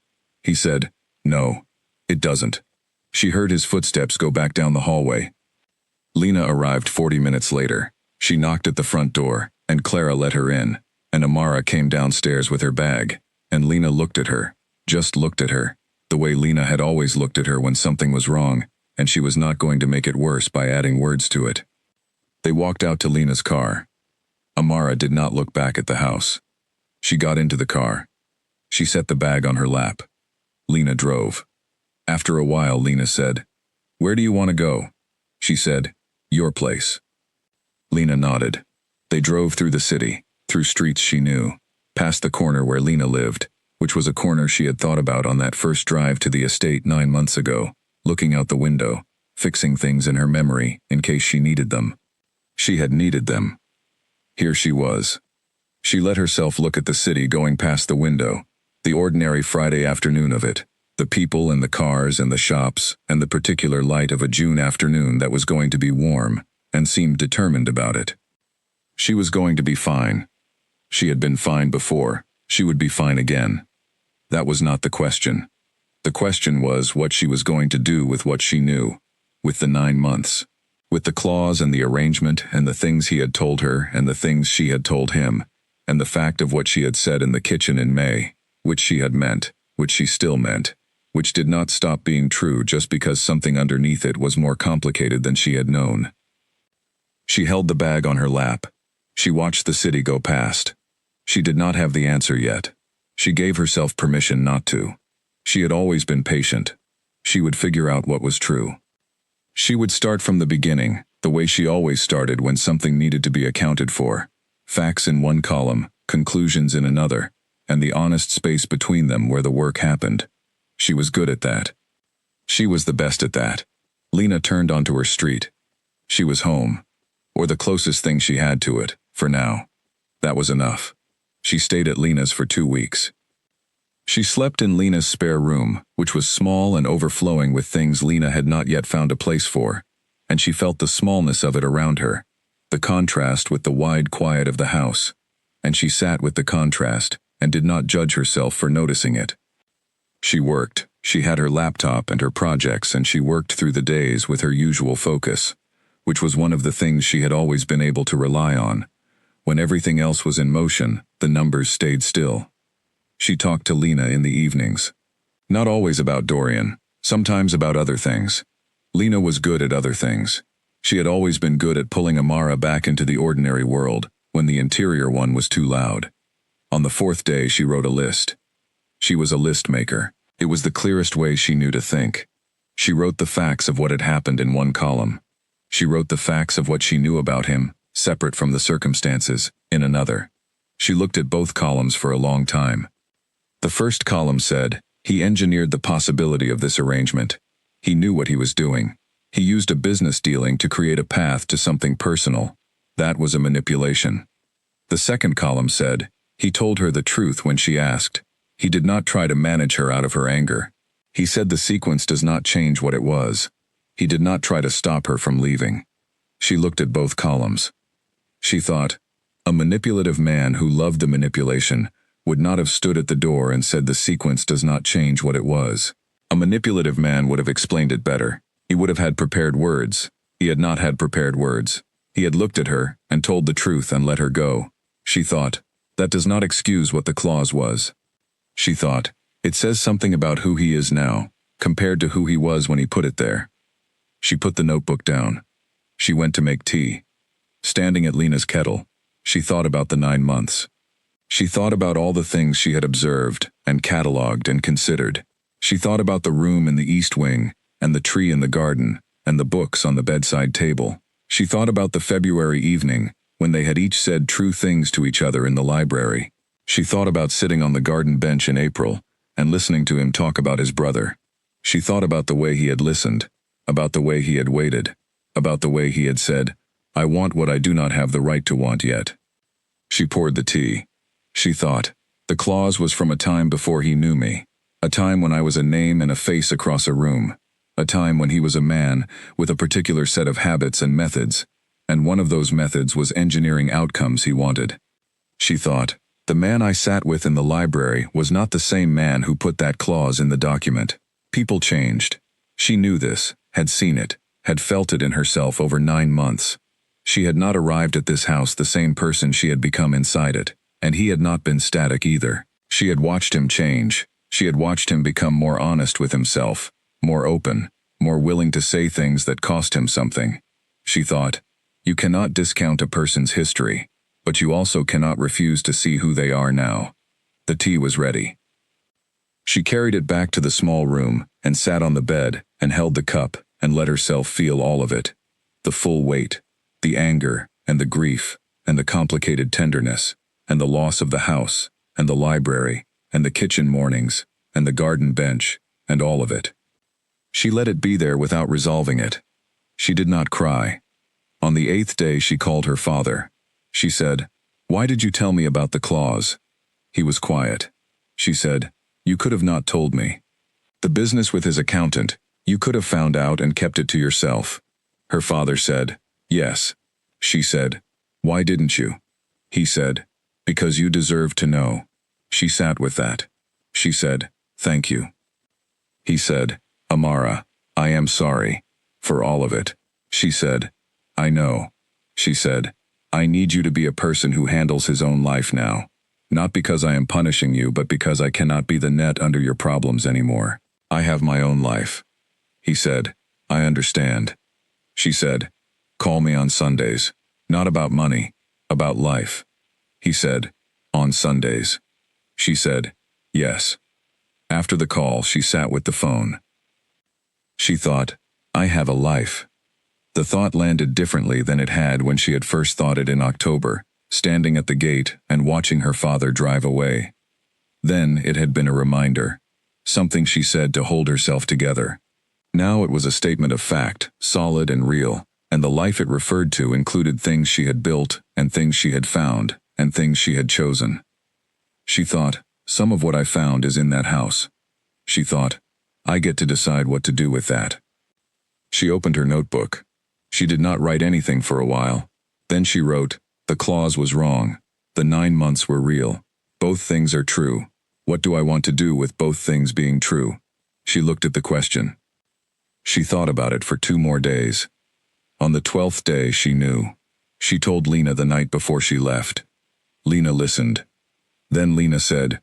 He said, "No, it doesn't." She heard his footsteps go back down the hallway. Lena arrived 40 minutes later. She knocked at the front door, and Clara let her in, and Amara came downstairs with her bag, and Lena looked at her, just looked at her, the way Lena had always looked at her when something was wrong, and she was not going to make it worse by adding words to it. They walked out to Lena's car. Amara did not look back at the house. She got into the car. She set the bag on her lap. Lena drove. After a while, Lena said, "Where do you want to go?" She said, "Your place." Lena nodded. They drove through the city, through streets she knew, past the corner where Lena lived, which was a corner she had thought about on that first drive to the estate 9 months ago, looking out the window, fixing things in her memory in case she needed them. She had needed them. Here she was. She let herself look at the city going past the window, the ordinary Friday afternoon of it, the people and the cars and the shops and the particular light of a June afternoon that was going to be warm, and seemed determined about it. She was going to be fine. She had been fine before. She would be fine again. That was not the question. The question was what she was going to do with what she knew, with the 9 months. With the clause and the arrangement and the things he had told her and the things she had told him, and the fact of what she had said in the kitchen in May, which she had meant, which she still meant, which did not stop being true just because something underneath it was more complicated than she had known. She held the bag on her lap. She watched the city go past. She did not have the answer yet. She gave herself permission not to. She had always been patient. She would figure out what was true. She would start from the beginning, the way she always started when something needed to be accounted for. Facts in one column, conclusions in another, and the honest space between them where the work happened. She was good at that. She was the best at that. Lena turned onto her street. She was home, or the closest thing she had to it, for now. That was enough. She stayed at Lena's for 2 weeks. She slept in Lena's spare room, which was small and overflowing with things Lena had not yet found a place for, and she felt the smallness of it around her, the contrast with the wide quiet of the house, and she sat with the contrast and did not judge herself for noticing it. She worked. She had her laptop and her projects, and she worked through the days with her usual focus, which was one of the things she had always been able to rely on. When everything else was in motion, the numbers stayed still. She talked to Lena in the evenings. Not always about Dorian, sometimes about other things. Lena was good at other things. She had always been good at pulling Amara back into the ordinary world when the interior one was too loud. On the 4th day she wrote a list. She was a list maker. It was the clearest way she knew to think. She wrote the facts of what had happened in one column. She wrote the facts of what she knew about him, separate from the circumstances, in another. She looked at both columns for a long time. The first column said, he engineered the possibility of this arrangement. He knew what he was doing. He used a business dealing to create a path to something personal. That was a manipulation. The second column said, he told her the truth when she asked. He did not try to manage her out of her anger. He said the sequence does not change what it was. He did not try to stop her from leaving. She looked at both columns. She thought, a manipulative man who loved the manipulation would not have stood at the door and said the sequence does not change what it was. A manipulative man would have explained it better. He would have had prepared words. He had not had prepared words. He had looked at her and told the truth and let her go. She thought, that does not excuse what the clause was. She thought, it says something about who he is now, compared to who he was when he put it there. She put the notebook down. She went to make tea. Standing at Lena's kettle, she thought about the 9 months. She thought about all the things she had observed and catalogued and considered. She thought about the room in the east wing, and the tree in the garden, and the books on the bedside table. She thought about the February evening, when they had each said true things to each other in the library. She thought about sitting on the garden bench in April, and listening to him talk about his brother. She thought about the way he had listened, about the way he had waited, about the way he had said, I want what I do not have the right to want yet. She poured the tea. She thought, the clause was from a time before he knew me, a time when I was a name and a face across a room, a time when he was a man with a particular set of habits and methods, and one of those methods was engineering outcomes he wanted. She thought, the man I sat with in the library was not the same man who put that clause in the document. People changed. She knew this, had seen it, had felt it in herself over 9 months. She had not arrived at this house the same person she had become inside it, and he had not been static either. She had watched him change. She had watched him become more honest with himself, more open, more willing to say things that cost him something. She thought, you cannot discount a person's history, but you also cannot refuse to see who they are now. The tea was ready. She carried it back to the small room and sat on the bed and held the cup and let herself feel all of it. The full weight, the anger and the grief and the complicated tenderness and the loss of the house and the library and the kitchen mornings and the garden bench and all of it. She let it be there without resolving it. She did not cry. On the 8th day she called her father. She said, why did you tell me about the clause? He was quiet. She said, you could have not told me. The business with his accountant, you could have found out and kept it to yourself. Her father said, yes. She said, why didn't you? He said, Because you deserve to know. She sat with that. She said, thank you. He said, Amara, I am sorry. For all of it. She said, I know. She said, I need you to be a person who handles his own life now. Not because I am punishing you, but because I cannot be the net under your problems anymore. I have my own life. He said, I understand. She said, call me on Sundays. Not about money, about life. He said, on Sundays. She said, yes. After the call, she sat with the phone. She thought, I have a life. The thought landed differently than it had when she had first thought it in October, standing at the gate and watching her father drive away. Then it had been a reminder, something she said to hold herself together. Now it was a statement of fact, solid and real, and the life it referred to included things she had built and things she had found and things she had chosen. She thought, some of what I found is in that house. She thought, I get to decide what to do with that. She opened her notebook. She did not write anything for a while. Then she wrote, the clause was wrong. The 9 months were real. Both things are true. What do I want to do with both things being true? She looked at the question. She thought about it for 2 more days. On the 12th day, she knew. She told Lena the night before she left. Lena listened. Then Lena said,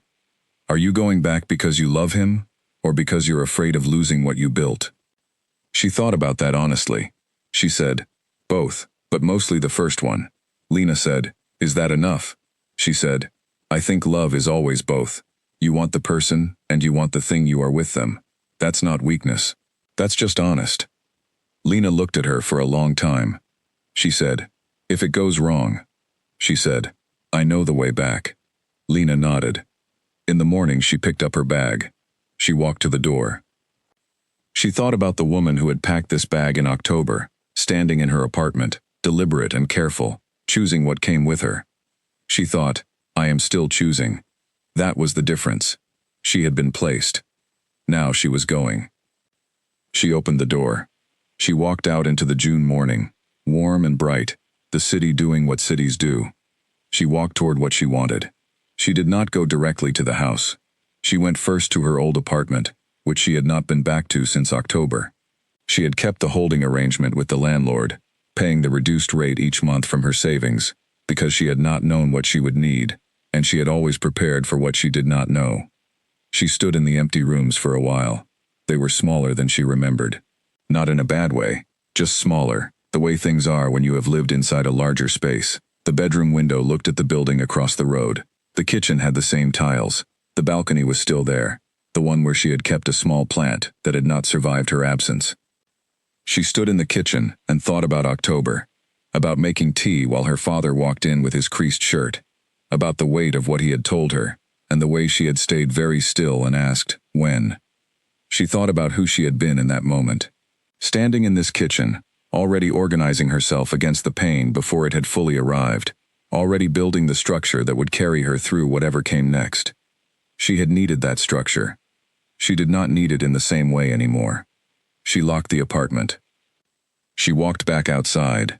are you going back because you love him, or because you're afraid of losing what you built? She thought about that honestly. She said, both, but mostly the first one. Lena said, is that enough? She said, I think love is always both. You want the person, and you want the thing you are with them. That's not weakness. That's just honest. Lena looked at her for a long time. She said, if it goes wrong. She said, I know the way back. Lena nodded. In the morning she picked up her bag. She walked to the door. She thought about the woman who had packed this bag in October, standing in her apartment, deliberate and careful, choosing what came with her. She thought, I am still choosing. That was the difference. She had been placed. Now she was going. She opened the door. She walked out into the June morning, warm and bright, the city doing what cities do. She walked toward what she wanted. She did not go directly to the house. She went first to her old apartment, which she had not been back to since October. She had kept the holding arrangement with the landlord, paying the reduced rate each month from her savings, because she had not known what she would need, and she had always prepared for what she did not know. She stood in the empty rooms for a while. They were smaller than she remembered. Not in a bad way, just smaller, the way things are when you have lived inside a larger space. The bedroom window looked at the building across the road. The kitchen had the same tiles. The balcony was still there, the one where she had kept a small plant that had not survived her absence. She stood in the kitchen and thought about October, about making tea while her father walked in with his creased shirt, about the weight of what he had told her, and the way she had stayed very still and asked, when? She thought about who she had been in that moment. Standing in this kitchen, already organizing herself against the pain before it had fully arrived, already building the structure that would carry her through whatever came next. She had needed that structure. She did not need it in the same way anymore. She locked the apartment. She walked back outside.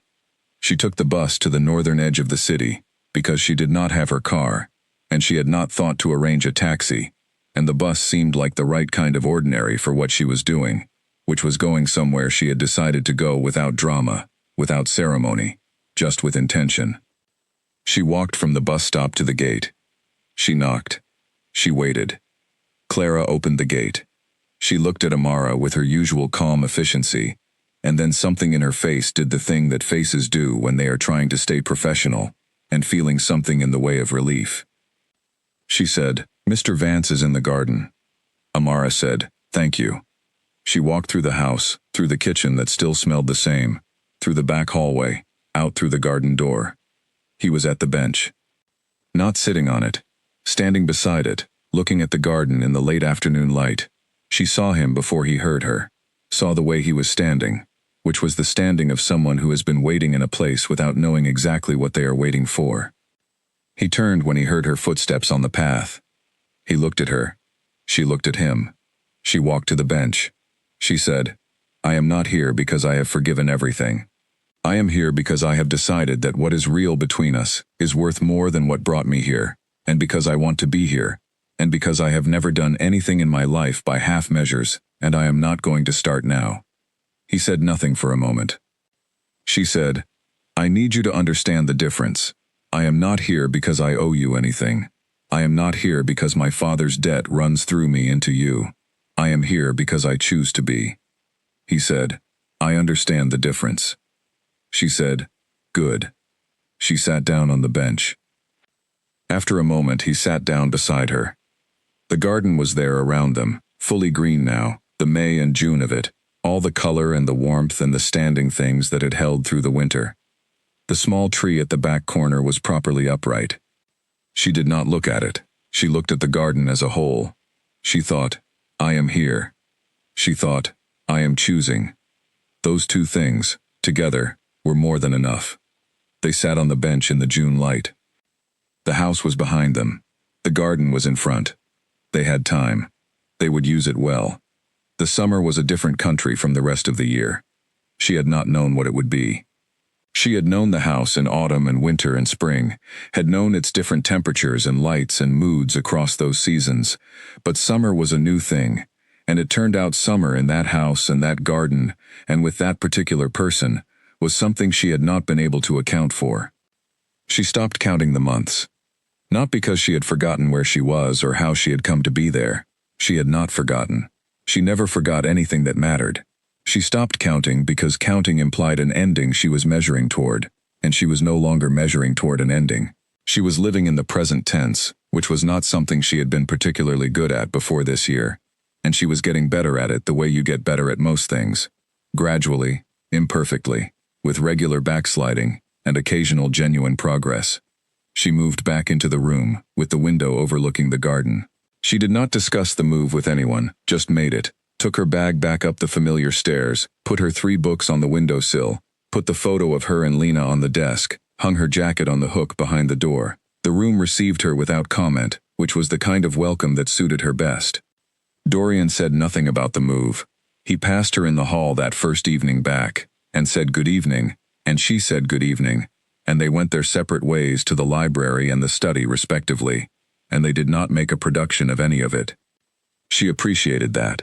She took the bus to the northern edge of the city, because she did not have her car, and she had not thought to arrange a taxi, and the bus seemed like the right kind of ordinary for what she was doing, which was going somewhere she had decided to go without drama, without ceremony, just with intention. She walked from the bus stop to the gate. She knocked. She waited. Clara opened the gate. She looked at Amara with her usual calm efficiency, and then something in her face did the thing that faces do when they are trying to stay professional, and feeling something in the way of relief. She said, Mr. Vance is in the garden. Amara said, thank you. She walked through the house, through the kitchen that still smelled the same, through the back hallway, out through the garden door. He was at the bench. Not sitting on it, standing beside it, looking at the garden in the late afternoon light. She saw him before he heard her, saw the way he was standing, which was the standing of someone who has been waiting in a place without knowing exactly what they are waiting for. He turned when he heard her footsteps on the path. He looked at her. She looked at him. She walked to the bench. She said, I am not here because I have forgiven everything. I am here because I have decided that what is real between us is worth more than what brought me here, and because I want to be here, and because I have never done anything in my life by half measures, and I am not going to start now." He said nothing for a moment. She said, "I need you to understand the difference. I am not here because I owe you anything. I am not here because my father's debt runs through me into you. I am here because I choose to be." He said, "I understand the difference." She said, "Good." She sat down on the bench. After a moment, he sat down beside her. The garden was there around them, fully green now, the May and June of it, all the color and the warmth and the standing things that had held through the winter. The small tree at the back corner was properly upright. She did not look at it. She looked at the garden as a whole. She thought, "I am here." She thought, "I am choosing." Those two things, together, were more than enough. They sat on the bench in the June light. The house was behind them. The garden was in front. They had time. They would use it well. The summer was a different country from the rest of the year. She had not known what it would be. She had known the house in autumn and winter and spring, had known its different temperatures and lights and moods across those seasons, but summer was a new thing, and it turned out summer in that house and that garden, and with that particular person, was something she had not been able to account for. She stopped counting the months. Not because she had forgotten where she was or how she had come to be there. She had not forgotten. She never forgot anything that mattered. She stopped counting because counting implied an ending she was measuring toward, and she was no longer measuring toward an ending. She was living in the present tense, which was not something she had been particularly good at before this year, and she was getting better at it the way you get better at most things. Gradually, imperfectly, with regular backsliding, and occasional genuine progress. She moved back into the room, with the window overlooking the garden. She did not discuss the move with anyone, just made it, took her bag back up the familiar stairs, put her 3 books on the windowsill, put the photo of her and Lena on the desk, hung her jacket on the hook behind the door. The room received her without comment, which was the kind of welcome that suited her best. Dorian said nothing about the move. He passed her in the hall that first evening back, and said good evening, and she said good evening, and they went their separate ways to the library and the study respectively, and they did not make a production of any of it. She appreciated that.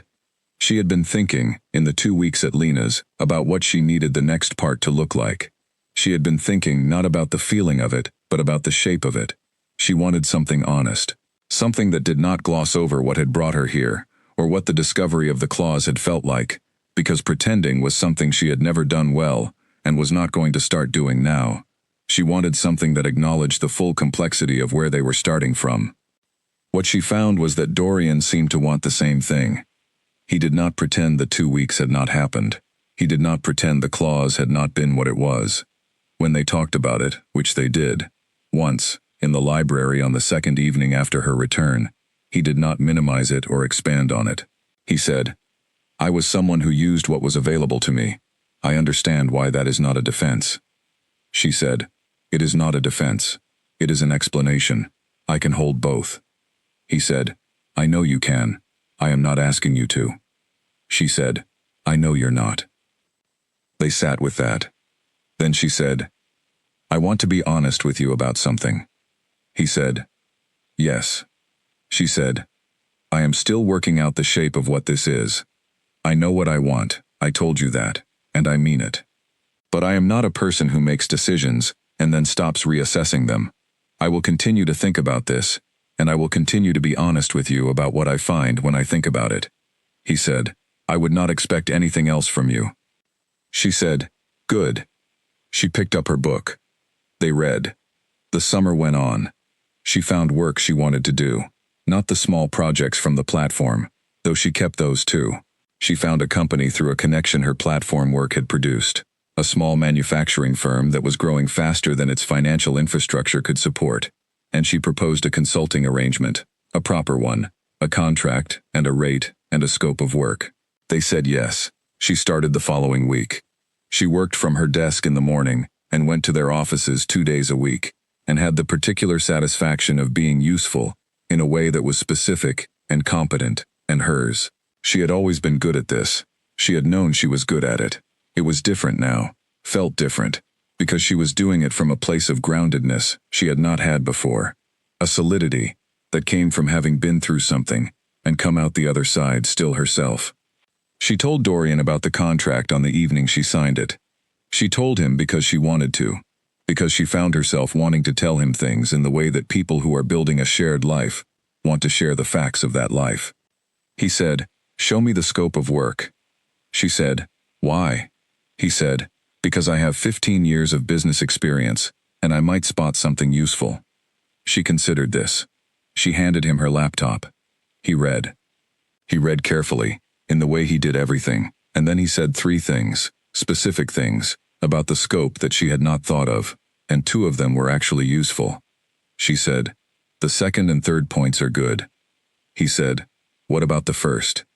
She had been thinking, in the 2 weeks at Lena's, about what she needed the next part to look like. She had been thinking not about the feeling of it, but about the shape of it. She wanted something honest, something that did not gloss over what had brought her here, or what the discovery of the clause had felt like, because pretending was something she had never done well, and was not going to start doing now. She wanted something that acknowledged the full complexity of where they were starting from. What she found was that Dorian seemed to want the same thing. He did not pretend the 2 weeks had not happened. He did not pretend the clause had not been what it was. When they talked about it, which they did, once, in the library on the second evening after her return, he did not minimize it or expand on it. He said, "I was someone who used what was available to me. I understand why that is not a defense." She said, "It is not a defense. It is an explanation. I can hold both." He said, "I know you can. I am not asking you to." She said, "I know you're not." They sat with that. Then she said, "I want to be honest with you about something." He said, "Yes." She said, "I am still working out the shape of what this is. I know what I want, I told you that, and I mean it. But I am not a person who makes decisions and then stops reassessing them. I will continue to think about this, and I will continue to be honest with you about what I find when I think about it." He said, "I would not expect anything else from you." She said, "Good." She picked up her book. They read. The summer went on. She found work she wanted to do, not the small projects from the platform, though she kept those too. She found a company through a connection her platform work had produced, a small manufacturing firm that was growing faster than its financial infrastructure could support, and she proposed a consulting arrangement, a proper one, a contract, and a rate, and a scope of work. They said yes. She started the following week. She worked from her desk in the morning and went to their offices 2 days a week, and had the particular satisfaction of being useful in a way that was specific and competent and hers. She had always been good at this. She had known she was good at it. It was different now. felt different, because she was doing it from a place of groundedness she had not had before, a solidity that came from having been through something and come out the other side still herself. She told Dorian about the contract on the evening she signed it. She told him because she wanted to, because she found herself wanting to tell him things in the way that people who are building a shared life want to share the facts of that life. He said, "Show me the scope of work." She said, "Why?" He said, "Because I have 15 years of business experience, and I might spot something useful." She considered this. She handed him her laptop. He read. He read carefully, in the way he did everything, and then he said 3 things, specific things, about the scope that she had not thought of, and 2 of them were actually useful. She said, "The second and third points are good." He said, "What about the first?"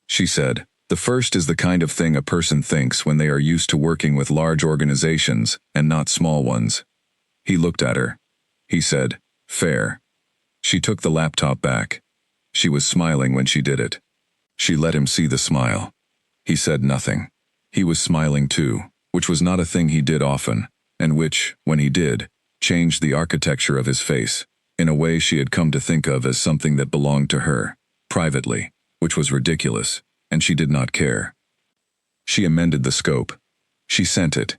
She said, "The first is the kind of thing a person thinks when they are used to working with large organizations and not small ones." He looked at her. He said, "Fair." She took the laptop back. She was smiling when she did it. She let him see the smile. He said nothing. He was smiling too, which was not a thing he did often, and which, when he did, changed the architecture of his face, in a way she had come to think of as something that belonged to her, privately, which was ridiculous, and she did not care. She amended the scope. She sent it.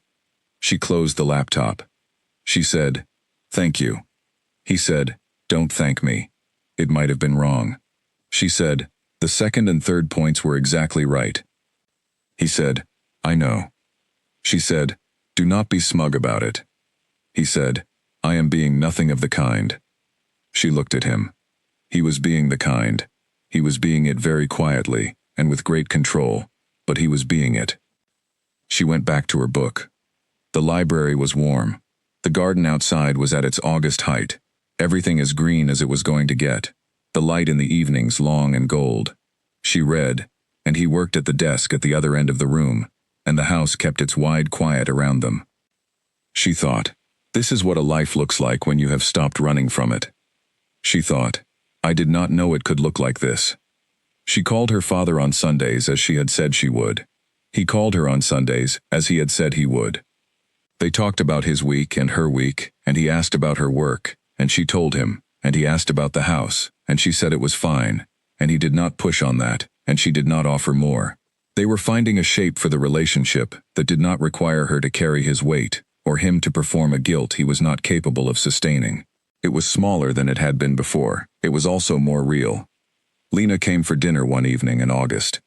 She closed the laptop. She said, "Thank you." He said, "Don't thank me. It might have been wrong." She said, "The second and third points were exactly right." He said, "I know." She said, "Do not be smug about it." He said, "I am being nothing of the kind." She looked at him. He was being the kind. He was being it very quietly, and with great control, but he was being it. She went back to her book. The library was warm. The garden outside was at its August height, everything as green as it was going to get, the light in the evenings long and gold. She read, and he worked at the desk at the other end of the room, and the house kept its wide quiet around them. She thought, this is what a life looks like when you have stopped running from it. She thought, I did not know it could look like this. She called her father on Sundays as she had said she would. He called her on Sundays as he had said he would. They talked about his week and her week, and he asked about her work, and she told him, and he asked about the house, and she said it was fine, and he did not push on that, and she did not offer more. They were finding a shape for the relationship that did not require her to carry his weight, or him to perform a guilt he was not capable of sustaining. It was smaller than it had been before. It was also more real. Lena came for dinner one evening in August.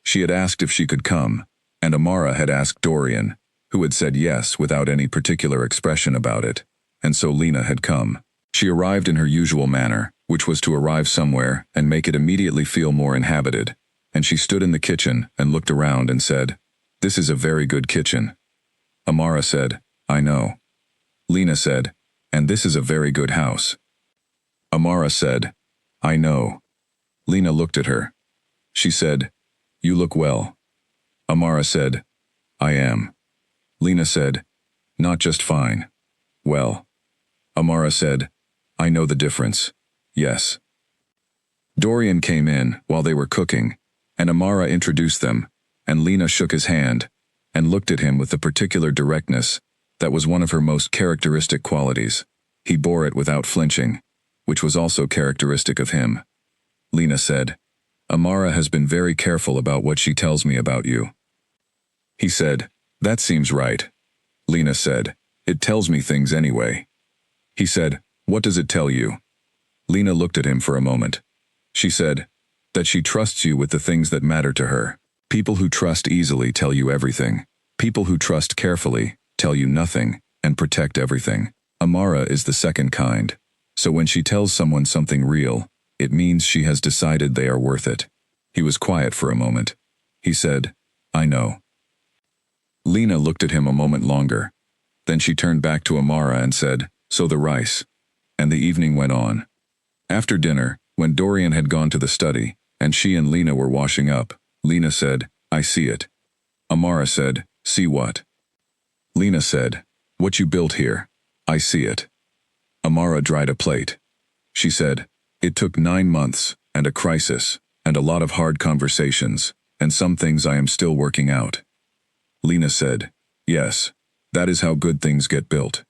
She had asked if she could come, and Amara had asked Dorian, who had said yes without any particular expression about it, and so Lena had come. She arrived in her usual manner, which was to arrive somewhere and make it immediately feel more inhabited, and she stood in the kitchen and looked around and said, "This is a very good kitchen." Amara said, "I know." Lena said, "And this is a very good house." Amara said, "I know." Lena looked at her. She said, "You look well." Amara said, "I am." Lena said, "Not just fine. Well." Amara said, "I know the difference. Yes." Dorian came in while they were cooking, and Amara introduced them, and Lena shook his hand, and looked at him with the particular directness that was one of her most characteristic qualities. He bore it without flinching, which was also characteristic of him. Lena said, "Amara has been very careful about what she tells me about you." He said, "That seems right." Lena said, "It tells me things anyway." He said, "What does it tell you?" Lena looked at him for a moment. She said, "That she trusts you with the things that matter to her. People who trust easily tell you everything. People who trust carefully tell you nothing and protect everything. Amara is the second kind. So when she tells someone something real, it means she has decided they are worth it." He was quiet for a moment. He said, "I know." Lena looked at him a moment longer. Then she turned back to Amara and said, "So the rice." And the evening went on. After dinner, when Dorian had gone to the study, and she and Lena were washing up, Lena said, "I see it." Amara said, "See what?" Lena said, "What you built here. I see it." Amara dried a plate. She said, "It took 9 months, and a crisis, and a lot of hard conversations, and some things I am still working out." Lena said, Yes, that is how good things get built.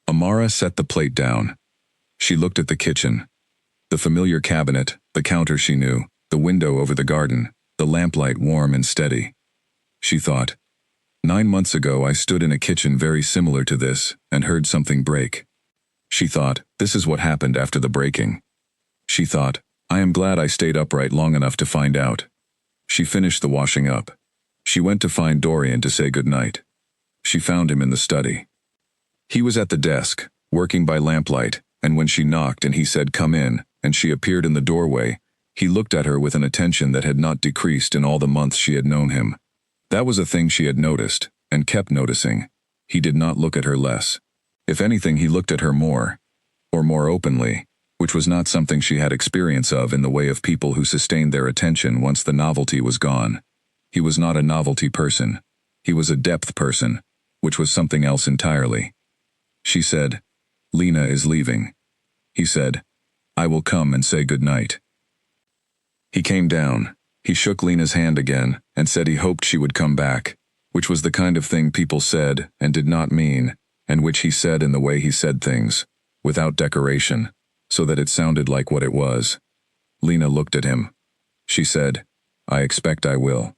Amara set the plate down. She looked at the kitchen. The familiar cabinet, the counter she knew, the window over the garden, the lamplight warm and steady. She thought, 9 months ago I stood in a kitchen very similar to this and heard something break. She thought, this is what happened after the breaking. She thought, I am glad I stayed upright long enough to find out. She finished the washing up. She went to find Dorian to say goodnight. She found him in the study. He was at the desk, working by lamplight, and when she knocked and he said come in, and she appeared in the doorway, he looked at her with an attention that had not decreased in all the months she had known him. That was a thing she had noticed, and kept noticing. He did not look at her less. If anything, he looked at her more, or more openly, which was not something she had experience of in the way of people who sustained their attention once the novelty was gone. He was not a novelty person. He was a depth person, which was something else entirely. She said, Lena is leaving. He said, I will come and say good night. He came down. He shook Lena's hand again and said he hoped she would come back, which was the kind of thing people said and did not mean, and which he said in the way he said things, without decoration, so that it sounded like what it was. Lena looked at him. She said, I expect I will.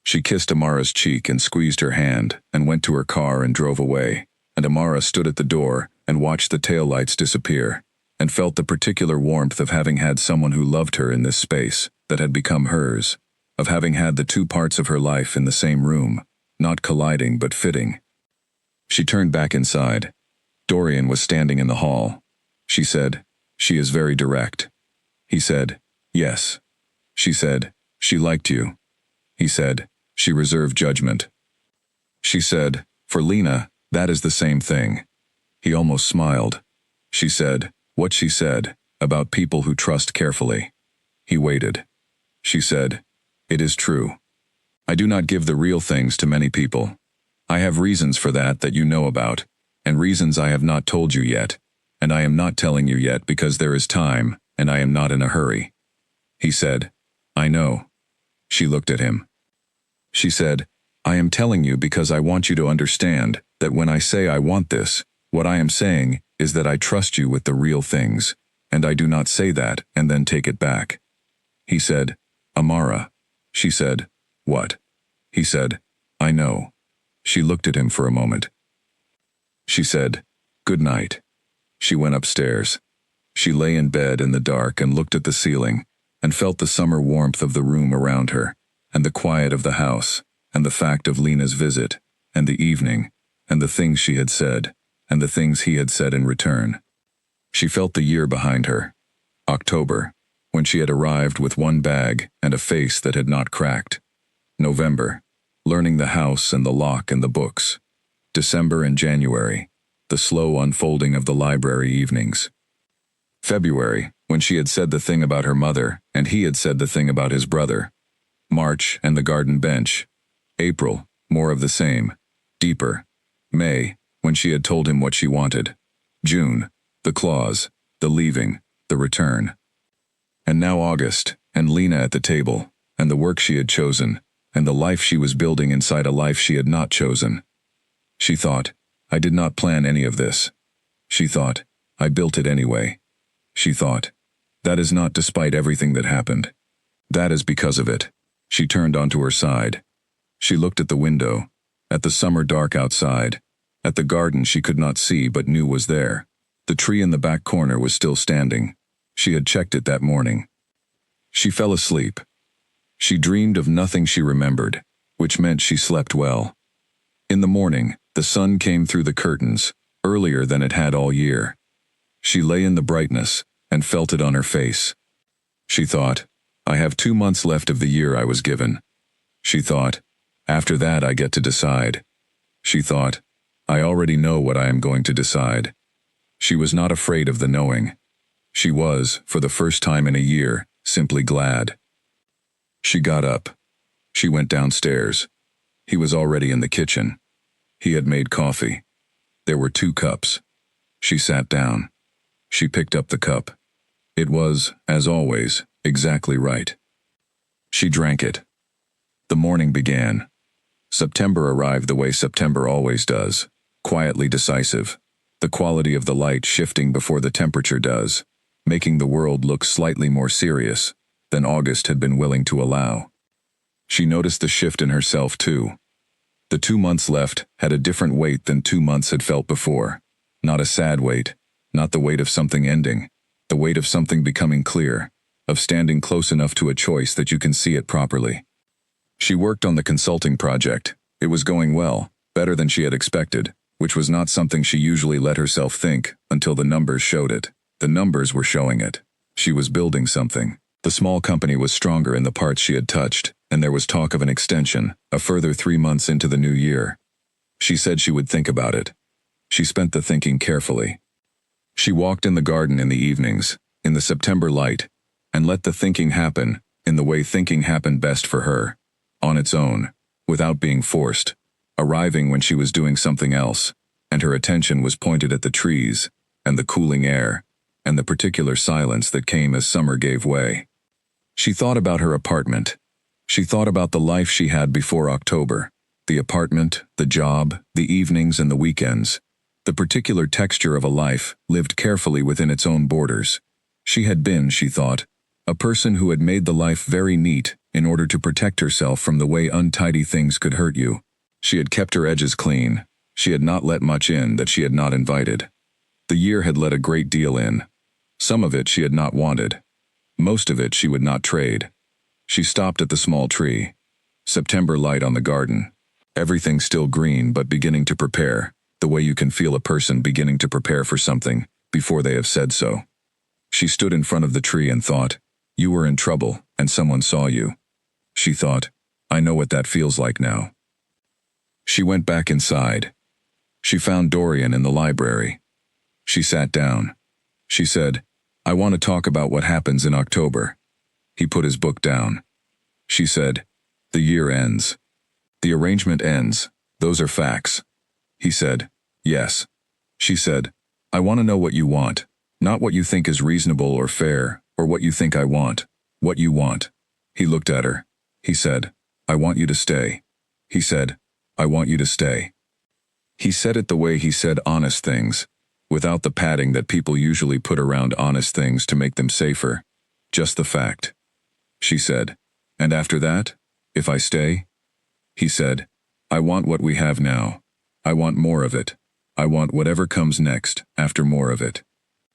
She kissed Amara's cheek and squeezed her hand and went to her car and drove away, and Amara stood at the door and watched the taillights disappear, and felt the particular warmth of having had someone who loved her in this space that had become hers, of having had the two parts of her life in the same room, not colliding but fitting. She turned back inside. Dorian was standing in the hall. She said, she is very direct. He said, yes. She said, she liked you. He said, she reserved judgment. She said, for Lena, that is the same thing. He almost smiled. She said, what she said, about people who trust carefully. He waited. She said, it is true. I do not give the real things to many people. I have reasons for that you know about, and reasons I have not told you yet, and I am not telling you yet because there is time, and I am not in a hurry. He said, I know. She looked at him. She said, I am telling you because I want you to understand that when I say I want this, what I am saying is that I trust you with the real things, and I do not say that and then take it back. He said, Amara. She said, what? He said, I know. She looked at him for a moment. She said, good night. She went upstairs. She lay in bed in the dark and looked at the ceiling, and felt the summer warmth of the room around her, and the quiet of the house, and the fact of Lena's visit, and the evening, and the things she had said, and the things he had said in return. She felt the year behind her. October, when she had arrived with one bag and a face that had not cracked. November, learning the house and the lock and the books. December and January, the slow unfolding of the library evenings. February, when she had said the thing about her mother and he had said the thing about his brother. March and the garden bench. April, more of the same, deeper. May, when she had told him what she wanted. June, the clause, the leaving, the return. And now August, and Lena at the table, and the work she had chosen, and the life she was building inside a life she had not chosen. She thought, I did not plan any of this. She thought, I built it anyway. She thought, that is not despite everything that happened. That is because of it. She turned onto her side. She looked at the window, at the summer dark outside, at the garden she could not see but knew was there. The tree in the back corner was still standing. She had checked it that morning. She fell asleep. She dreamed of nothing she remembered, which meant she slept well. In the morning, the sun came through the curtains, earlier than it had all year. She lay in the brightness and felt it on her face. She thought, I have 2 months left of the year I was given. She thought, after that I get to decide. She thought, I already know what I am going to decide. She was not afraid of the knowing. She was, for the first time in a year, simply glad. She got up. She went downstairs. He was already in the kitchen. He had made coffee. There were 2 cups. She sat down. She picked up the cup. It was, as always, exactly right. She drank it. The morning began. September arrived the way September always does, quietly decisive, the quality of the light shifting before the temperature does, making the world look slightly more serious than August had been willing to allow. She noticed the shift in herself too. The 2 months left had a different weight than 2 months had felt before. Not a sad weight, not the weight of something ending, the weight of something becoming clear, of standing close enough to a choice that you can see it properly. She worked on the consulting project. It was going well, better than she had expected, which was not something she usually let herself think until the numbers showed it. The numbers were showing it. She was building something. The small company was stronger in the parts she had touched, and there was talk of an extension, a further 3 months into the new year. She said she would think about it. She spent the thinking carefully. She walked in the garden in the evenings, in the September light, and let the thinking happen in the way thinking happened best for her, on its own, without being forced, arriving when she was doing something else, and her attention was pointed at the trees, and the cooling air, and the particular silence that came as summer gave way. She thought about her apartment. She thought about the life she had before October, the apartment, the job, the evenings and the weekends, the particular texture of a life lived carefully within its own borders. She had been, she thought, a person who had made the life very neat in order to protect herself from the way untidy things could hurt you. She had kept her edges clean. She had not let much in that she had not invited. The year had let a great deal in. Some of it she had not wanted. Most of it she would not trade. She stopped at the small tree. September light on the garden. Everything still green but beginning to prepare, the way you can feel a person beginning to prepare for something before they have said so. She stood in front of the tree and thought, you were in trouble and someone saw you. She thought, I know what that feels like now. She went back inside. She found Dorian in the library. She sat down. She said, I want to talk about what happens in October. He put his book down. She said, the year ends. The arrangement ends. Those are facts. He said, yes. She said, I want to know what you want, not what you think is reasonable or fair, or what you think I want. What you want. He looked at her. He said, I want you to stay. He said, I want you to stay. He said it the way he said honest things, without the padding that people usually put around honest things to make them safer. Just the fact. She said, and after that, if I stay? He said, I want what we have now. I want more of it. I want whatever comes next, after more of it.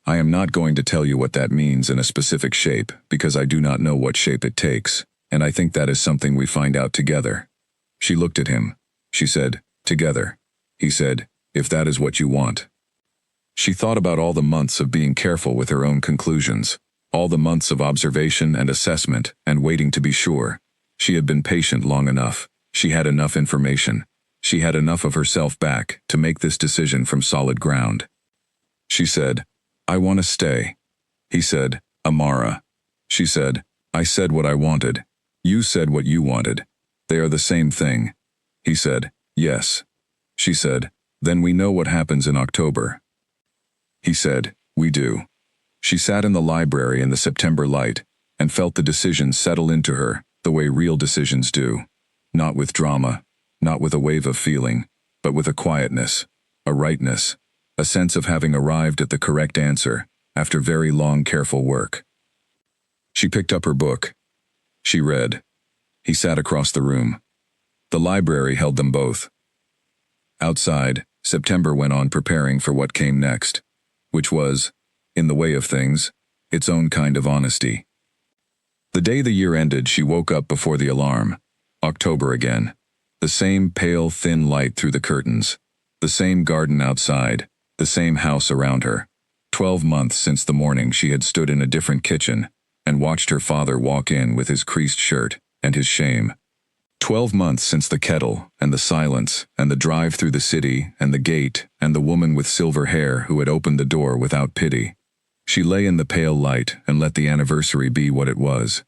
I am not going to tell you what that means in a specific shape, because I do not know what shape it takes, and I think that is something we find out together. She looked at him. She said, together. He said, if that is what you want. She thought about all the months of being careful with her own conclusions, all the months of observation and assessment and waiting to be sure. She had been patient long enough. She had enough information. She had enough of herself back to make this decision from solid ground. She said, I want to stay. He said, Amara. She said, I said what I wanted. You said what you wanted. They are the same thing. He said, yes. She said, then we know what happens in October. He said, we do. She sat in the library in the September light and felt the decisions settle into her the way real decisions do. Not with drama, not with a wave of feeling, but with a quietness, a rightness, a sense of having arrived at the correct answer after very long careful work. She picked up her book. She read. He sat across the room. The library held them both. Outside, September went on preparing for what came next, which was, in the way of things, its own kind of honesty. The day the year ended, she woke up before the alarm. October again. The same pale, thin light through the curtains. The same garden outside. The same house around her. 12 months since the morning she had stood in a different kitchen and watched her father walk in with his creased shirt and his shame. 12 months since the kettle and the silence and the drive through the city and the gate and the woman with silver hair who had opened the door without pity. She lay in the pale light and let the anniversary be what it was.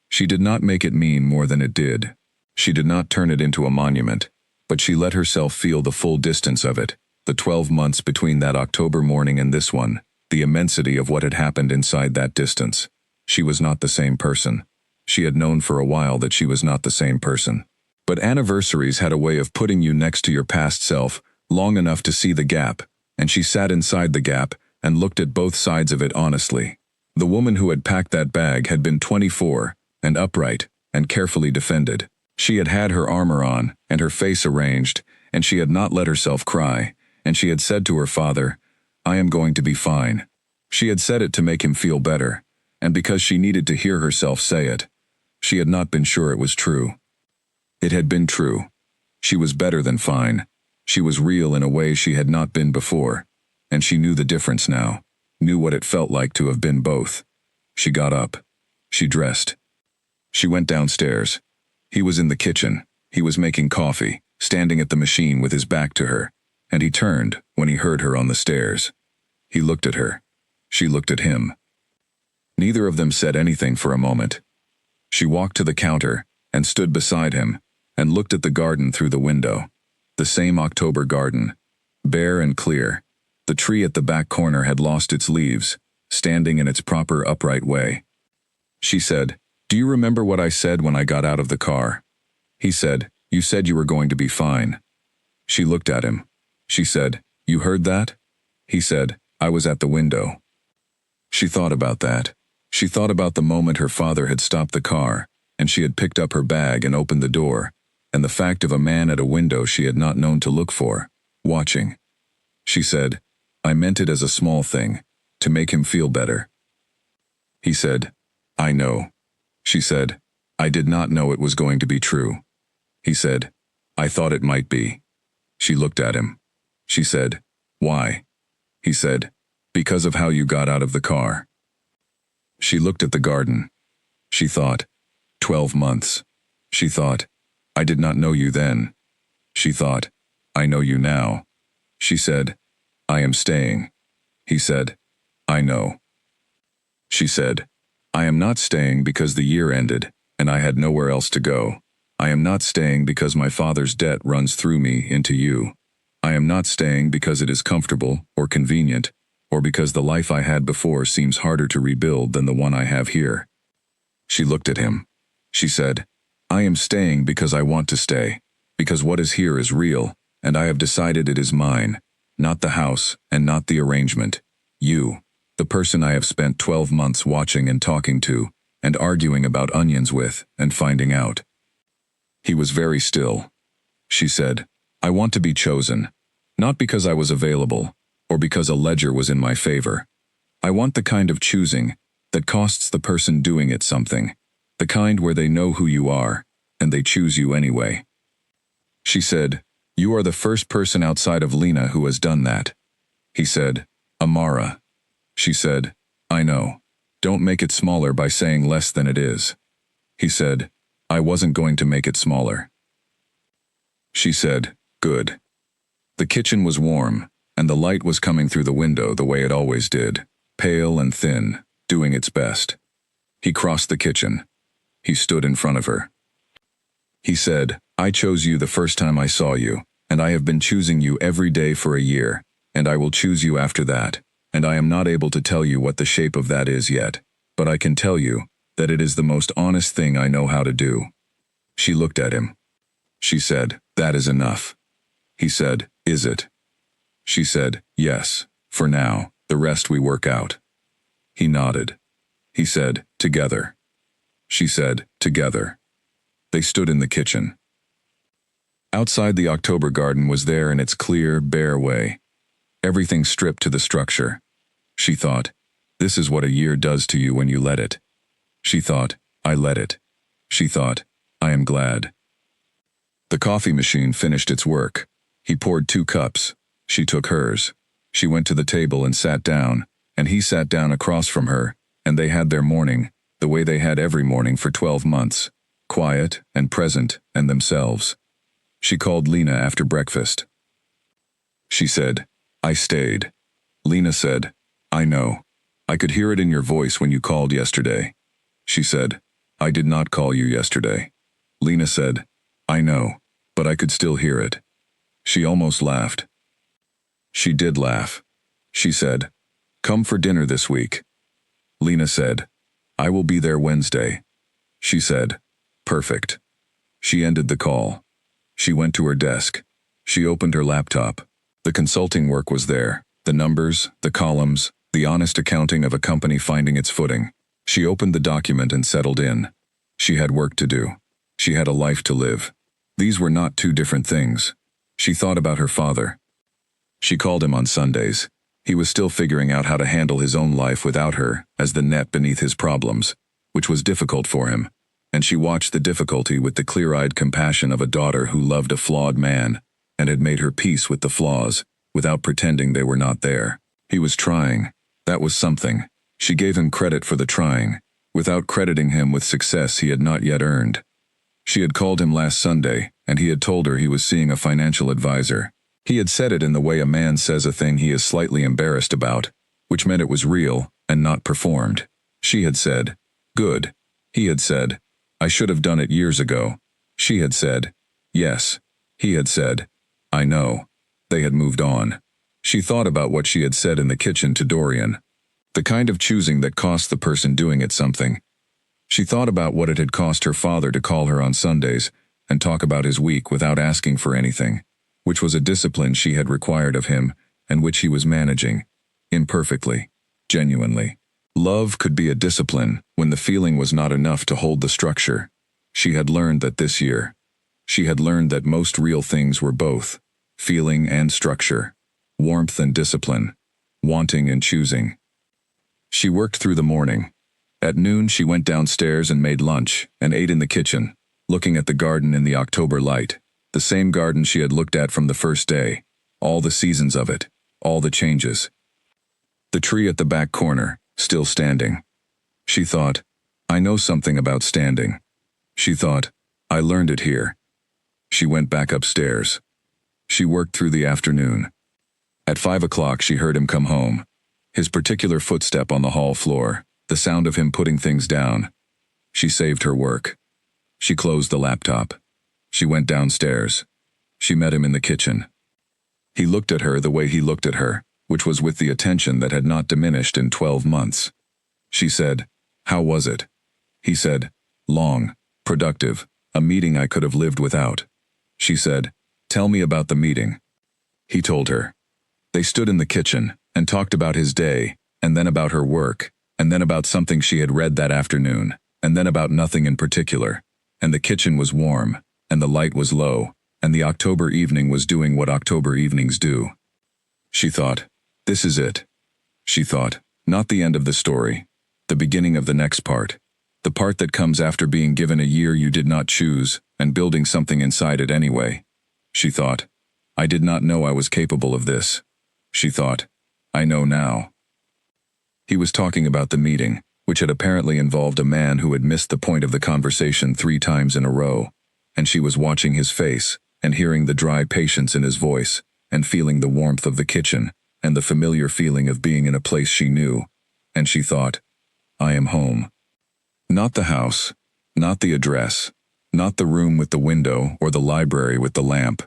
She did not make it mean more than it did. She did not turn it into a monument, but she let herself feel the full distance of it, the 12 months between that October morning and this one, the immensity of what had happened inside that distance. She was not the same person. She had known for a while that she was not the same person. But anniversaries had a way of putting you next to your past self long enough to see the gap, and she sat inside the gap and looked at both sides of it honestly. The woman who had packed that bag had been 24, and upright, and carefully defended. She had had her armor on, and her face arranged, and she had not let herself cry, and she had said to her father, "I am going to be fine." She had said it to make him feel better, and because she needed to hear herself say it. She had not been sure it was true. It had been true. She was better than fine. She was real in a way she had not been before, and she knew the difference now, knew what it felt like to have been both. She got up. She dressed. She went downstairs. He was in the kitchen. He was making coffee, standing at the machine with his back to her, and he turned when he heard her on the stairs. He looked at her. She looked at him. Neither of them said anything for a moment. She walked to the counter and stood beside him and looked at the garden through the window. The same October garden, bare and clear. The tree at the back corner had lost its leaves, standing in its proper upright way. She said, "Do you remember what I said when I got out of the car?" He said, "You said you were going to be fine." She looked at him. She said, "You heard that?" He said, "I was at the window." She thought about that. She thought about the moment her father had stopped the car, and she had picked up her bag and opened the door, and the fact of a man at a window she had not known to look for, watching. She said, "I meant it as a small thing, to make him feel better." He said, "I know." She said, "I did not know it was going to be true." He said, "I thought it might be." She looked at him. She said, "Why?" He said, "Because of how you got out of the car." She looked at the garden. She thought, 12 months. She thought, "I did not know you then." She thought, "I know you now." She said, "I am staying." He said, "I know." She said, "I am not staying because the year ended, and I had nowhere else to go. I am not staying because my father's debt runs through me into you. I am not staying because it is comfortable or convenient, or because the life I had before seems harder to rebuild than the one I have here." She looked at him. She said, "I am staying because I want to stay, because what is here is real, and I have decided it is mine, not the house and not the arrangement. You, the person I have spent 12 months watching and talking to, and arguing about onions with, and finding out." He was very still. She said, "I want to be chosen, not because I was available, or because a ledger was in my favor. I want the kind of choosing that costs the person doing it something, the kind where they know who you are, and they choose you anyway." She said, "You are the first person outside of Lena who has done that." He said, "Amara." She said, "I know. Don't make it smaller by saying less than it is." He said, "I wasn't going to make it smaller." She said, "Good." The kitchen was warm, and the light was coming through the window the way it always did, pale and thin, doing its best. He crossed the kitchen. He stood in front of her. He said, "I chose you the first time I saw you, and I have been choosing you every day for a year, and I will choose you after that, and I am not able to tell you what the shape of that is yet, but I can tell you that it is the most honest thing I know how to do." She looked at him. She said, "That is enough." He said, "Is it?" She said, "Yes, for now, the rest we work out." He nodded. He said, "Together." She said, "Together." They stood in the kitchen. Outside, the October garden was there in its clear, bare way. Everything stripped to the structure. She thought, "This is what a year does to you when you let it." She thought, "I let it." She thought, "I am glad." The coffee machine finished its work. He poured 2 cups. She took hers. She went to the table and sat down, and he sat down across from her, and they had their morning, the way they had every morning for 12 months, quiet and present and themselves. She called Lena after breakfast. She said, "I stayed." Lena said, "I know. I could hear it in your voice when you called yesterday." She said, "I did not call you yesterday." Lena said, "I know, but I could still hear it." She almost laughed. She did laugh. She said, "Come for dinner this week." Lena said, "I will be there Wednesday." She said, "Perfect." She ended the call. She went to her desk. She opened her laptop. The consulting work was there, the numbers, the columns, the honest accounting of a company finding its footing. She opened the document and settled in. She had work to do. She had a life to live. These were not two different things. She thought about her father. She called him on Sundays. He was still figuring out how to handle his own life without her as the net beneath his problems, which was difficult for him, and she watched the difficulty with the clear-eyed compassion of a daughter who loved a flawed man and had made her peace with the flaws without pretending they were not there. He was trying. That was something. She gave him credit for the trying, without crediting him with success he had not yet earned. She had called him last Sunday, and he had told her he was seeing a financial advisor. He had said it in the way a man says a thing he is slightly embarrassed about, which meant it was real and not performed. She had said, "Good." He had said, "I should have done it years ago." She had said, "Yes." He had said, "I know." They had moved on. She thought about what she had said in the kitchen to Dorian. The kind of choosing that cost the person doing it something. She thought about what it had cost her father to call her on Sundays and talk about his week without asking for anything, which was a discipline she had required of him and which he was managing, imperfectly, genuinely. Love could be a discipline when the feeling was not enough to hold the structure. She had learned that this year. She had learned that most real things were both, feeling and structure, warmth and discipline, wanting and choosing. She worked through the morning. At noon she went downstairs and made lunch and ate in the kitchen, looking at the garden in the October light, the same garden she had looked at from the first day, all the seasons of it, all the changes. The tree at the back corner, still standing. She thought, "I know something about standing." She thought, "I learned it here." She went back upstairs. She worked through the afternoon. At 5 o'clock she heard him come home. His particular footstep on the hall floor, the sound of him putting things down. She saved her work. She closed the laptop. She went downstairs. She met him in the kitchen. He looked at her the way he looked at her, which was with the attention that had not diminished in 12 months. She said, "How was it?" He said, "Long, productive, a meeting I could have lived without." She said, "Tell me about the meeting." He told her. They stood in the kitchen and talked about his day, and then about her work, and then about something she had read that afternoon, and then about nothing in particular. And the kitchen was warm, and the light was low, and the October evening was doing what October evenings do. She thought, "This is it." She thought, not the end of the story, the beginning of the next part, the part that comes after being given a year you did not choose and building something inside it anyway. She thought, "I did not know I was capable of this." She thought, "I know now." He was talking about the meeting, which had apparently involved a man who had missed the point of the conversation 3 times in a row, and she was watching his face and hearing the dry patience in his voice and feeling the warmth of the kitchen and the familiar feeling of being in a place she knew, and she thought, "I am home." Not the house, not the address, not the room with the window or the library with the lamp.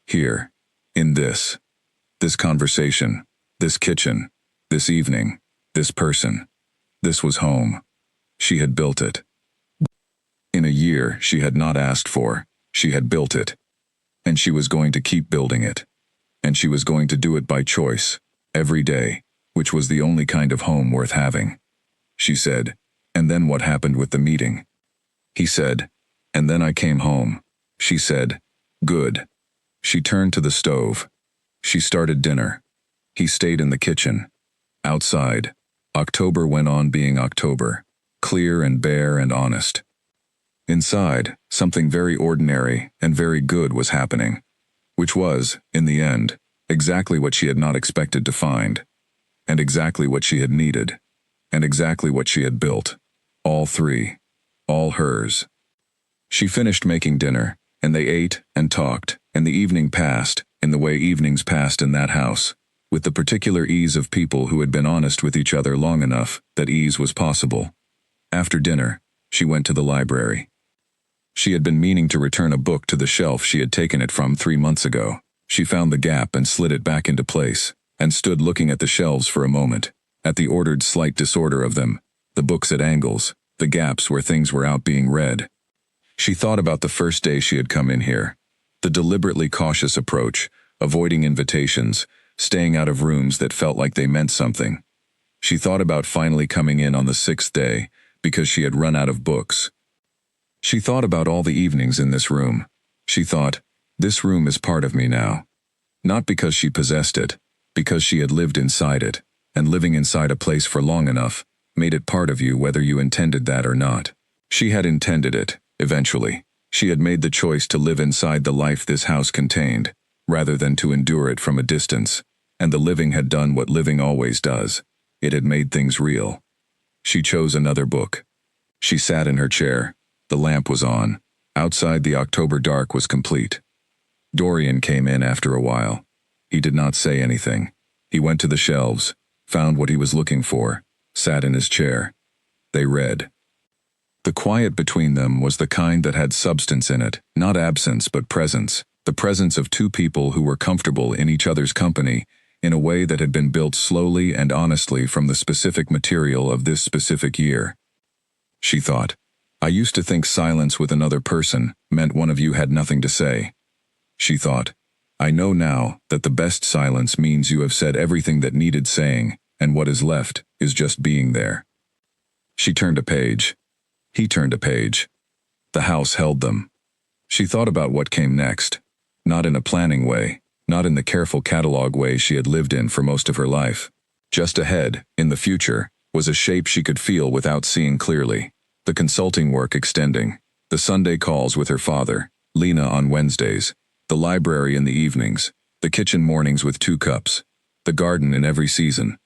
Here, in this conversation, this kitchen, this evening, this person. This was home. She had built it. In a year she had not asked for, she had built it. And she was going to keep building it. And she was going to do it by choice, every day, which was the only kind of home worth having. She said, "And then what happened with the meeting?" He said, "And then I came home." She said, "Good." She turned to the stove. She started dinner. He stayed in the kitchen. Outside, October went on being October, clear and bare and honest. Inside, something very ordinary and very good was happening, which was, in the end, exactly what she had not expected to find, and exactly what she had needed, and exactly what she had built. All 3. All hers. She finished making dinner, and they ate and talked, and the evening passed, in the way evenings passed in that house, with the particular ease of people who had been honest with each other long enough that ease was possible. After dinner, she went to the library. She had been meaning to return a book to the shelf she had taken it from 3 months ago. She found the gap and slid it back into place, and stood looking at the shelves for a moment, at the ordered slight disorder of them, the books at angles, the gaps where things were out being read. She thought about the first day she had come in here. The deliberately cautious approach, avoiding invitations, staying out of rooms that felt like they meant something. She thought about finally coming in on the 6th day, because she had run out of books. She thought about all the evenings in this room. She thought, this room is part of me now. Not because she possessed it, because she had lived inside it, and living inside a place for long enough made it part of you whether you intended that or not. She had intended it, eventually. She had made the choice to live inside the life this house contained, rather than to endure it from a distance, and the living had done what living always does. It had made things real. She chose another book. She sat in her chair. The lamp was on. Outside, the October dark was complete. Dorian came in after a while. He did not say anything. He went to the shelves, found what he was looking for, sat in his chair. They read. The quiet between them was the kind that had substance in it, not absence but presence, the presence of two people who were comfortable in each other's company in a way that had been built slowly and honestly from the specific material of this specific year. She thought, I used to think silence with another person meant one of you had nothing to say. She thought, I know now that the best silence means you have said everything that needed saying, and what is left is just being there. She turned a page. He turned a page. The house held them. She thought about what came next, not in a planning way, not in the careful catalog way she had lived in for most of her life. Just ahead, in the future, was a shape she could feel without seeing clearly. The consulting work extending, the Sunday calls with her father, Lena on Wednesdays, the library in the evenings, the kitchen mornings with 2 cups, the garden in every season.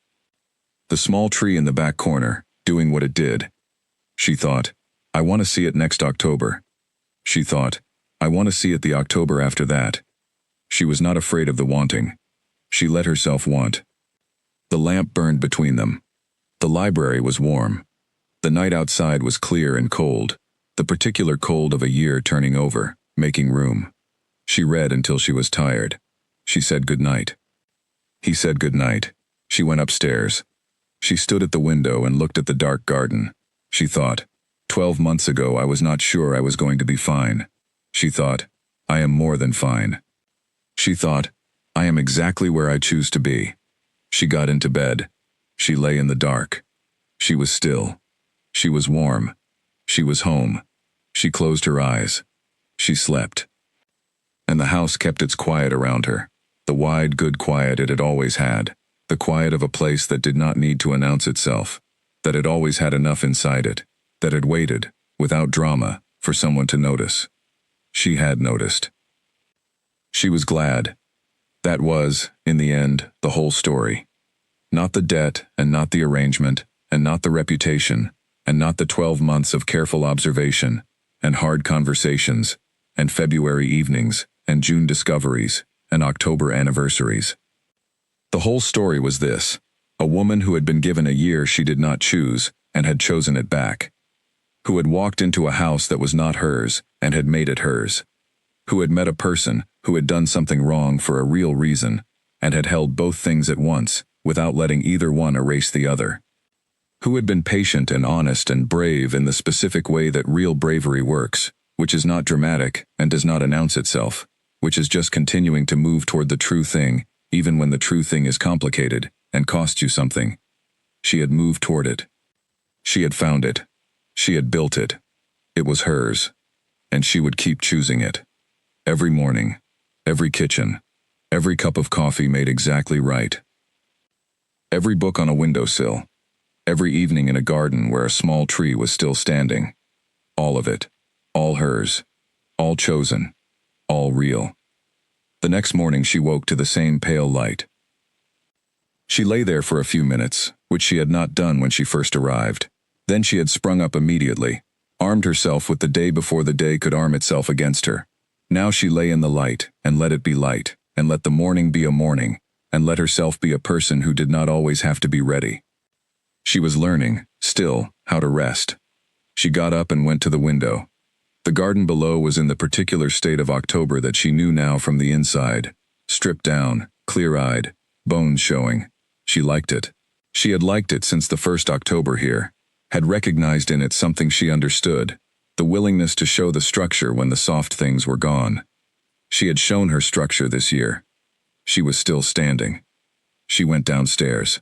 The small tree in the back corner, doing what it did. She thought, I want to see it next October. She thought, I want to see it the October after that. She was not afraid of the wanting. She let herself want. The lamp burned between them. The library was warm. The night outside was clear and cold, the particular cold of a year turning over, making room. She read until she was tired. She said good night. He said good night. She went upstairs. She stood at the window and looked at the dark garden. She thought, 12 months ago I was not sure I was going to be fine. She thought, I am more than fine. She thought, I am exactly where I choose to be. She got into bed. She lay in the dark. She was still. She was warm. She was home. She closed her eyes. She slept. And the house kept its quiet around her, the wide, good quiet it had always had, the quiet of a place that did not need to announce itself, that had always had enough inside it, that had waited, without drama, for someone to notice. She had noticed. She was glad. That was, in the end, the whole story. Not the debt, and not the arrangement, and not the reputation, and not the 12 months of careful observation, and hard conversations, and February evenings, and June discoveries, and October anniversaries. The whole story was this: a woman who had been given a year she did not choose, and had chosen it back. Who had walked into a house that was not hers, and had made it hers. Who had met a person who had done something wrong for a real reason, and had held both things at once, without letting either one erase the other. Who had been patient and honest and brave in the specific way that real bravery works, which is not dramatic and does not announce itself, which is just continuing to move toward the true thing, even when the true thing is complicated and costs you something. She had moved toward it. She had found it. She had built it. It was hers. And she would keep choosing it. Every morning, every kitchen, every cup of coffee made exactly right. Every book on a windowsill, every evening in a garden where a small tree was still standing. All of it, all hers, all chosen, all real. The next morning she woke to the same pale light. She lay there for a few minutes, which she had not done when she first arrived. Then she had sprung up immediately, armed herself with the day before the day could arm itself against her. Now she lay in the light, and let it be light, and let the morning be a morning, and let herself be a person who did not always have to be ready. She was learning, still, how to rest. She got up and went to the window. The garden below was in the particular state of October that she knew now from the inside. Stripped down, clear-eyed, bones showing. She liked it. She had liked it since the first October here, had recognized in it something she understood. the willingness to show the structure when the soft things were gone. She had shown her structure this year. She was still standing. She went downstairs.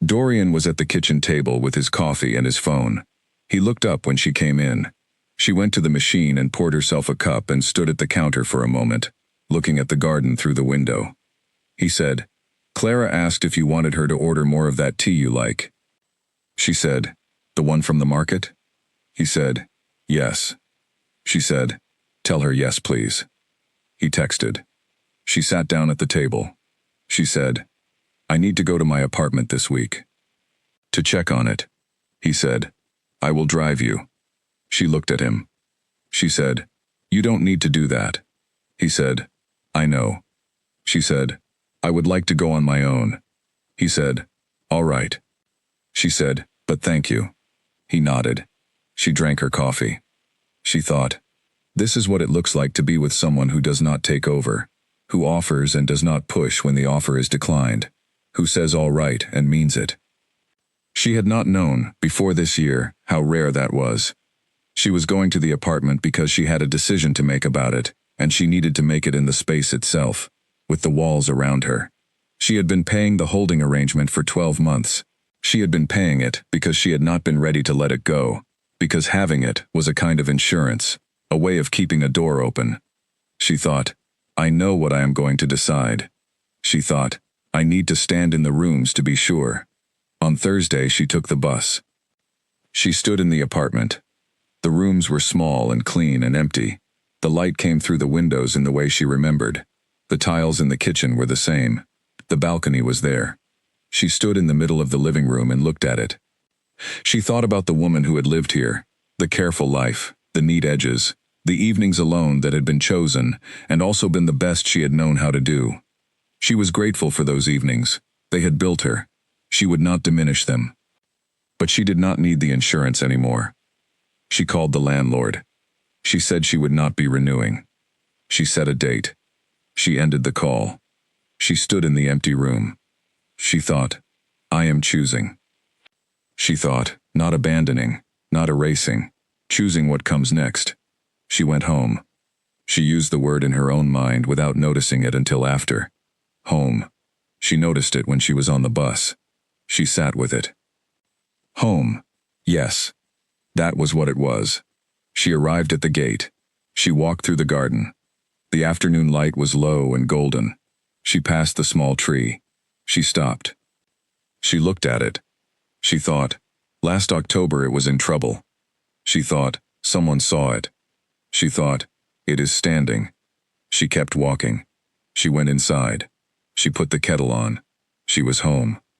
Dorian was at the kitchen table with his coffee and his phone. He looked up when she came in. She went to the machine and poured herself a cup and stood at the counter for a moment, looking at the garden through the window. He said, "Clara asked if you wanted her to order more of that tea you like." She said, "The one from the market?" He said, "Yes." She said, "Tell her yes, please." He texted. She sat down at the table. She said, "I need to go to my apartment this week." To check on it. He said, "I will drive you." She looked at him. She said, "You don't need to do that." He said, "I know." She said, "I would like to go on my own." He said, "All right." She said, "But thank you." He nodded. She drank her coffee. She thought, this is what it looks like to be with someone who does not take over, who offers and does not push when the offer is declined, who says all right and means it. She had not known, before this year, how rare that was. She was going to the apartment because she had a decision to make about it, and she needed to make it in the space itself, with the walls around her. She had been paying the holding arrangement for 12 months. She had been paying it because she had not been ready to let it go, because having it was a kind of insurance, a way of keeping a door open. She thought, I know what I am going to decide. She thought, I need to stand in the rooms to be sure. On Thursday she took the bus. She stood in the apartment. The rooms were small and clean and empty. The light came through the windows in the way she remembered. The tiles in the kitchen were the same. The balcony was there. She stood in the middle of the living room and looked at it. She thought about the woman who had lived here, the careful life, the neat edges, the evenings alone that had been chosen and also been the best she had known how to do. She was grateful for those evenings. They had built her. She would not diminish them. But she did not need the insurance anymore. She called the landlord. She said she would not be renewing. She set a date. She ended the call. She stood in the empty room. She thought, I am choosing. She thought, not abandoning, not erasing, choosing what comes next. She went home. She used the word in her own mind without noticing it until after. Home. She noticed it when she was on the bus. She sat with it. Home. Yes. That was what it was. She arrived at the gate. She walked through the garden. The afternoon light was low and golden. She passed the small tree. She stopped. She looked at it. She thought, last October it was in trouble. She thought, someone saw it. She thought, it is standing. She kept walking. She went inside. She put the kettle on. She was home.